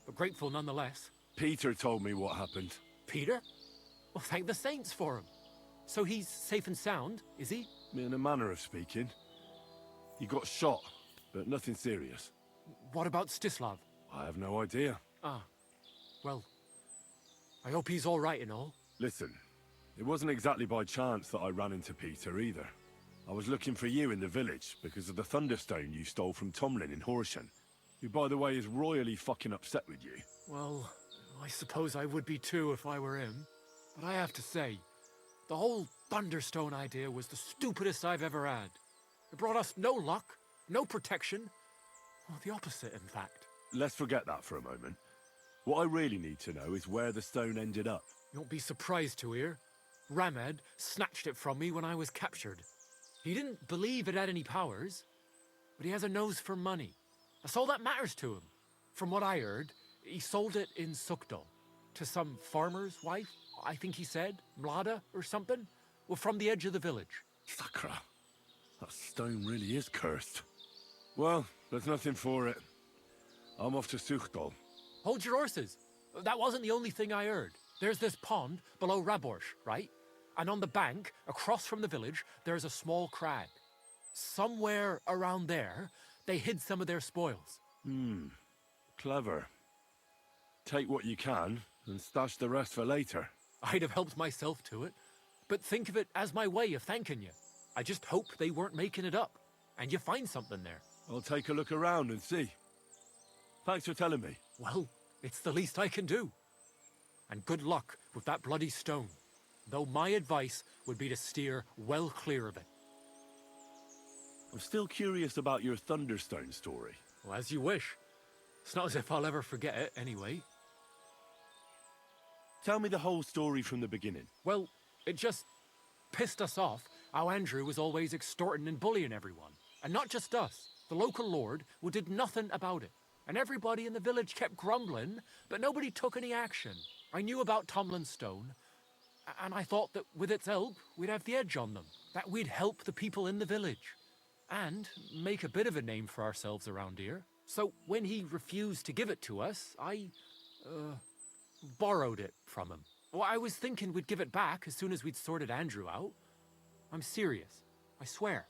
But grateful nonetheless. Peter told me what happened. Peter? Well, thank the saints for him. So he's safe and sound, is he? In a manner of speaking. He got shot, but nothing serious. What about Stislav? I have no idea. Ah, well, I hope he's all right and all. Listen, it wasn't exactly by chance that I ran into Peter either. I was looking for you in the village because of the Thunderstone you stole from Tomlin in Horsham, who, by the way, is royally fucking upset with you. Well, I suppose I would be too if I were him. But I have to say, the whole Thunderstone idea was the stupidest I've ever had. It brought us no luck, no protection. Well, the opposite, in fact. Let's forget that for a moment. What I really need to know is where the stone ended up. You won't be surprised to hear. Ramed snatched it from me when I was captured. He didn't believe it had any powers, but he has a nose for money. That's all that matters to him. From what I heard, he sold it in Sukdal to some farmer's wife, I think he said, Mlada or something. Well, from the edge of the village. Sakra. That stone really is cursed. Well, there's nothing for it. I'm off to Sukdal. Hold your horses. That wasn't the only thing I heard. There's this pond below Raborsh, right? And on the bank, across from the village, there's a small crag. Somewhere around there, they hid some of their spoils. Clever. Take what you can, and stash the rest for later. I'd have helped myself to it, but think of it as my way of thanking you. I just hope they weren't making it up, and you find something there. I'll take a look around and see. Thanks for telling me. Well, it's the least I can do. And good luck with that bloody stone, though my advice would be to steer well clear of it. I'm still curious about your Thunderstone story. Well, as you wish. It's not as if I'll ever forget it, anyway. Tell me the whole story from the beginning. Well, it just pissed us off how Andrew was always extorting and bullying everyone. And not just us. The local lord who did nothing about it. And everybody in the village kept grumbling, but nobody took any action. I knew about Tomlin's Stone, and I thought that with its help, we'd have the edge on them. That we'd help the people in the village. And make a bit of a name for ourselves around here. So when he refused to give it to us, I borrowed it from him. Well, I was thinking we'd give it back as soon as we'd sorted Andrew out. I'm serious. I swear.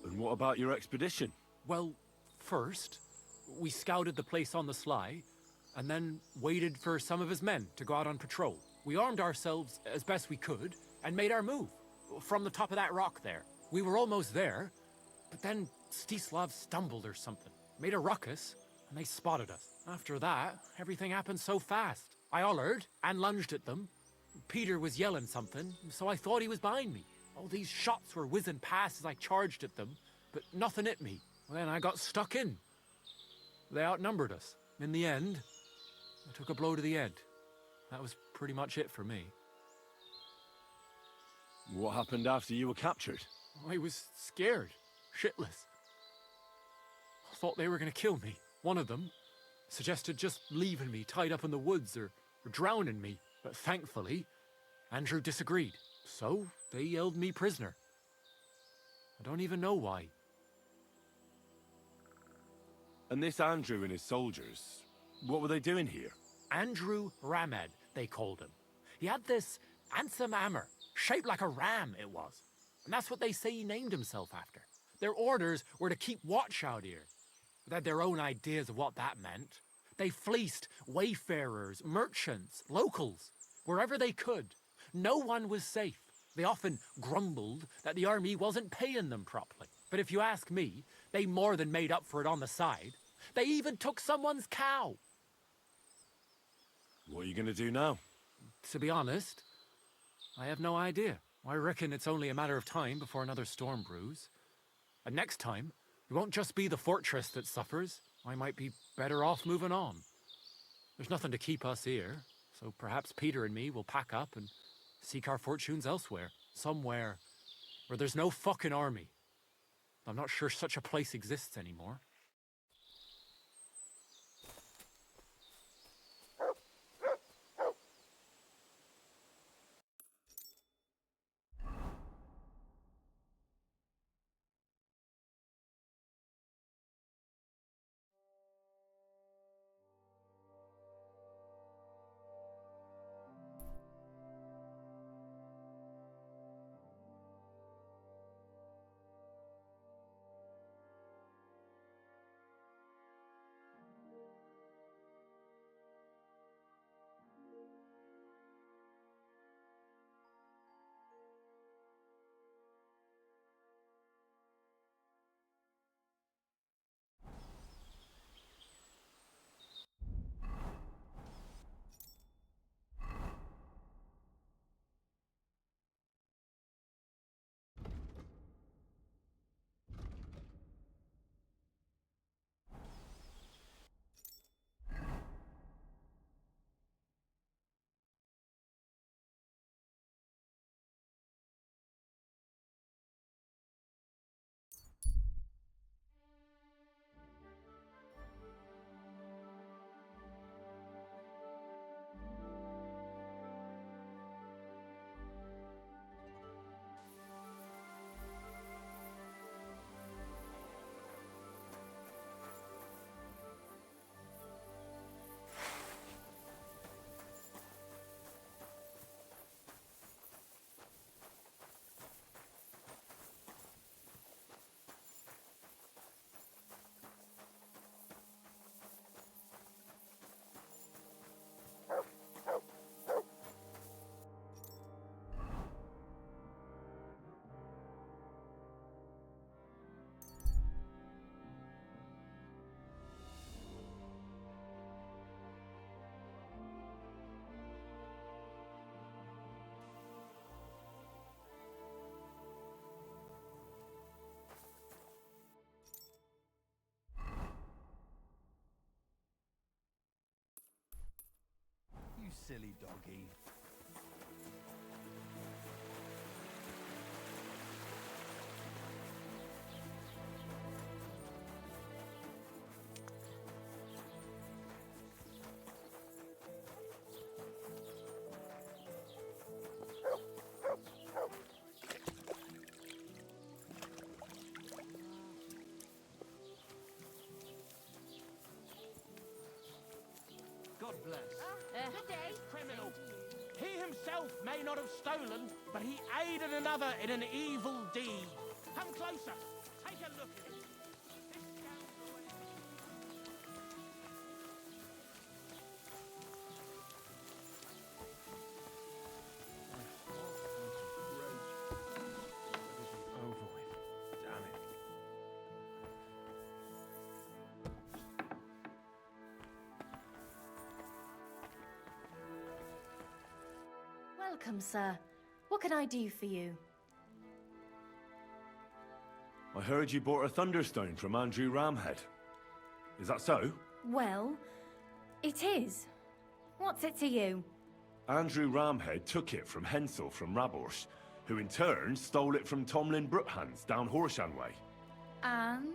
And what about your expedition? Well, first, we scouted the place on the sly, and then waited for some of his men to go out on patrol. We armed ourselves as best we could, and made our move. From the top of that rock there. We were almost there, but then Stislav stumbled or something. Made a ruckus, and they spotted us. After that, everything happened so fast. I hollered and lunged at them. Peter was yelling something, so I thought he was behind me. All these shots were whizzing past as I charged at them, but nothing hit me. Then I got stuck in. They outnumbered us. In the end, I took a blow to the head. That was pretty much it for me. What happened after you were captured? I was scared, shitless. I thought they were going to kill me. One of them suggested just leaving me tied up in the woods or drowning me. But thankfully, Andrew disagreed. So they held me prisoner. I don't even know why. And this Andrew and his soldiers, what were they doing here? Andrew Ramed, they called him. He had this handsome hammer, shaped like a ram it was. And that's what they say he named himself after. Their orders were to keep watch out here. They had their own ideas of what that meant. They fleeced wayfarers, merchants, locals, wherever they could. No one was safe. They often grumbled that the army wasn't paying them properly. But if you ask me, they more than made up for it on the side. They even took someone's cow. What are you going to do now? To be honest, I have no idea. I reckon it's only a matter of time before another storm brews. And next time, it won't just be the fortress that suffers. I might be better off moving on. There's nothing to keep us here, so perhaps Peter and me will pack up and seek our fortunes elsewhere. Somewhere where there's no fucking army. I'm not sure such a place exists anymore. You silly doggy. God bless. Good day. Criminal. He himself may not have stolen, but he aided another in an evil deed. Come closer. Take a look at it. This scoundrel... Over with. Damn it. Welcome, sir. What can I do for you? I heard you bought a Thunderstone from Andrew Ramhead. Is that so? Well, it is. What's it to you? Andrew Ramhead took it from Hensel from Rabors, who in turn stole it from Tomlin Brookhans down Horshan way. And?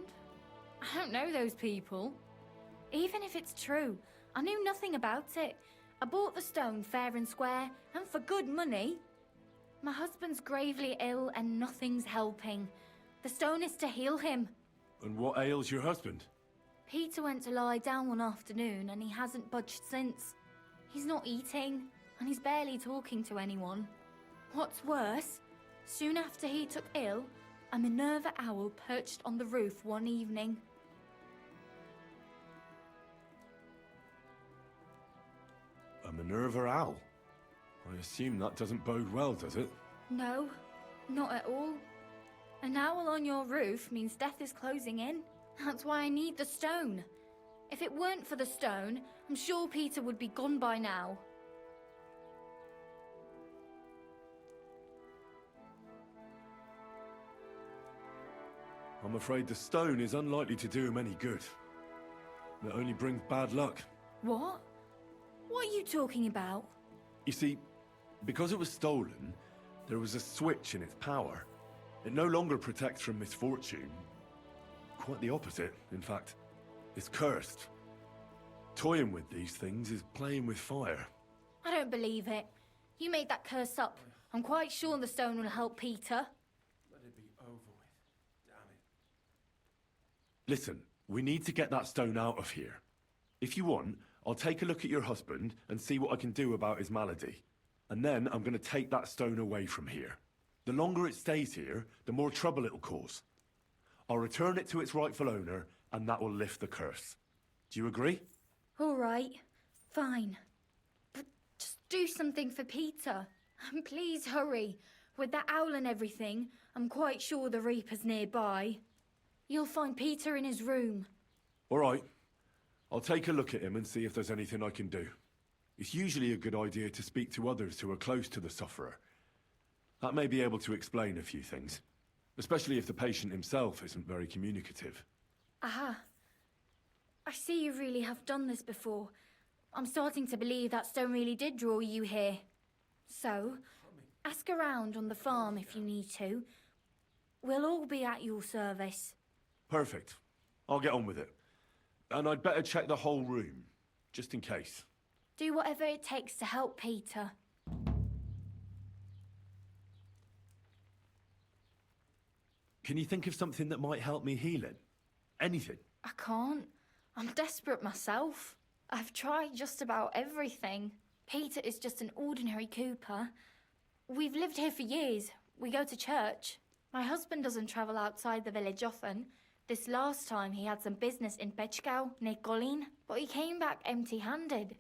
I don't know those people. Even if it's true, I knew nothing about it. I bought the stone fair and square, and for good money. My husband's gravely ill and nothing's helping. The stone is to heal him. And what ails your husband? Peter went to lie down one afternoon and he hasn't budged since. He's not eating, and he's barely talking to anyone. What's worse, soon after he took ill, a Minerva owl perched on the roof one evening. A Minerva owl? I assume that doesn't bode well, does it? No, not at all. An owl on your roof means death is closing in. That's why I need the stone. If it weren't for the stone, I'm sure Peter would be gone by now. I'm afraid the stone is unlikely to do him any good. It only brings bad luck. What? What are you talking about? You see, because it was stolen, there was a switch in its power. It no longer protects from misfortune. Quite the opposite, in fact. It's cursed. Toying with these things is playing with fire. I don't believe it. You made that curse up. I'm quite sure the stone will help Peter. Let it be over with. Damn it. Listen, we need to get that stone out of here. If you want, I'll take a look at your husband and see what I can do about his malady. And then I'm going to take that stone away from here. The longer it stays here, the more trouble it'll cause. I'll return it to its rightful owner, and that will lift the curse. Do you agree? All right, fine. But just do something for Peter. And please hurry. With that owl and everything, I'm quite sure the Reaper's nearby. You'll find Peter in his room. All right. I'll take a look at him and see if there's anything I can do. It's usually a good idea to speak to others who are close to the sufferer. That may be able to explain a few things, especially if the patient himself isn't very communicative. Aha. I see you really have done this before. I'm starting to believe that stone really did draw you here. So, ask around on the farm if you need to. We'll all be at your service. Perfect. I'll get on with it. And I'd better check the whole room, just in case. Do whatever it takes to help Peter. Can you think of something that might help me heal it? Anything? I can't. I'm desperate myself. I've tried just about everything. Peter is just an ordinary cooper. We've lived here for years. We go to church. My husband doesn't travel outside the village often. This last time he had some business in Bechgau, near Golin, but he came back empty-handed.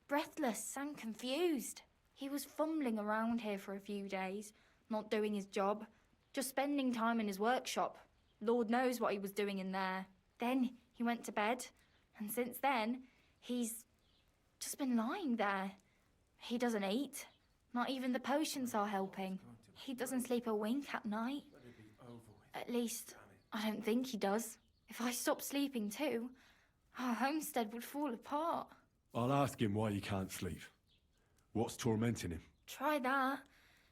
Breathless and confused. He was fumbling around here for a few days, not doing his job, just spending time in his workshop. Lord knows what he was doing in there. Then he went to bed, and since then, he's just been lying there. He doesn't eat. Not even the potions are helping. He doesn't sleep a wink at night. At least, I don't think he does. If I stopped sleeping too, our homestead would fall apart. I'll ask him why he can't sleep. What's tormenting him? Try that.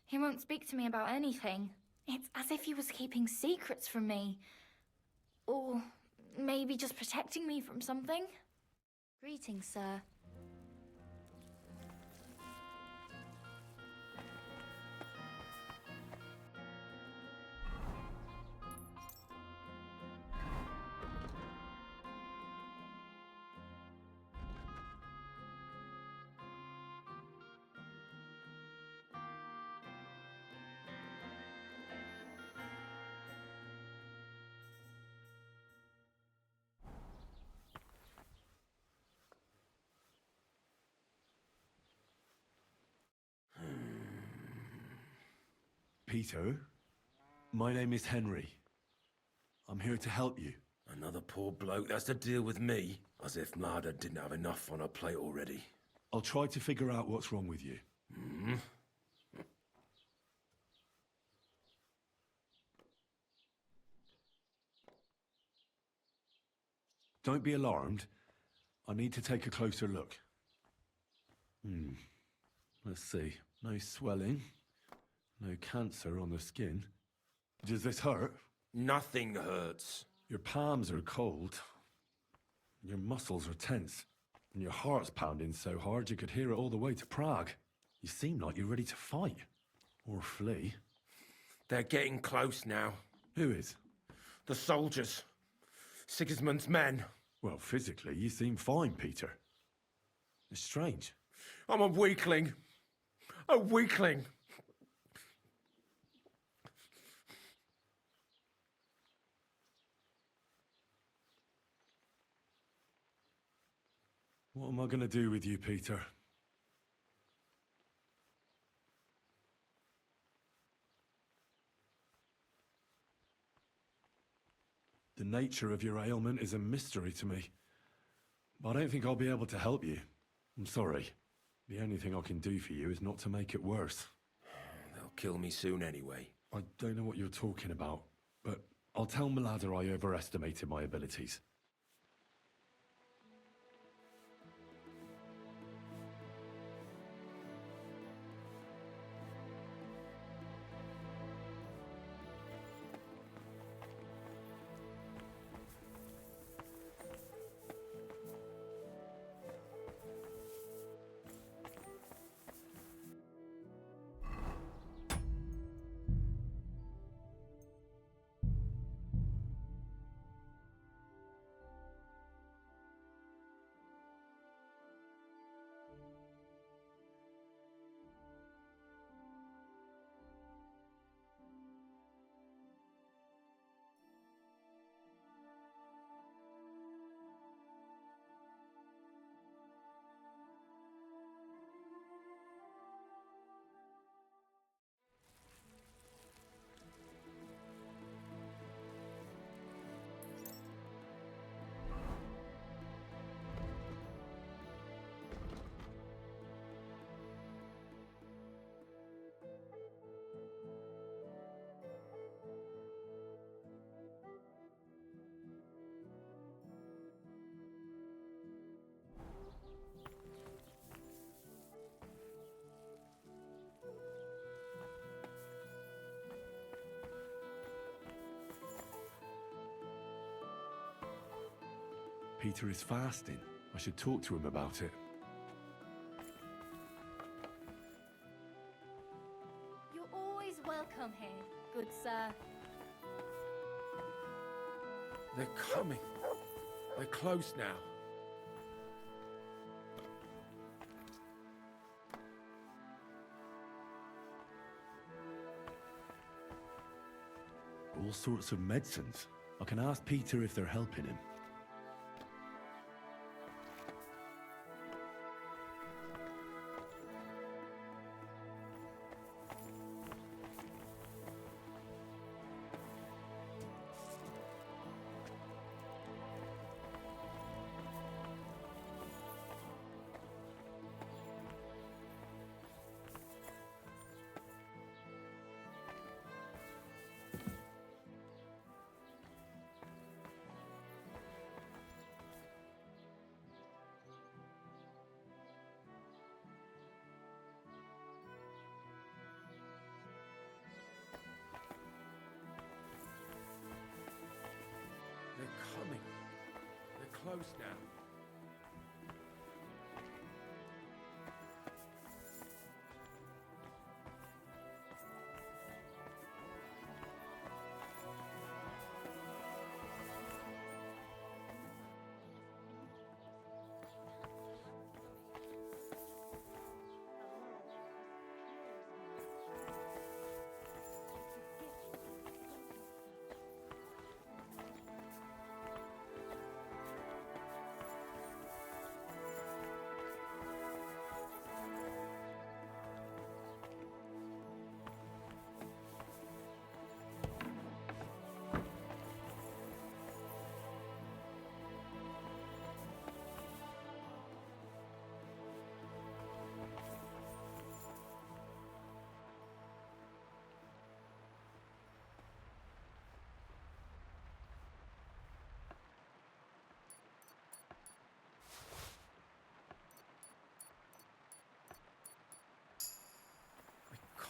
He won't speak to me about anything. It's as if he was keeping secrets from me. Or maybe just protecting me from something. Greetings, sir. Peter, my name is Henry. I'm here to help you. Another poor bloke that's to deal with me, as if Mlada didn't have enough on her plate already. I'll try to figure out what's wrong with you. Hmm? Don't be alarmed. I need to take a closer look. Let's see. No swelling. No cancer on the skin. Does this hurt? Nothing hurts. Your palms are cold. Your muscles are tense. And your heart's pounding so hard you could hear it all the way to Prague. You seem like you're ready to fight. Or flee. They're getting close now. Who is? The soldiers. Sigismund's men. Well, physically, you seem fine, Peter. It's strange. I'm a weakling. A weakling. What am I going to do with you, Peter? The nature of your ailment is a mystery to me. I don't think I'll be able to help you. I'm sorry. The only thing I can do for you is not to make it worse. They'll kill me soon anyway. I don't know what you're talking about, but I'll tell Mlada I overestimated my abilities. Peter is fasting. I should talk to him about it. You're always welcome here, good sir. They're coming. They're close now. All sorts of medicines. I can ask Peter if they're helping him. post now.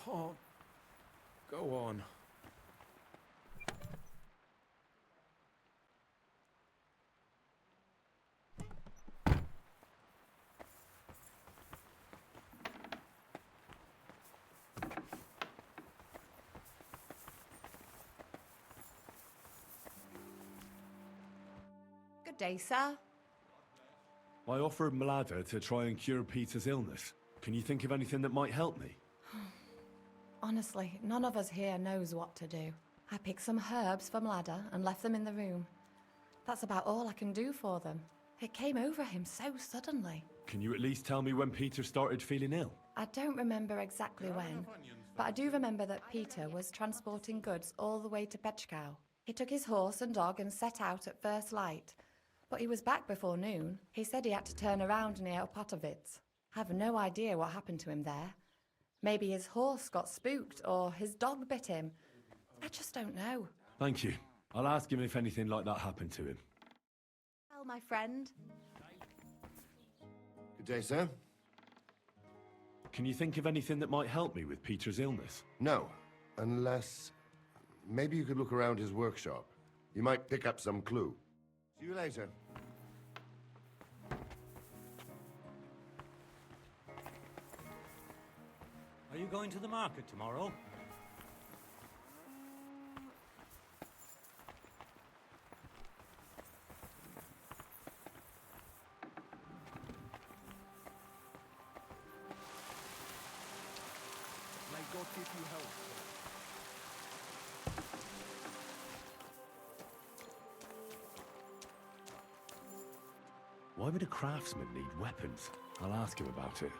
Can't go on. Good day, sir. I offered Mlada to try and cure Peter's illness. Can you think of anything that might help me? Honestly, none of us here knows what to do. I picked some herbs from Ladder and left them in the room. That's about all I can do for them. It came over him so suddenly. Can you at least tell me when Peter started feeling ill? I don't remember exactly when, but I do remember that Peter was transporting goods all the way to Pechkow. He took his horse and dog and set out at first light, but he was back before noon. He said he had to turn around near Opatovitz. I have no idea what happened to him there. Maybe his horse got spooked or his dog bit him. I just don't know. Thank you. I'll ask him if anything like that happened to him. Well, my friend. Good day, sir. Can you think of anything that might help me with Peter's illness? No, unless... maybe you could look around his workshop. You might pick up some clue. See you later. Are you going to the market tomorrow? May God give you help. Why would a craftsman need weapons? I'll ask him about it.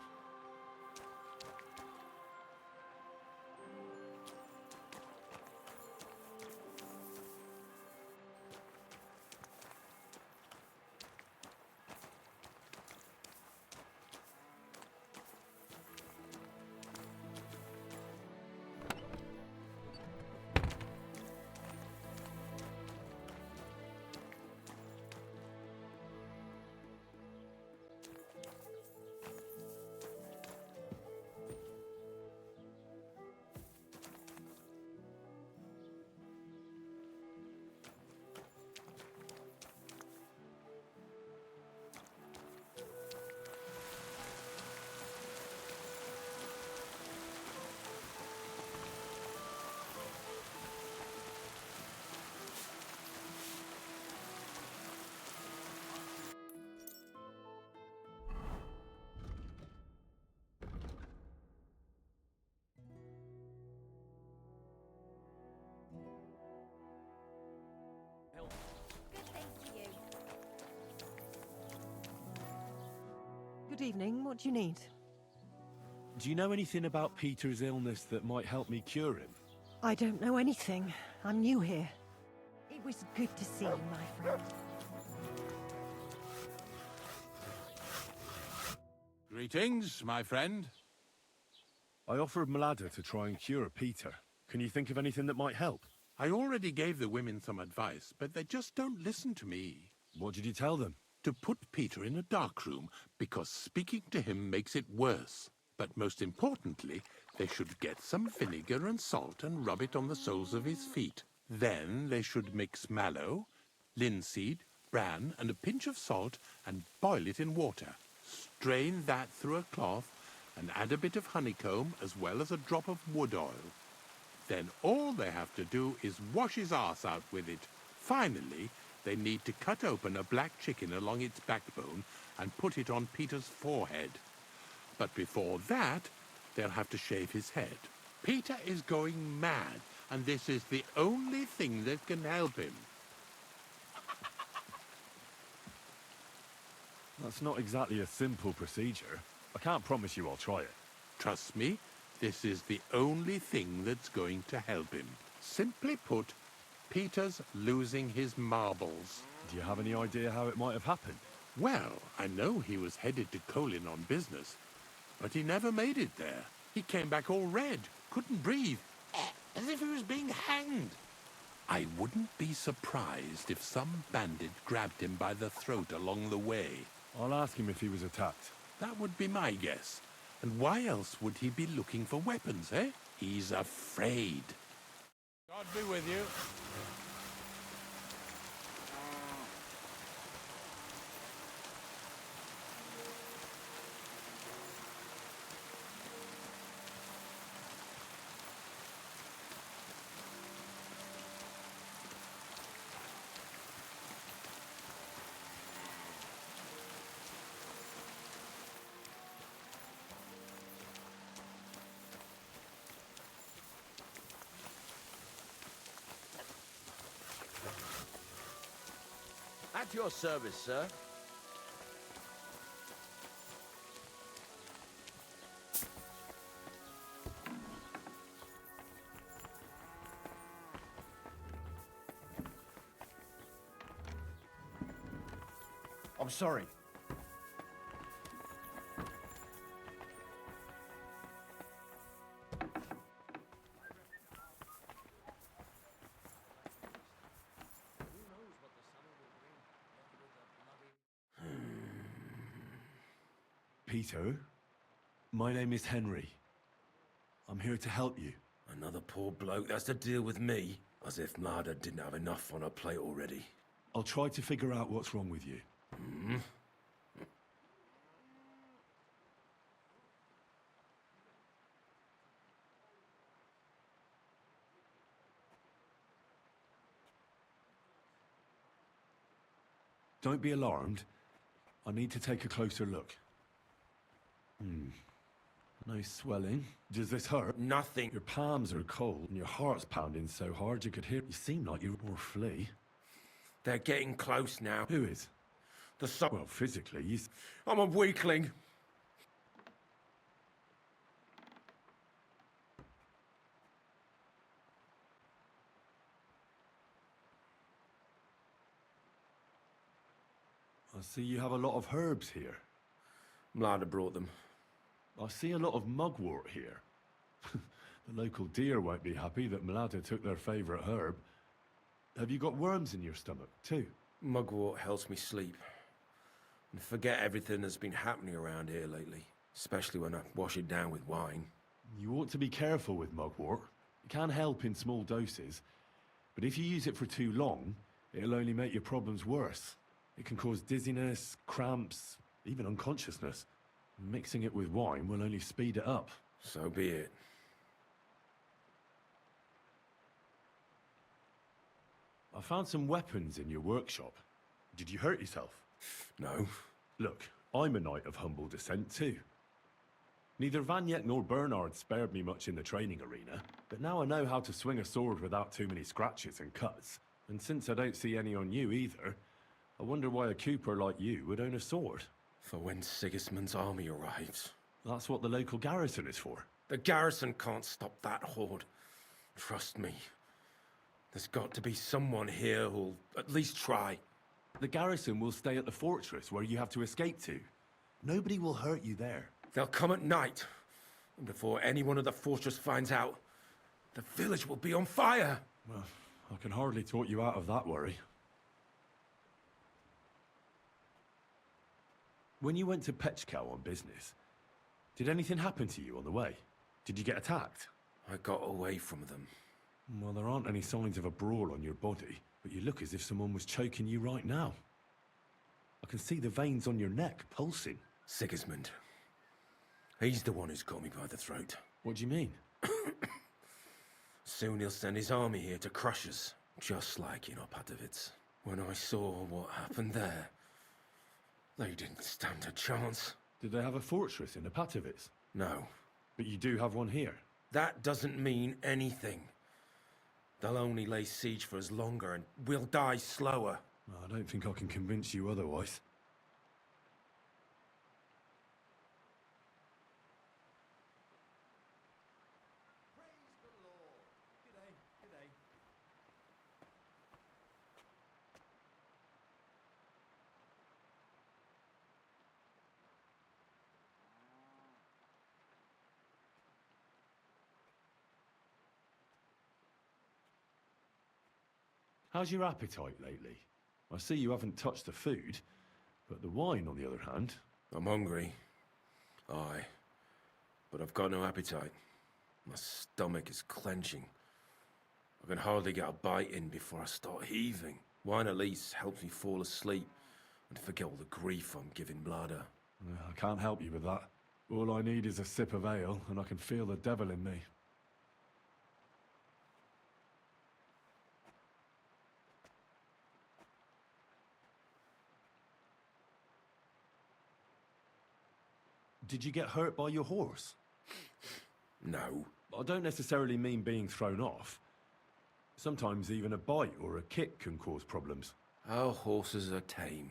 Good evening. What do you need? Do you know anything about Peter's illness that might help me cure him? I don't know anything. I'm new here. It was good to see you, my friend. Greetings, my friend. I offered Mlada to try and cure Peter. Can you think of anything that might help? I already gave the women some advice, but they just don't listen to me. What did you tell them? To put Peter in a dark room, because speaking to him makes it worse. But most importantly, they should get some vinegar and salt and rub it on the soles of his feet. Then they should mix mallow, linseed, bran and a pinch of salt and boil it in water. Strain that through a cloth and add a bit of honeycomb as well as a drop of wood oil. Then all they have to do is wash his arse out with it. Finally, they need to cut open a black chicken along its backbone and put it on Peter's forehead. But before that, they'll have to shave his head. Peter is going mad, and this is the only thing that can help him. That's not exactly a simple procedure. I can't promise you I'll try it. Trust me, this is the only thing that's going to help him. Simply put, Peter's losing his marbles. Do you have any idea how it might have happened? Well, I know he was headed to Colin on business, but he never made it there. He came back all red, couldn't breathe, as if he was being hanged. I wouldn't be surprised if some bandit grabbed him by the throat along the way. I'll ask him if he was attacked. That would be my guess. And why else would he be looking for weapons, eh? He's afraid. God be with you. At your service, sir. I'm sorry. Peter, my name is Henry. I'm here to help you. Another poor bloke that's to deal with me, as if Mlada didn't have enough on her plate already. I'll try to figure out what's wrong with you. Don't be alarmed. I need to take a closer look. No swelling. Does this hurt? Nothing. Your palms are cold and your heart's pounding so hard you could hear. You seem like you're more flea. They're getting close now. Who is? The Well, physically, he's... I'm a weakling. I see you have a lot of herbs here. Mlada brought them. I see a lot of mugwort here. The local deer won't be happy that Mlada took their favourite herb. Have you got worms in your stomach, too? Mugwort helps me sleep. And forget everything that's been happening around here lately. Especially when I wash it down with wine. You ought to be careful with mugwort. It can help in small doses. But if you use it for too long, it'll only make your problems worse. It can cause dizziness, cramps, even unconsciousness. Mixing it with wine will only speed it up. So be it. I found some weapons in your workshop. Did you hurt yourself? No. Look, I'm a knight of humble descent too. Neither Vanyek nor Bernard spared me much in the training arena, but now I know how to swing a sword without too many scratches and cuts. And since I don't see any on you either, I wonder why a cooper like you would own a sword. For when Sigismund's army arrives. That's what the local garrison is for. The garrison can't stop that horde. Trust me. There's got to be someone here who'll at least try. The garrison will stay at the fortress where you have to escape to. Nobody will hurt you there. They'll come at night. And before anyone at the fortress finds out, the village will be on fire. Well, I can hardly talk you out of that worry. When you went to Pechkow on business, did anything happen to you on the way? Did you get attacked? I got away from them. Well, there aren't any signs of a brawl on your body, but you look as if someone was choking you right now. I can see the veins on your neck pulsing. Sigismund. He's the one who's got me by the throat. What do you mean? Soon he'll send his army here to crush us, just like in Opatovitz. When I saw what happened there, they didn't stand a chance. Did they have a fortress in Opatovitz? No. But you do have one here? That doesn't mean anything. They'll only lay siege for us longer, and we'll die slower. I don't think I can convince you otherwise. How's your appetite lately? I see you haven't touched the food, but the wine, on the other hand... I'm hungry. Aye. But I've got no appetite. My stomach is clenching. I can hardly get a bite in before I start heaving. Wine at least helps me fall asleep and forget all the grief I'm giving Blada. I can't help you with that. All I need is a sip of ale, and I can feel the devil in me. Did you get hurt by your horse? No. I don't necessarily mean being thrown off. Sometimes even a bite or a kick can cause problems. Our horses are tame.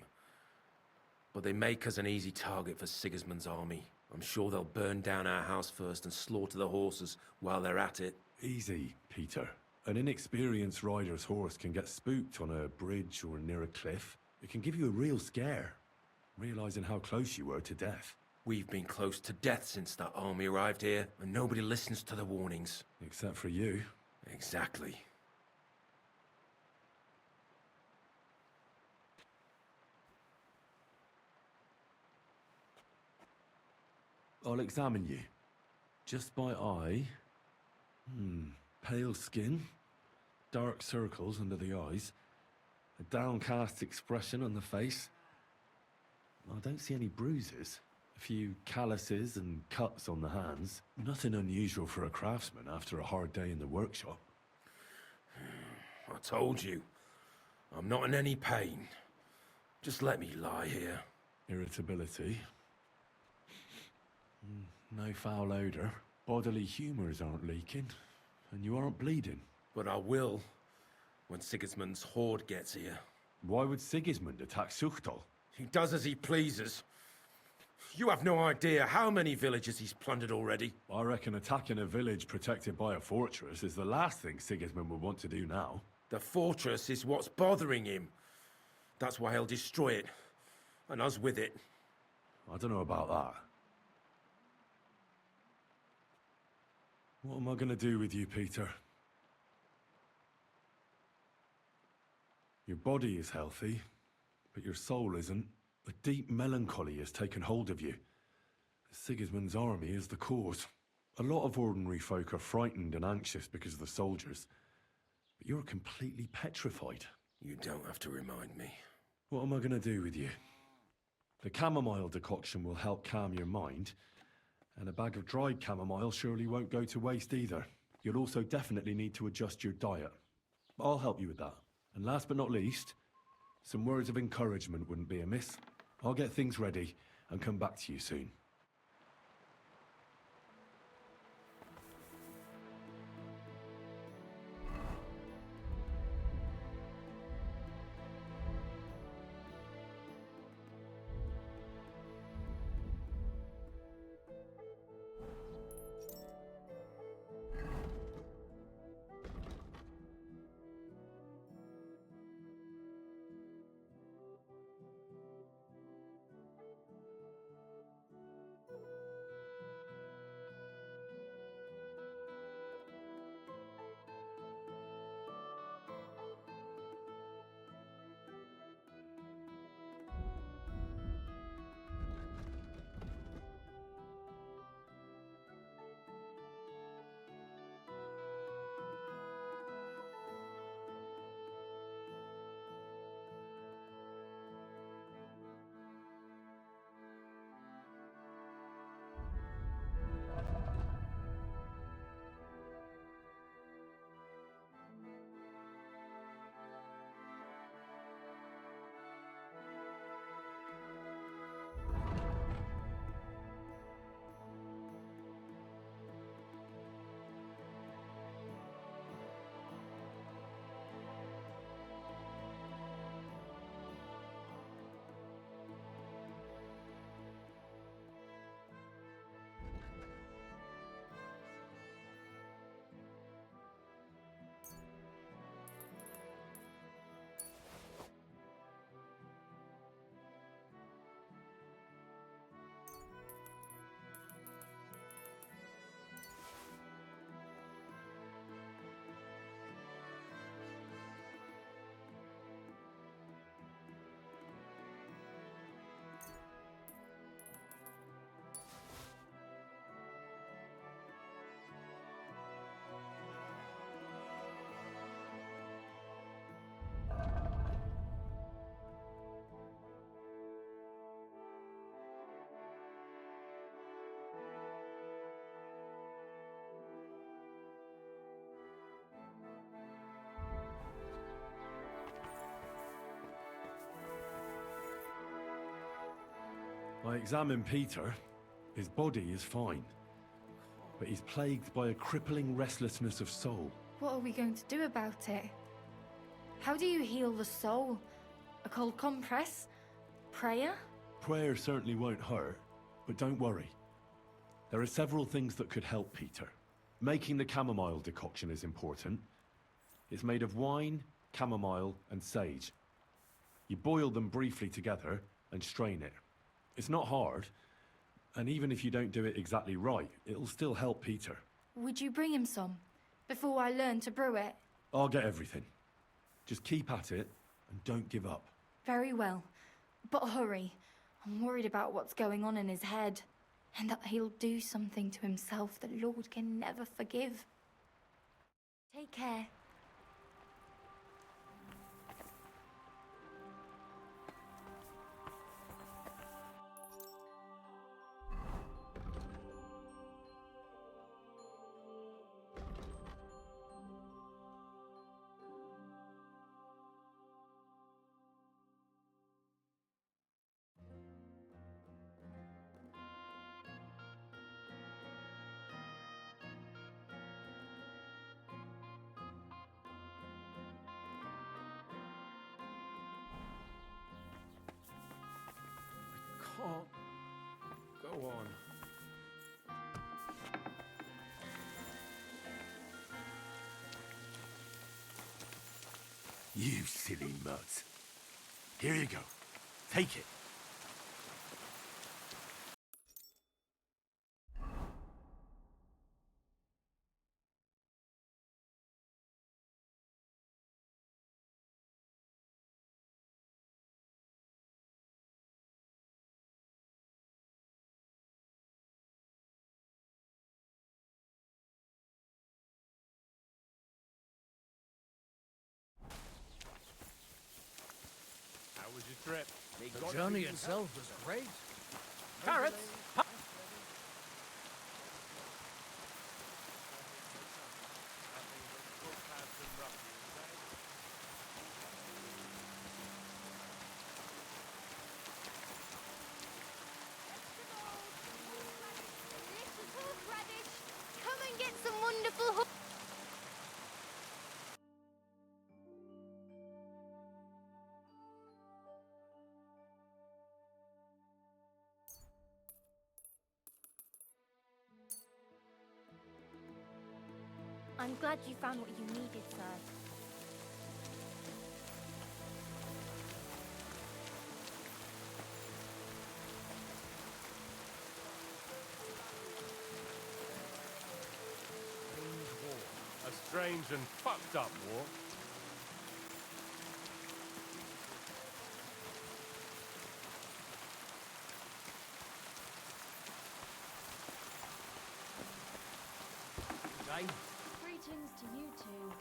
But they make us an easy target for Sigismund's army. I'm sure they'll burn down our house first and slaughter the horses while they're at it. Easy, Peter. An inexperienced rider's horse can get spooked on a bridge or near a cliff. It can give you a real scare, realizing how close you were to death. We've been close to death since that army arrived here, and nobody listens to the warnings. Except for you. Exactly. I'll examine you. Just by eye. Pale skin. Dark circles under the eyes. A downcast expression on the face. I don't see any bruises. A few calluses and cuts on the hands. Nothing unusual for a craftsman after a hard day in the workshop. I told you. I'm not in any pain. Just let me lie here. Irritability. No foul odor. Bodily humors aren't leaking. And you aren't bleeding. But I will, when Sigismund's horde gets here. Why would Sigismund attack Suchtal? He does as he pleases. You have no idea how many villages he's plundered already. I reckon attacking a village protected by a fortress is the last thing Sigismund would want to do now. The fortress is what's bothering him. That's why he'll destroy it. And us with it. I don't know about that. What am I going to do with you, Peter? Your body is healthy, but your soul isn't. A deep melancholy has taken hold of you. Sigismund's army is the cause. A lot of ordinary folk are frightened and anxious because of the soldiers. But you're completely petrified. You don't have to remind me. What am I going to do with you? The chamomile decoction will help calm your mind, and a bag of dried chamomile surely won't go to waste either. You'll also definitely need to adjust your diet. I'll help you with that. And last but not least, some words of encouragement wouldn't be amiss. I'll get things ready and come back to you soon. I examined Peter. His body is fine, but he's plagued by a crippling restlessness of soul. What are we going to do about it? How do you heal the soul? A cold compress? Prayer? Prayer certainly won't hurt, but don't worry. There are several things that could help Peter. Making the chamomile decoction is important. It's made of wine, chamomile, and sage. You boil them briefly together and strain it. It's not hard, and even if you don't do it exactly right, it'll still help Peter. Would you bring him some before I learn to brew it? I'll get everything. Just keep at it and don't give up. Very well, but hurry. I'm worried about what's going on in his head, and that he'll do something to himself the Lord can never forgive. Take care. Can't go on. You silly mutts. Here you go. Take it. How was your trip? The journey itself was great. Carrots! Come and get some wonderful I'm glad you found what you needed, sir. A strange and fucked up war. Greetings to you two.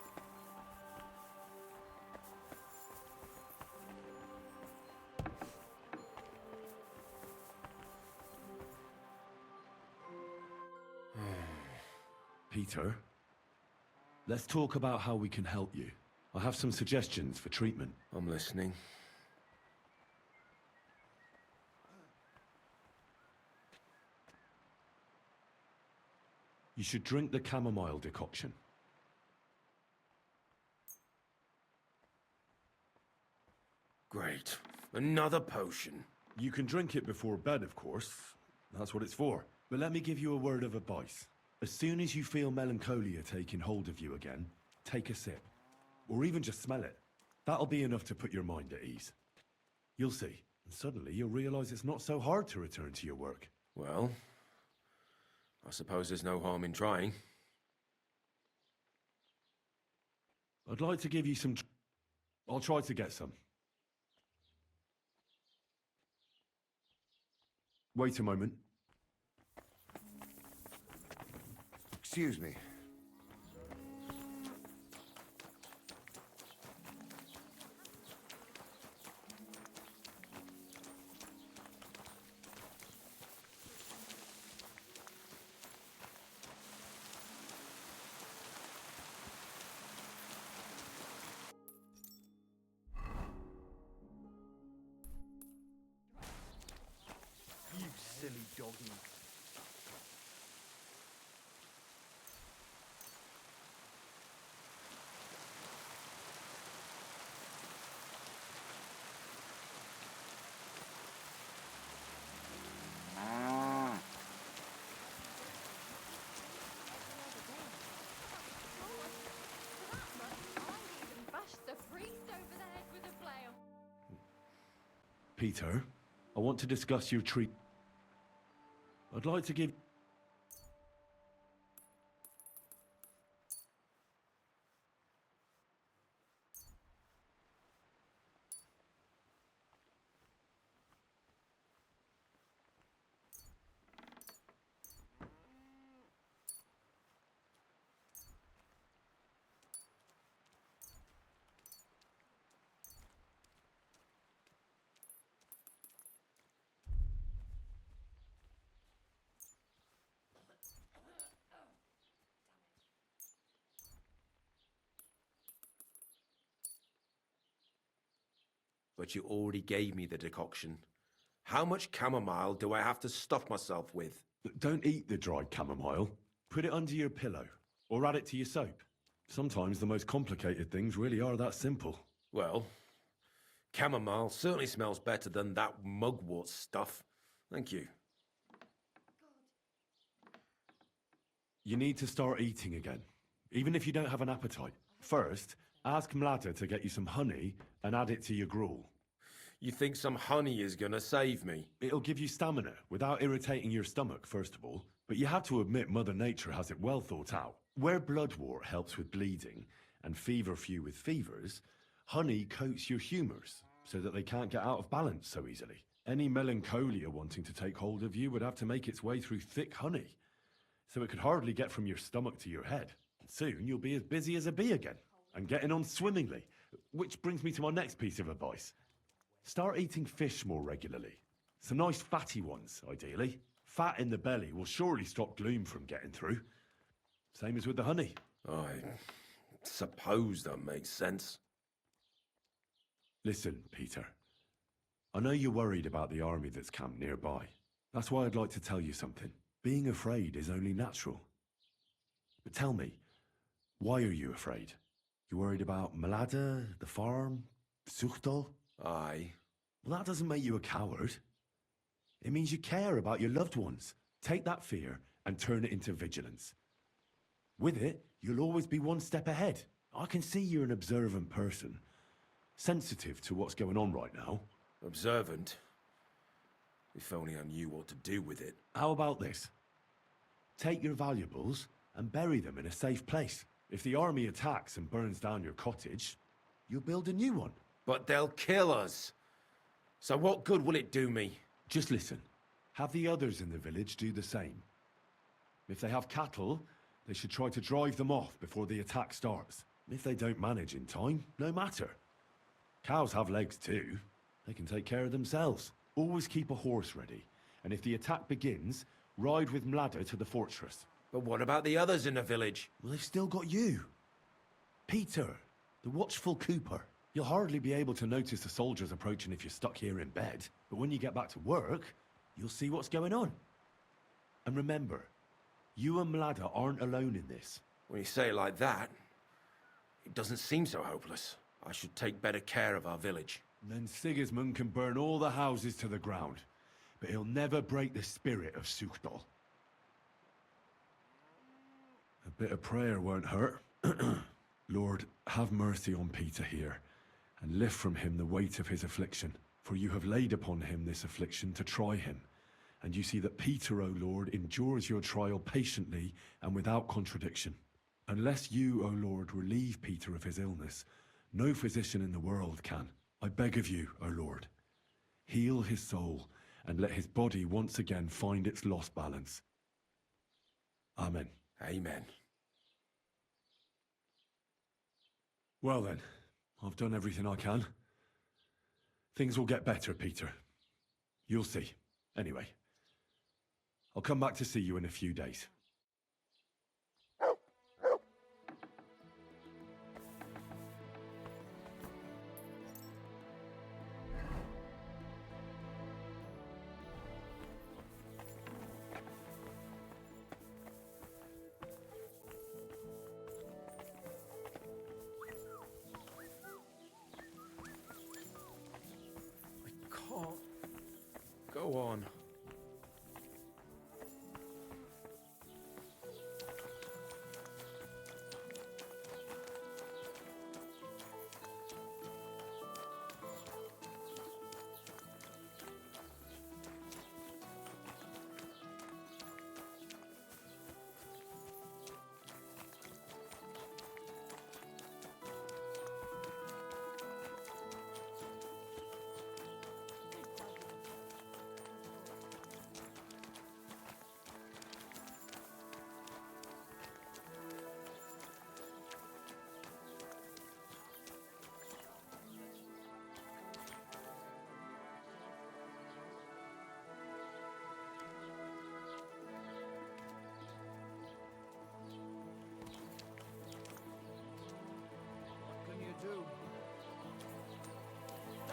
Peter, let's talk about how we can help you. I have some suggestions for treatment. I'm listening. You should drink the chamomile decoction. Great. Another potion. You can drink it before bed, of course. That's what it's for. But let me give you a word of advice. As soon as you feel melancholia taking hold of you again, take a sip. Or even just smell it. That'll be enough to put your mind at ease. You'll see. And suddenly you'll realize it's not so hard to return to your work. Well, I suppose there's no harm in trying. I'd like to give you some... I'll try to get some. Wait a moment. Excuse me. doggy. Peter, I want to discuss your treat. I'd like to give... But you already gave me the decoction. How much chamomile do I have to stuff myself with? Don't eat the dried chamomile. Put it under your pillow, or add it to your soap. Sometimes the most complicated things really are that simple. Well, chamomile certainly smells better than that mugwort stuff. Thank you. You need to start eating again, even if you don't have an appetite. First, ask Mlada to get you some honey and add it to your gruel. You think some honey is gonna save me? It'll give you stamina without irritating your stomach, first of all. But you have to admit Mother Nature has it well thought out. Where bloodwort helps with bleeding and feverfew with fevers, honey coats your humours so that they can't get out of balance so easily. Any melancholia wanting to take hold of you would have to make its way through thick honey, so it could hardly get from your stomach to your head. Soon you'll be as busy as a bee again, and getting on swimmingly. Which brings me to my next piece of advice. Start eating fish more regularly. Some nice fatty ones, ideally. Fat in the belly will surely stop gloom from getting through. Same as with the honey. I suppose that makes sense. Listen, Peter. I know you're worried about the army that's camped nearby. That's why I'd like to tell you something. Being afraid is only natural. But tell me, why are you afraid? You worried about Mlada, the farm, Suchtal? Aye. Well, that doesn't make you a coward. It means you care about your loved ones. Take that fear and turn it into vigilance. With it, you'll always be one step ahead. I can see you're an observant person, sensitive to what's going on right now. Observant? If only I knew what to do with it. How about this? Take your valuables and bury them in a safe place. If the army attacks and burns down your cottage, you'll build a new one. But they'll kill us. So what good will it do me? Just listen. Have the others in the village do the same. If they have cattle, they should try to drive them off before the attack starts. If they don't manage in time, no matter. Cows have legs too. They can take care of themselves. Always keep a horse ready. And if the attack begins, ride with Mlada to the fortress. But what about the others in the village? Well, they've still got you. Peter, the watchful Cooper. You'll hardly be able to notice the soldiers approaching if you're stuck here in bed. But when you get back to work, you'll see what's going on. And remember, you and Mlada aren't alone in this. When you say it like that, it doesn't seem so hopeless. I should take better care of our village. Then Sigismund can burn all the houses to the ground, but he'll never break the spirit of Suchdal. A bit of prayer won't hurt. Lord, have mercy on Peter here, and lift from him the weight of his affliction. For you have laid upon him this affliction to try him. And you see that Peter, O Lord, endures your trial patiently and without contradiction. Unless you, O Lord, relieve Peter of his illness, no physician in the world can. I beg of you, O Lord, heal his soul and let his body once again find its lost balance. Amen. Amen. Well then, I've done everything I can. Things will get better, Peter. You'll see. Anyway, I'll come back to see you in a few days. Go on.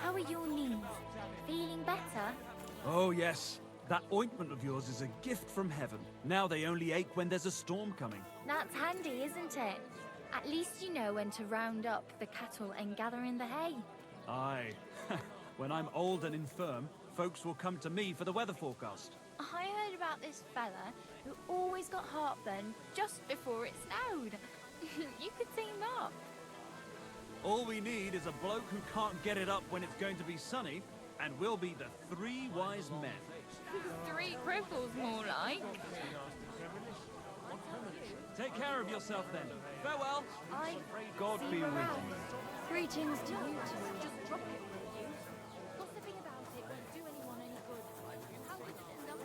How are your knees? Feeling better? Oh, yes. That ointment of yours is a gift from heaven. Now they only ache when there's a storm coming. That's handy, isn't it? At least you know when to round up the cattle and gather in the hay. Aye. When I'm old and infirm, folks will come to me for the weather forecast. I heard about this fella who always got heartburn just before it snowed. You could team up. All we need is a bloke who can't get it up when it's going to be sunny, and we'll be the three wise men. 3 cripples, more like. Take care of yourself then. Farewell. God be with you. Greetings to you two. Just drop it, will you? Gossiping about it won't do anyone any good. How did it end up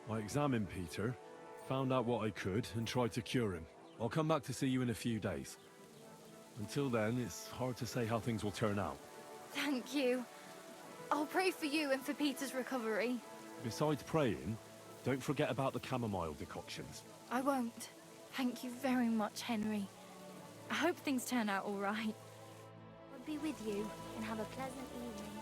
there? I examined Peter, found out what I could, and tried to cure him. I'll come back to see you in a few days. Until then, it's hard to say how things will turn out. Thank you. I'll pray for you and for Peter's recovery. Besides praying, don't forget about the chamomile decoctions. I won't. Thank you very much, Henry. I hope things turn out all right. I'll be with you and have a pleasant evening.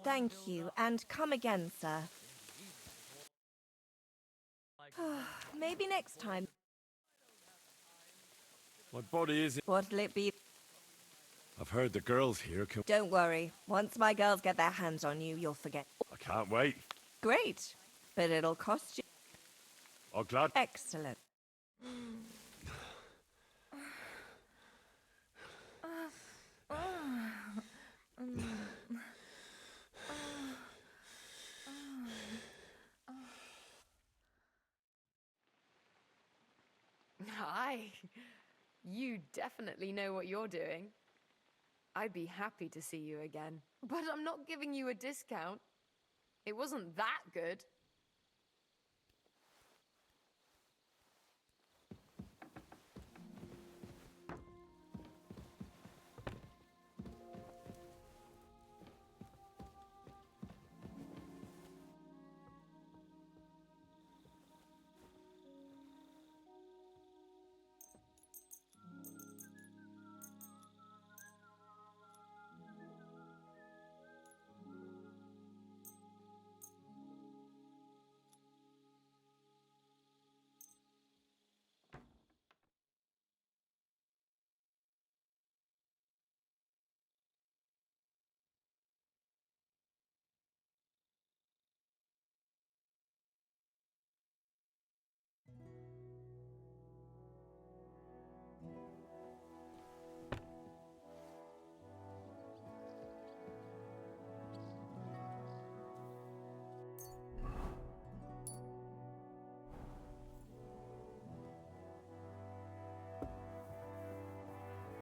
Thank you, and come again, sir. Maybe next time. My body is... What'll it be? I've heard the girls here can... Don't worry. Once my girls get their hands on you, you'll forget. I can't wait. Great. But it'll cost you. Oh, glad... Excellent. Aye. You definitely know what you're doing. I'd be happy to see you again, but I'm not giving you a discount. It wasn't that good.